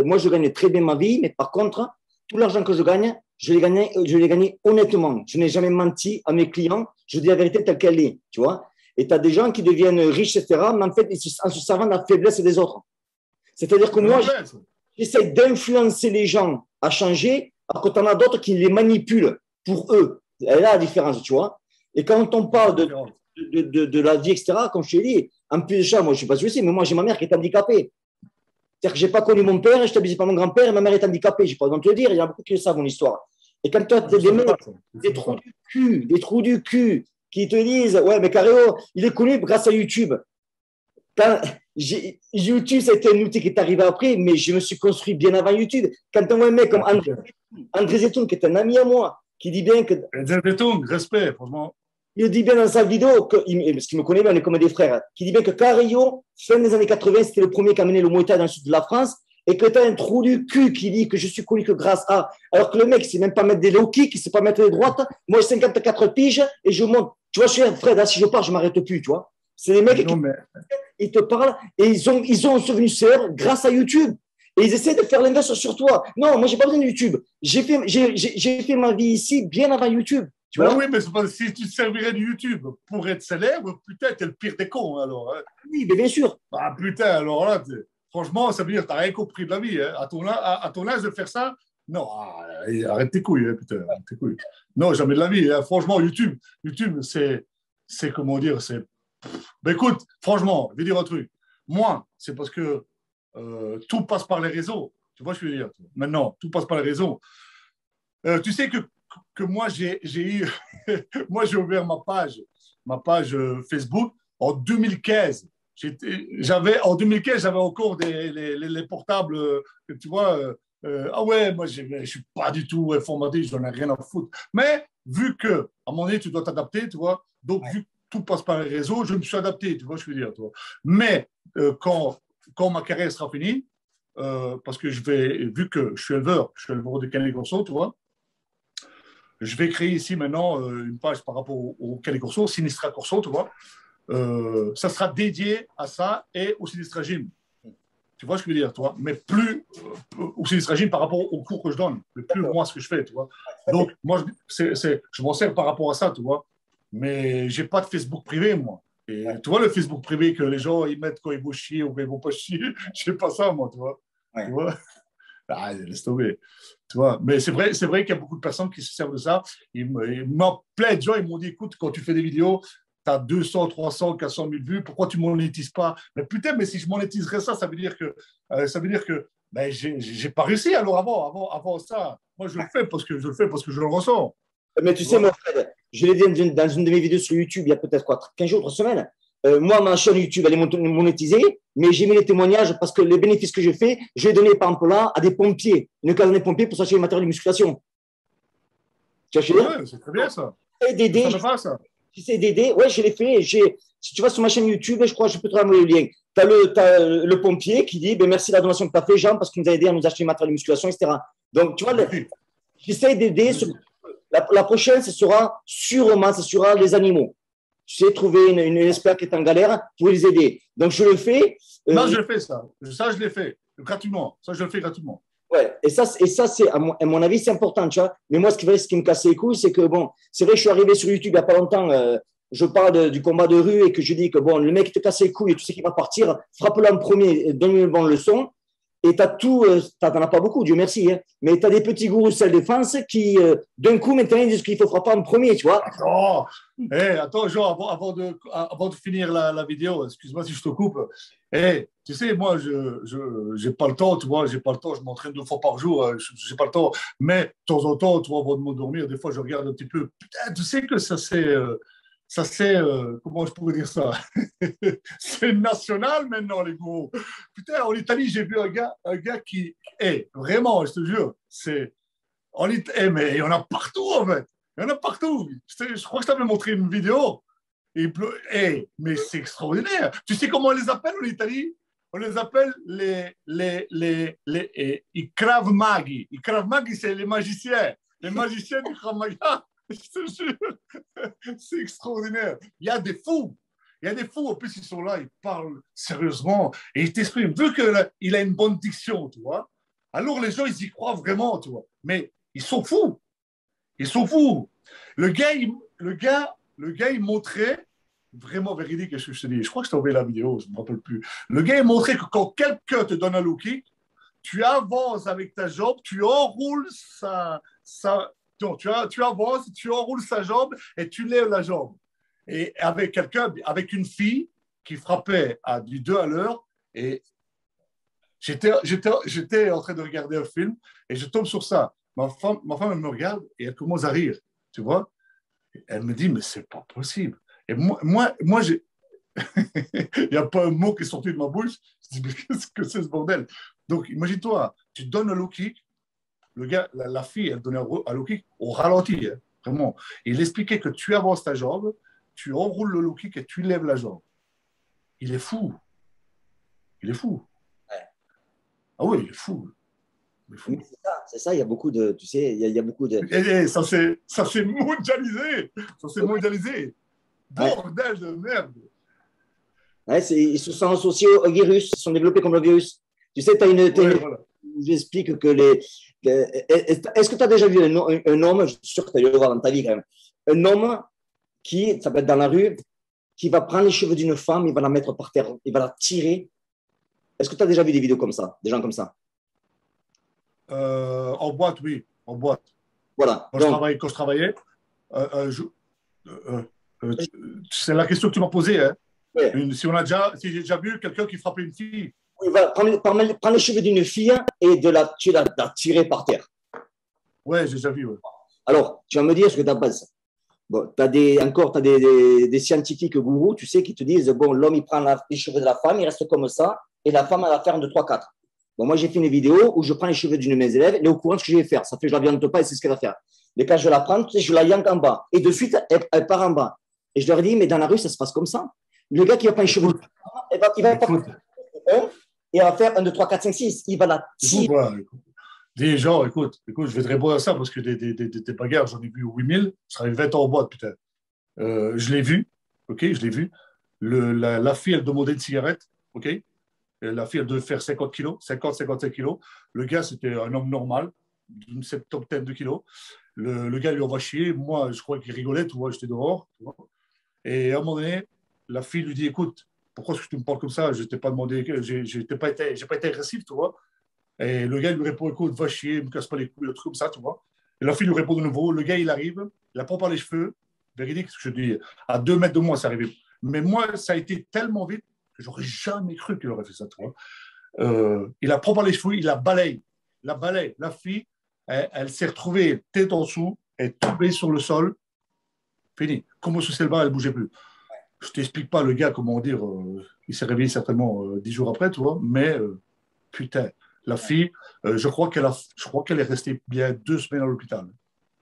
moi, je gagne très bien ma vie, mais par contre, tout l'argent que je gagne, je l'ai gagné honnêtement. Je n'ai jamais menti à mes clients. Je dis la vérité telle qu'elle est, tu vois. Et tu as des gens qui deviennent riches, etc., mais en fait, en se servant de la faiblesse des autres. C'est-à-dire que moi, j'essaie d'influencer les gens à changer, alors que tu en as d'autres qui les manipulent pour eux. Elle est là la différence, tu vois. Et quand on parle de la vie, etc., comme je te dis, en plus de ça, moi, je ne sais pas si tu sais, mais moi, j'ai ma mère qui est handicapée. C'est-à-dire que je n'ai pas connu mon père, je n'étais pas mon grand-père, et ma mère est handicapée. Je n'ai pas besoin de te le dire, il y en a beaucoup qui le savent, mon histoire. Et quand tu as des mecs, des trous du cul, qui te disent, ouais, mais Carréo, il est connu grâce à YouTube. YouTube, ça a été un outil qui est arrivé après, mais je me suis construit bien avant YouTube. Quand on voit un mec comme André Zetoun, qui est un ami à moi, qui dit bien que. André Zetoun, respect, franchement. Il dit bien dans sa vidéo, parce qu'il me connaît, mais on est comme des frères, qui dit bien que Carrillo, fin des années 80, c'était le premier qui a mené le Muay Thai dans le sud de la France, et que tu as un trou du cul qui dit que je suis connu que grâce à. Alors que le mec, il ne sait même pas mettre des low kicks, il ne sait pas mettre des droites. Moi, j'ai 54 piges et je monte. Tu vois, je suis un Fred, si je pars, je ne m'arrête plus, tu vois. C'est les mecs qui ils te parlent et ils ont un souvenir grâce à YouTube. Et ils essaient de faire l'inverse sur toi. Non, moi, je n'ai pas besoin de YouTube. J'ai fait ma vie ici bien avant YouTube. Tu vois? Oui, mais si tu te servirais de YouTube pour être célèbre, putain, t'es le pire des cons, alors. Hein. Oui, mais bien sûr. Ah, putain, alors là, franchement, ça veut dire que tu n'as rien compris de la vie. Hein. À ton âge de faire ça, non, arrête tes couilles, hein, putain, arrête tes couilles. Non, jamais de la vie. Hein. Franchement, YouTube, c'est comment dire, c'est. Ben écoute, franchement, je vais dire un truc. Moi, c'est parce que tout passe par les réseaux. Tu vois ce que je veux dire? Maintenant, tout passe par les réseaux. Tu sais que moi, j'ai eu. Moi, j'ai ouvert ma page Facebook en 2015. En 2015, j'avais encore les portables, tu vois. Ah ouais, moi, je ne suis pas du tout informatique, j'en ai rien à foutre. Mais vu que, à un moment donné, tu dois t'adapter, tu vois. Donc, vu que tout passe par les réseaux, je me suis adapté, tu vois ce que je veux dire. Tu vois. Mais quand ma carrière sera finie, parce que vu que je suis éleveur de Canet Corso, tu vois, je vais créer ici maintenant une page par rapport au Canet Corso, Sinistra Corso, tu vois. Ça sera dédié à ça et au Sinistra Gym. Tu vois ce que je veux dire, toi? Mais plus au Sinistra Gym par rapport au cours que je donne, mais plus moi ce que je fais, tu vois. Donc, moi, je m'en sers par rapport à ça, tu vois. Mais je n'ai pas de Facebook privé, moi. Et tu vois, le Facebook privé que les gens ils mettent quand ils vont chier ou quand ils ne vont pas chier, je n'ai pas ça, moi, tu vois. Ouais. Tu vois? Ah, laisse tomber. Tu vois? Mais c'est vrai qu'il y a beaucoup de personnes qui se servent de ça. Plein de gens, ils m'ont dit, écoute, quand tu fais des vidéos, tu as 200, 300, 400 000 vues, pourquoi tu ne monétises pas? Mais putain, mais si je monétiserais ça, ça veut dire que ben, je n'ai pas réussi. Alors avant ça, moi, je le fais parce que je le ressens. Mais tu sais, mon frère, je l'ai dit dans une de mes vidéos sur YouTube il y a peut-être 15 jours, 3 semaines. Moi, ma chaîne YouTube, elle est monétisée, mais j'ai mis les témoignages parce que les bénéfices que j'ai fait, je les ai donnés, par exemple, là, à des pompiers, une caserne des pompiers pour s'acheter du matériel de musculation. Tu vois, c'est très bien ça. J'essaie d'aider, ouais, je l'ai fait. Si tu vas sur ma chaîne YouTube, je crois que je peux te renvoyer le lien. Tu as le pompier qui dit ben, merci de la donation que tu as fait, Jean, parce qu'il nous a aidé à nous acheter du matériel de musculation, etc. Donc, tu vois, j'essaie d'aider. La prochaine, ce sera les animaux. Tu sais, trouver une espèce qui est en galère pour les aider. Donc, je le fais. Non, je le fais, ça. Ça, je l'ai fait gratuitement. Ça, je le fais gratuitement. Ouais, et ça c'est, à mon avis, c'est important, tu vois. Mais moi, ce qui me casse les couilles, c'est que, bon, c'est vrai que je suis arrivé sur YouTube il n'y a pas longtemps, je parle du combat de rue et que je dis que, bon, le mec qui te casse les couilles et tu sais qu'il va partir, frappe-le en premier, donne-lui une bonne leçon. Et tu as tout, t'en as pas beaucoup, Dieu merci, hein, mais tu as des petits gourous de défense qui, d'un coup, maintenant, ils disent qu'il faut frapper en premier, tu vois. Attends, Jean, avant de finir la vidéo, excuse-moi si je te coupe. Tu sais, moi, je n'ai pas le temps, tu vois, j'ai pas le temps, je m'entraîne 2 fois par jour, je n'ai pas le temps. Mais de temps en temps, tu vois, avant de m'endormir, des fois, je regarde un petit peu. Putain, tu sais que ça, c'est, comment je pourrais dire ça? C'est national maintenant, les gros. Putain, en Italie, j'ai vu un gars qui, vraiment, je te jure, mais il y en a partout, en fait. Il y en a partout. Je crois que je t'avais montré une vidéo. Mais c'est extraordinaire. Tu sais comment on les appelle en Italie? On les appelle i Krav Maghi. I Krav Maghi, c'est les magiciens. Les magiciens du Krav Maga. Je te jure. C'est extraordinaire. Il y a des fous. En plus, ils sont là, ils parlent sérieusement et ils t'expriment. Vu qu'il a une bonne diction, tu vois, alors les gens, ils y croient vraiment, tu vois. Mais ils sont fous. Ils sont fous. Le gars, il montrait, vraiment véridique, ce que je te dis. Je crois que je t'ai envoyé la vidéo, je ne me rappelle plus. Le gars, il montrait que quand quelqu'un te donne un low kick, tu avances avec ta jambe, tu enroules non, tu avances, tu enroules sa jambe et tu lèves la jambe. Et avec une fille qui frappait à du 2 à l'heure, et j'étais en train de regarder un film et je tombe sur ça. Ma femme, elle me regarde et elle commence à rire, tu vois. Elle me dit, mais c'est pas possible. Et moi il n'y a pas un mot qui est sorti de ma bouche. Je dis, mais qu'est-ce que c'est ce bordel? Donc, imagine-toi, tu donnes un low kick, le gars, la fille, elle donnait un low kick au ralenti, hein, vraiment. Il expliquait que tu avances ta jambe, tu enroules le low kick et tu lèves la jambe. Il est fou. Il est fou. Ah oui, il est fou. Il est fou. C'est ça, il y a beaucoup de, tu sais, il y a beaucoup de... Et ça s'est mondialisé. Ça s'est mondialisé. Ouais. Bordel de merde. Ouais, ils se sont associés au virus, ils se sont développés comme le virus. Tu sais, tu as Ouais, voilà. j'explique que est-ce que tu as déjà vu un homme, je suis sûr que tu as dû le voir dans ta vie quand même, un homme qui, ça peut être dans la rue, qui va prendre les cheveux d'une femme, il va la mettre par terre, il va la tirer. Est-ce que tu as déjà vu des vidéos comme ça, des gens comme ça? En boîte, oui. En boîte. Voilà. Quand je travaillais, euh, euh, c'est la question que tu m'as posée. Hein. Ouais. Si j'ai déjà vu quelqu'un qui frappait une fille. Il va prendre les cheveux d'une fille et la tirer par terre. Ouais, j'ai déjà vu. Ouais. Alors, tu vas me dire ce que tu en penses. Bon, tu as des scientifiques gourous, tu sais, qui te disent, bon, l'homme, il prend les cheveux de la femme, il reste comme ça, et la femme, elle va faire un 2, 3, 4. Bon, moi, j'ai fait une vidéo où je prends les cheveux d'une de mes élèves, elle est au courant de ce que je vais faire. Ça fait, je la viande pas et c'est ce qu'elle va faire. Mais quand je la prends, tu sais, je la yank en bas. Et de suite, elle part en bas. Et je leur dis, mais dans la rue, ça se passe comme ça. Le gars qui va prendre les cheveux, il va pas et il va faire 1, 2, 3, 4, 5, 6. Il va la tirer. Voilà, des gens, écoute, je vais te répondre à ça parce que des bagarres, j'en ai vu 8000. Ça fait 20 ans en boîte, putain. Je l'ai vu, ok, je l'ai vu. La fille, elle demandait une cigarette, ok. Et la fille, elle devait faire 50 kilos, 55 kilos. Le gars, c'était un homme normal, d'une septantaine de kilos. Le gars lui envoie chier. Moi, je crois qu'il rigolait, tu vois, j'étais dehors. Tu vois. Et à un moment donné, la fille lui dit, écoute, pourquoi est-ce que tu me parles comme ça? Je t'ai pas demandé, j'ai pas été agressif, tu vois. Et le gars lui répond, écoute, va chier, me casse pas les couilles, un truc comme ça, tu vois. Et la fille lui répond de nouveau. Le gars, il arrive, il la prend par les cheveux. Véridique, ce que je dis, à 2 mètres de moi, ça arrivait. Mais moi, ça a été tellement vite que j'aurais jamais cru qu'il aurait fait ça, tu vois. Il la prend par les cheveux, il la balaye. La balaye. La fille, elle s'est retrouvée tête en dessous, elle est tombée sur le sol. Fini. Comme sous le bas, elle ne bougeait plus. Je ne t'explique pas, le gars, comment dire, il s'est réveillé certainement 10 jours après, tu vois, mais putain, la fille, je crois qu'elle est restée bien 2 semaines à l'hôpital.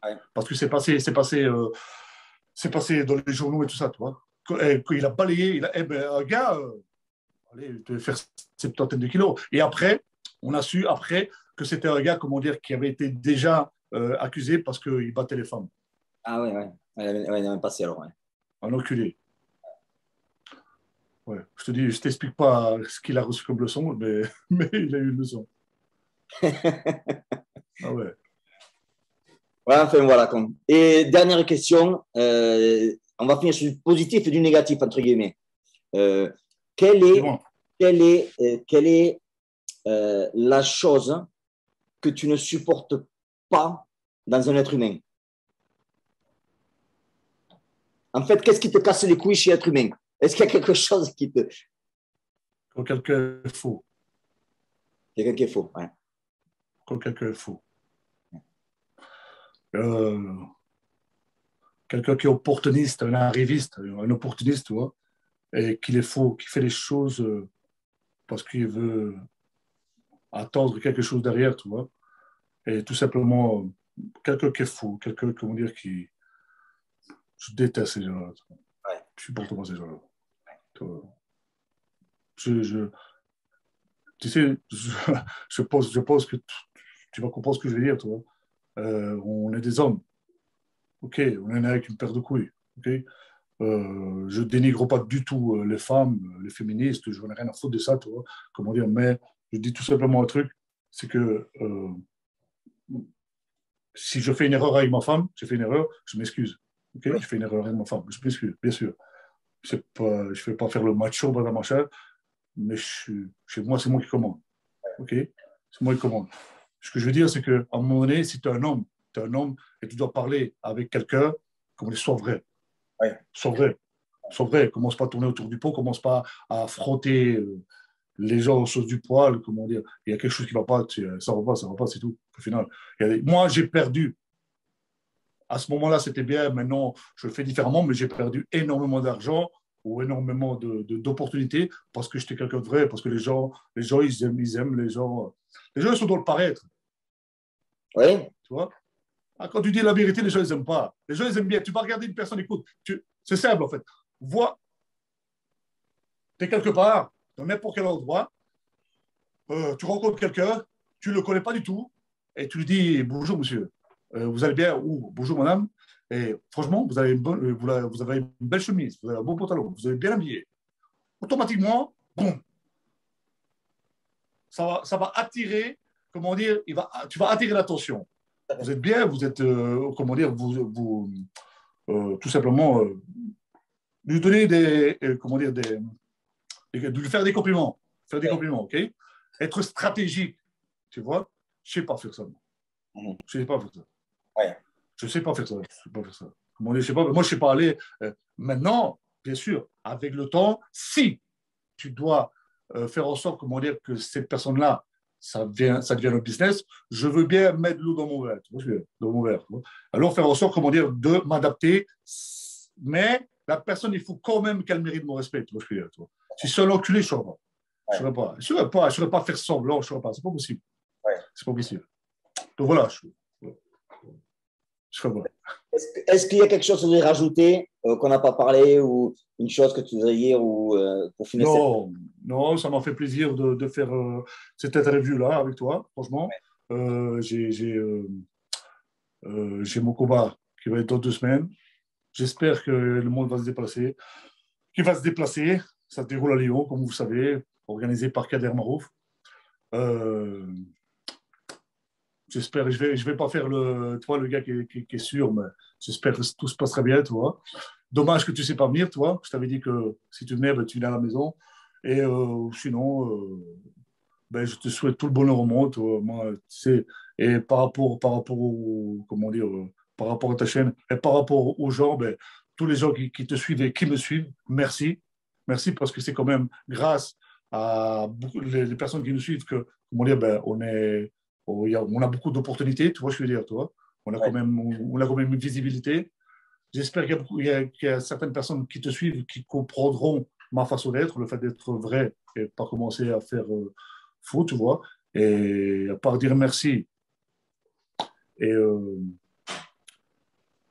Ouais. Parce que c'est passé dans les journaux et tout ça, tu vois. Quand il a balayé, un gars, allez, il devait faire 70 de kilos. Et après, on a su après que c'était un gars, comment dire, qui avait été déjà accusé parce qu'il battait les femmes. Ah ouais, ouais. Ouais, il a même passé alors. Ouais. Un enculé. Ouais. Je t'explique pas ce qu'il a reçu comme leçon, mais il a eu une leçon. Ah ouais. Ouais, enfin, voilà. Et dernière question, on va finir sur du positif et du négatif, entre guillemets. Euh, quelle C'est est, bon. quelle est la chose que tu ne supportes pas dans un être humain? En fait, qu'est-ce qui te casse les couilles chez l'être humain? Est-ce qu'il y a quelque chose qui te... Quand quelqu'un est faux. Quelqu'un qui est faux. Ouais. Quand quelqu'un est faux. Euh, quelqu'un qui est opportuniste, un arriviste, un opportuniste, tu vois, et qu'il est faux, qui fait les choses parce qu'il veut attendre quelque chose derrière, tu vois. Et tout simplement, quelqu'un qui est faux, quelqu'un, comment dire, qui... Je déteste ces gens-là. Ouais. Je supporte pas ces gens-là. Je, tu sais, je pense que tu vas comprendre ce que je veux dire, tu vois. On est des hommes, ok, on est né avec une paire de couilles, ok. Je dénigre pas du tout les femmes, les féministes, je n'ai rien à foutre de ça, tu vois. Comment dire, mais je dis tout simplement un truc, c'est que Si je fais une erreur avec ma femme, j'ai fait une erreur, je m'excuse. Okay, Oui. je fais une erreur avec ma femme, je m'excuse, bien sûr. Je ne vais pas faire le macho, machin, mais chez moi, c'est moi qui commande. Okay, c'est moi qui commande. Ce que je veux dire, c'est qu'à un moment donné, si tu es un homme, et tu dois parler avec quelqu'un, comme il soit vrai. Oui. Sois vrai. Sois vrai. Commence pas à tourner autour du pot, commence pas à frotter les gens aux choses du poil, comment dire. Il y a quelque chose qui ne va pas, ça va pas, c'est tout. Au final, moi, j'ai perdu. À ce moment-là, c'était bien. Maintenant, je le fais différemment, mais j'ai perdu énormément d'argent ou énormément d'opportunités parce que j'étais quelqu'un de vrai, parce que les gens ils aiment les gens. Les gens, ils sont dans le paraître. Oui. Tu vois? Ah, quand tu dis la vérité, les gens, ils n'aiment pas. Les gens, ils aiment bien. Tu vas regarder une personne, écoute, c'est simple, en fait. Vois, tu es quelque part, dans n'importe quel endroit, tu rencontres quelqu'un, tu ne le connais pas du tout, et tu lui dis bonjour, monsieur, vous allez bien, ou bonjour, madame, et franchement, vous avez une belle chemise, vous avez un beau pantalon, vous avez bien habillé. Automatiquement, boum, ça va attirer, comment dire, tu vas attirer l'attention. Vous êtes bien, vous êtes, comment dire, tout simplement, lui donner comment dire, de lui faire des compliments. Faire des compliments, OK? Être stratégique, tu vois? Je ne sais pas faire ça. Je ne sais pas faire ça. Ouais. Je ne sais pas faire ça. Je sais pas faire ça. Comment dire, je sais pas, moi, je ne sais pas aller. Maintenant, bien sûr, avec le temps, si tu dois faire en sorte, comment dire, que cette personne-là, ça devient le business, je veux bien mettre l'eau dans mon verre. Dans mon verre. Alors, faire en sorte, comment dire, de m'adapter. Mais la personne, il faut quand même qu'elle mérite mon respect. Tu vois. Si c'est un enculé, je ne saurais pas. Je ne saurais pas faire semblant, je ne saurais pas. Ce n'est pas possible. Ouais. C'est pas possible. Donc voilà, je ferais pas. Est-ce qu'il y a quelque chose que vous voulez rajouter qu'on n'a pas parlé ou une chose que tu voudrais dire ou, pour finir Non, ça m'a fait plaisir de faire cette interview-là avec toi, franchement. J'ai mon combat qui va être dans 2 semaines. J'espère que le monde va se déplacer. Qui va se déplacer. Ça se déroule à Lyon, comme vous savez, organisé par Kader Marouf. J'espère, je vais pas faire le gars qui est sûr, mais j'espère que tout se passera bien, tu vois. Dommage que tu ne sais pas venir, toi. Je t'avais dit que si tu venais, ben, tu venais à la maison. Et sinon, ben, je te souhaite tout le bonheur au monde. Moi, tu sais, et par rapport comment dire, par rapport à ta chaîne et par rapport aux gens, ben, tous les gens qui te suivent et qui me suivent, merci. Merci parce que c'est quand même grâce à les personnes qui nous suivent que, comment dire, ben, on a beaucoup d'opportunités, tu vois ce que je veux dire, toi. On a quand même une visibilité. J'espère qu'il y a certaines personnes qui te suivent qui comprendront ma façon d'être, le fait d'être vrai et pas commencer à faire faux, tu vois. Et à part dire merci et,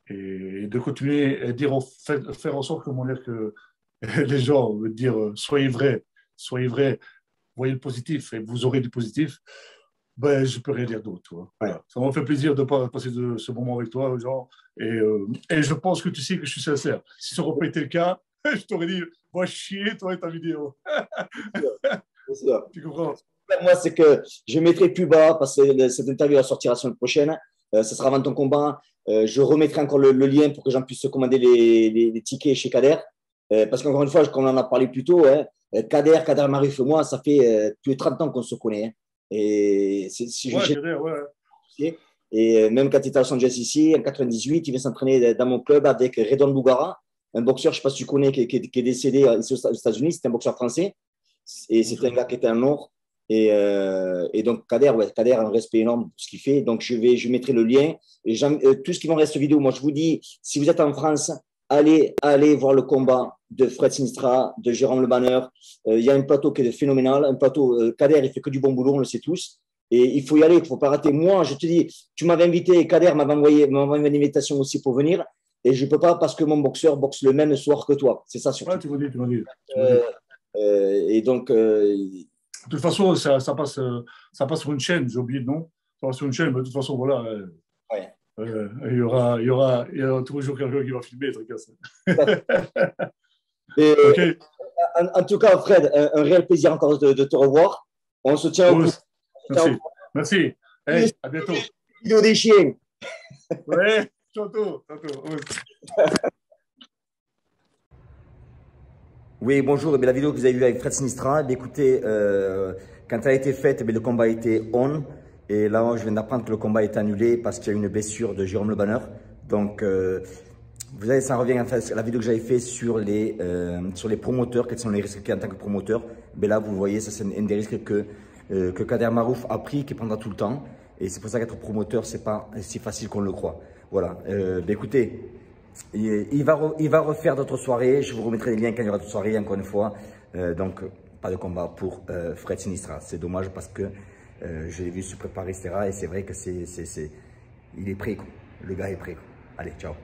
et de continuer à faire en sorte comment dire, que les gens dire soyez vrai, voyez le positif et vous aurez du positif. Ben, je peux rien dire d'autre. Voilà. Ça m'a fait plaisir de passer ce moment avec toi, Jean. Et je pense que tu sais que je suis sincère. Si ça aurait pas été le cas, je t'aurais dit, va chier, toi et ta vidéo. Bien sûr. Tu comprends? Moi, c'est que je mettrai plus bas parce que cette interview va sortir la semaine prochaine. Ce sera avant ton combat. Je remettrai encore le lien pour que j'en puisse commander les tickets chez Kader. Parce qu'encore une fois, comme on en a parlé plus tôt, hein, Kader Marif et moi, ça fait plus de 30 ans qu'on se connaît. Hein. Et Kader, ouais. Et même quand il était à Los Angeles ici, en 98, il vient s'entraîner dans mon club avec Redon Bougara, un boxeur, je ne sais pas si tu connais, qui est décédé ici aux États-Unis. C'était un boxeur français. Et c'était un gars qui était en or. Et donc, Kader a un respect énorme pour ce qu'il fait. Donc, je mettrai le lien. Et tout ce qui me reste vidéo, moi, je vous dis, si vous êtes en France, allez voir le combat de Fred Sinistra, de Jérôme Le Banner. Il y a un plateau qui est phénoménal. Un plateau, Kader, il fait que du bon boulot, on le sait tous. Et il faut y aller, il ne faut pas rater. Moi, je te dis, tu m'avais invité, Kader m'avait envoyé une invitation aussi pour venir. Et je ne peux pas parce que mon boxeur boxe le même soir que toi. C'est ça surtout. Ouais, tu m'as dit. Et donc. De toute façon, ça passe sur une chaîne, j'ai oublié le nom. Ça passe sur une chaîne, mais de toute façon, voilà. Il y aura toujours quelqu'un qui va filmer, truc comme ça. Okay. En tout cas, Fred, un réel plaisir encore de te revoir. On se tient au courant. Merci. Hey, à bientôt. Vidéo des chiens. Ouais, tantôt. Oui, bonjour. La vidéo que vous avez vue avec Fred Sinistra, écoutez, quand elle a été faite, le combat était on. Et là, je viens d'apprendre que le combat est annulé parce qu'il y a eu une blessure de Jérôme Le Banner. Donc, vous savez, ça revient à la vidéo que j'avais fait sur les promoteurs, quels sont les risques qu'il y a en tant que promoteur. Mais là, vous voyez, ça c'est un des risques que Kader Marouf a pris, qui prendra tout le temps. Et c'est pour ça qu'être promoteur, c'est pas si facile qu'on le croit. Voilà. Écoutez, il va refaire d'autres soirées. Je vous remettrai les liens quand il y aura d'autres soirées, encore une fois. Donc, pas de combat pour Fred Sinistra. C'est dommage parce que je l'ai vu se préparer, etc. Et c'est vrai que il est prêt, quoi. Le gars est prêt, quoi. Allez, ciao.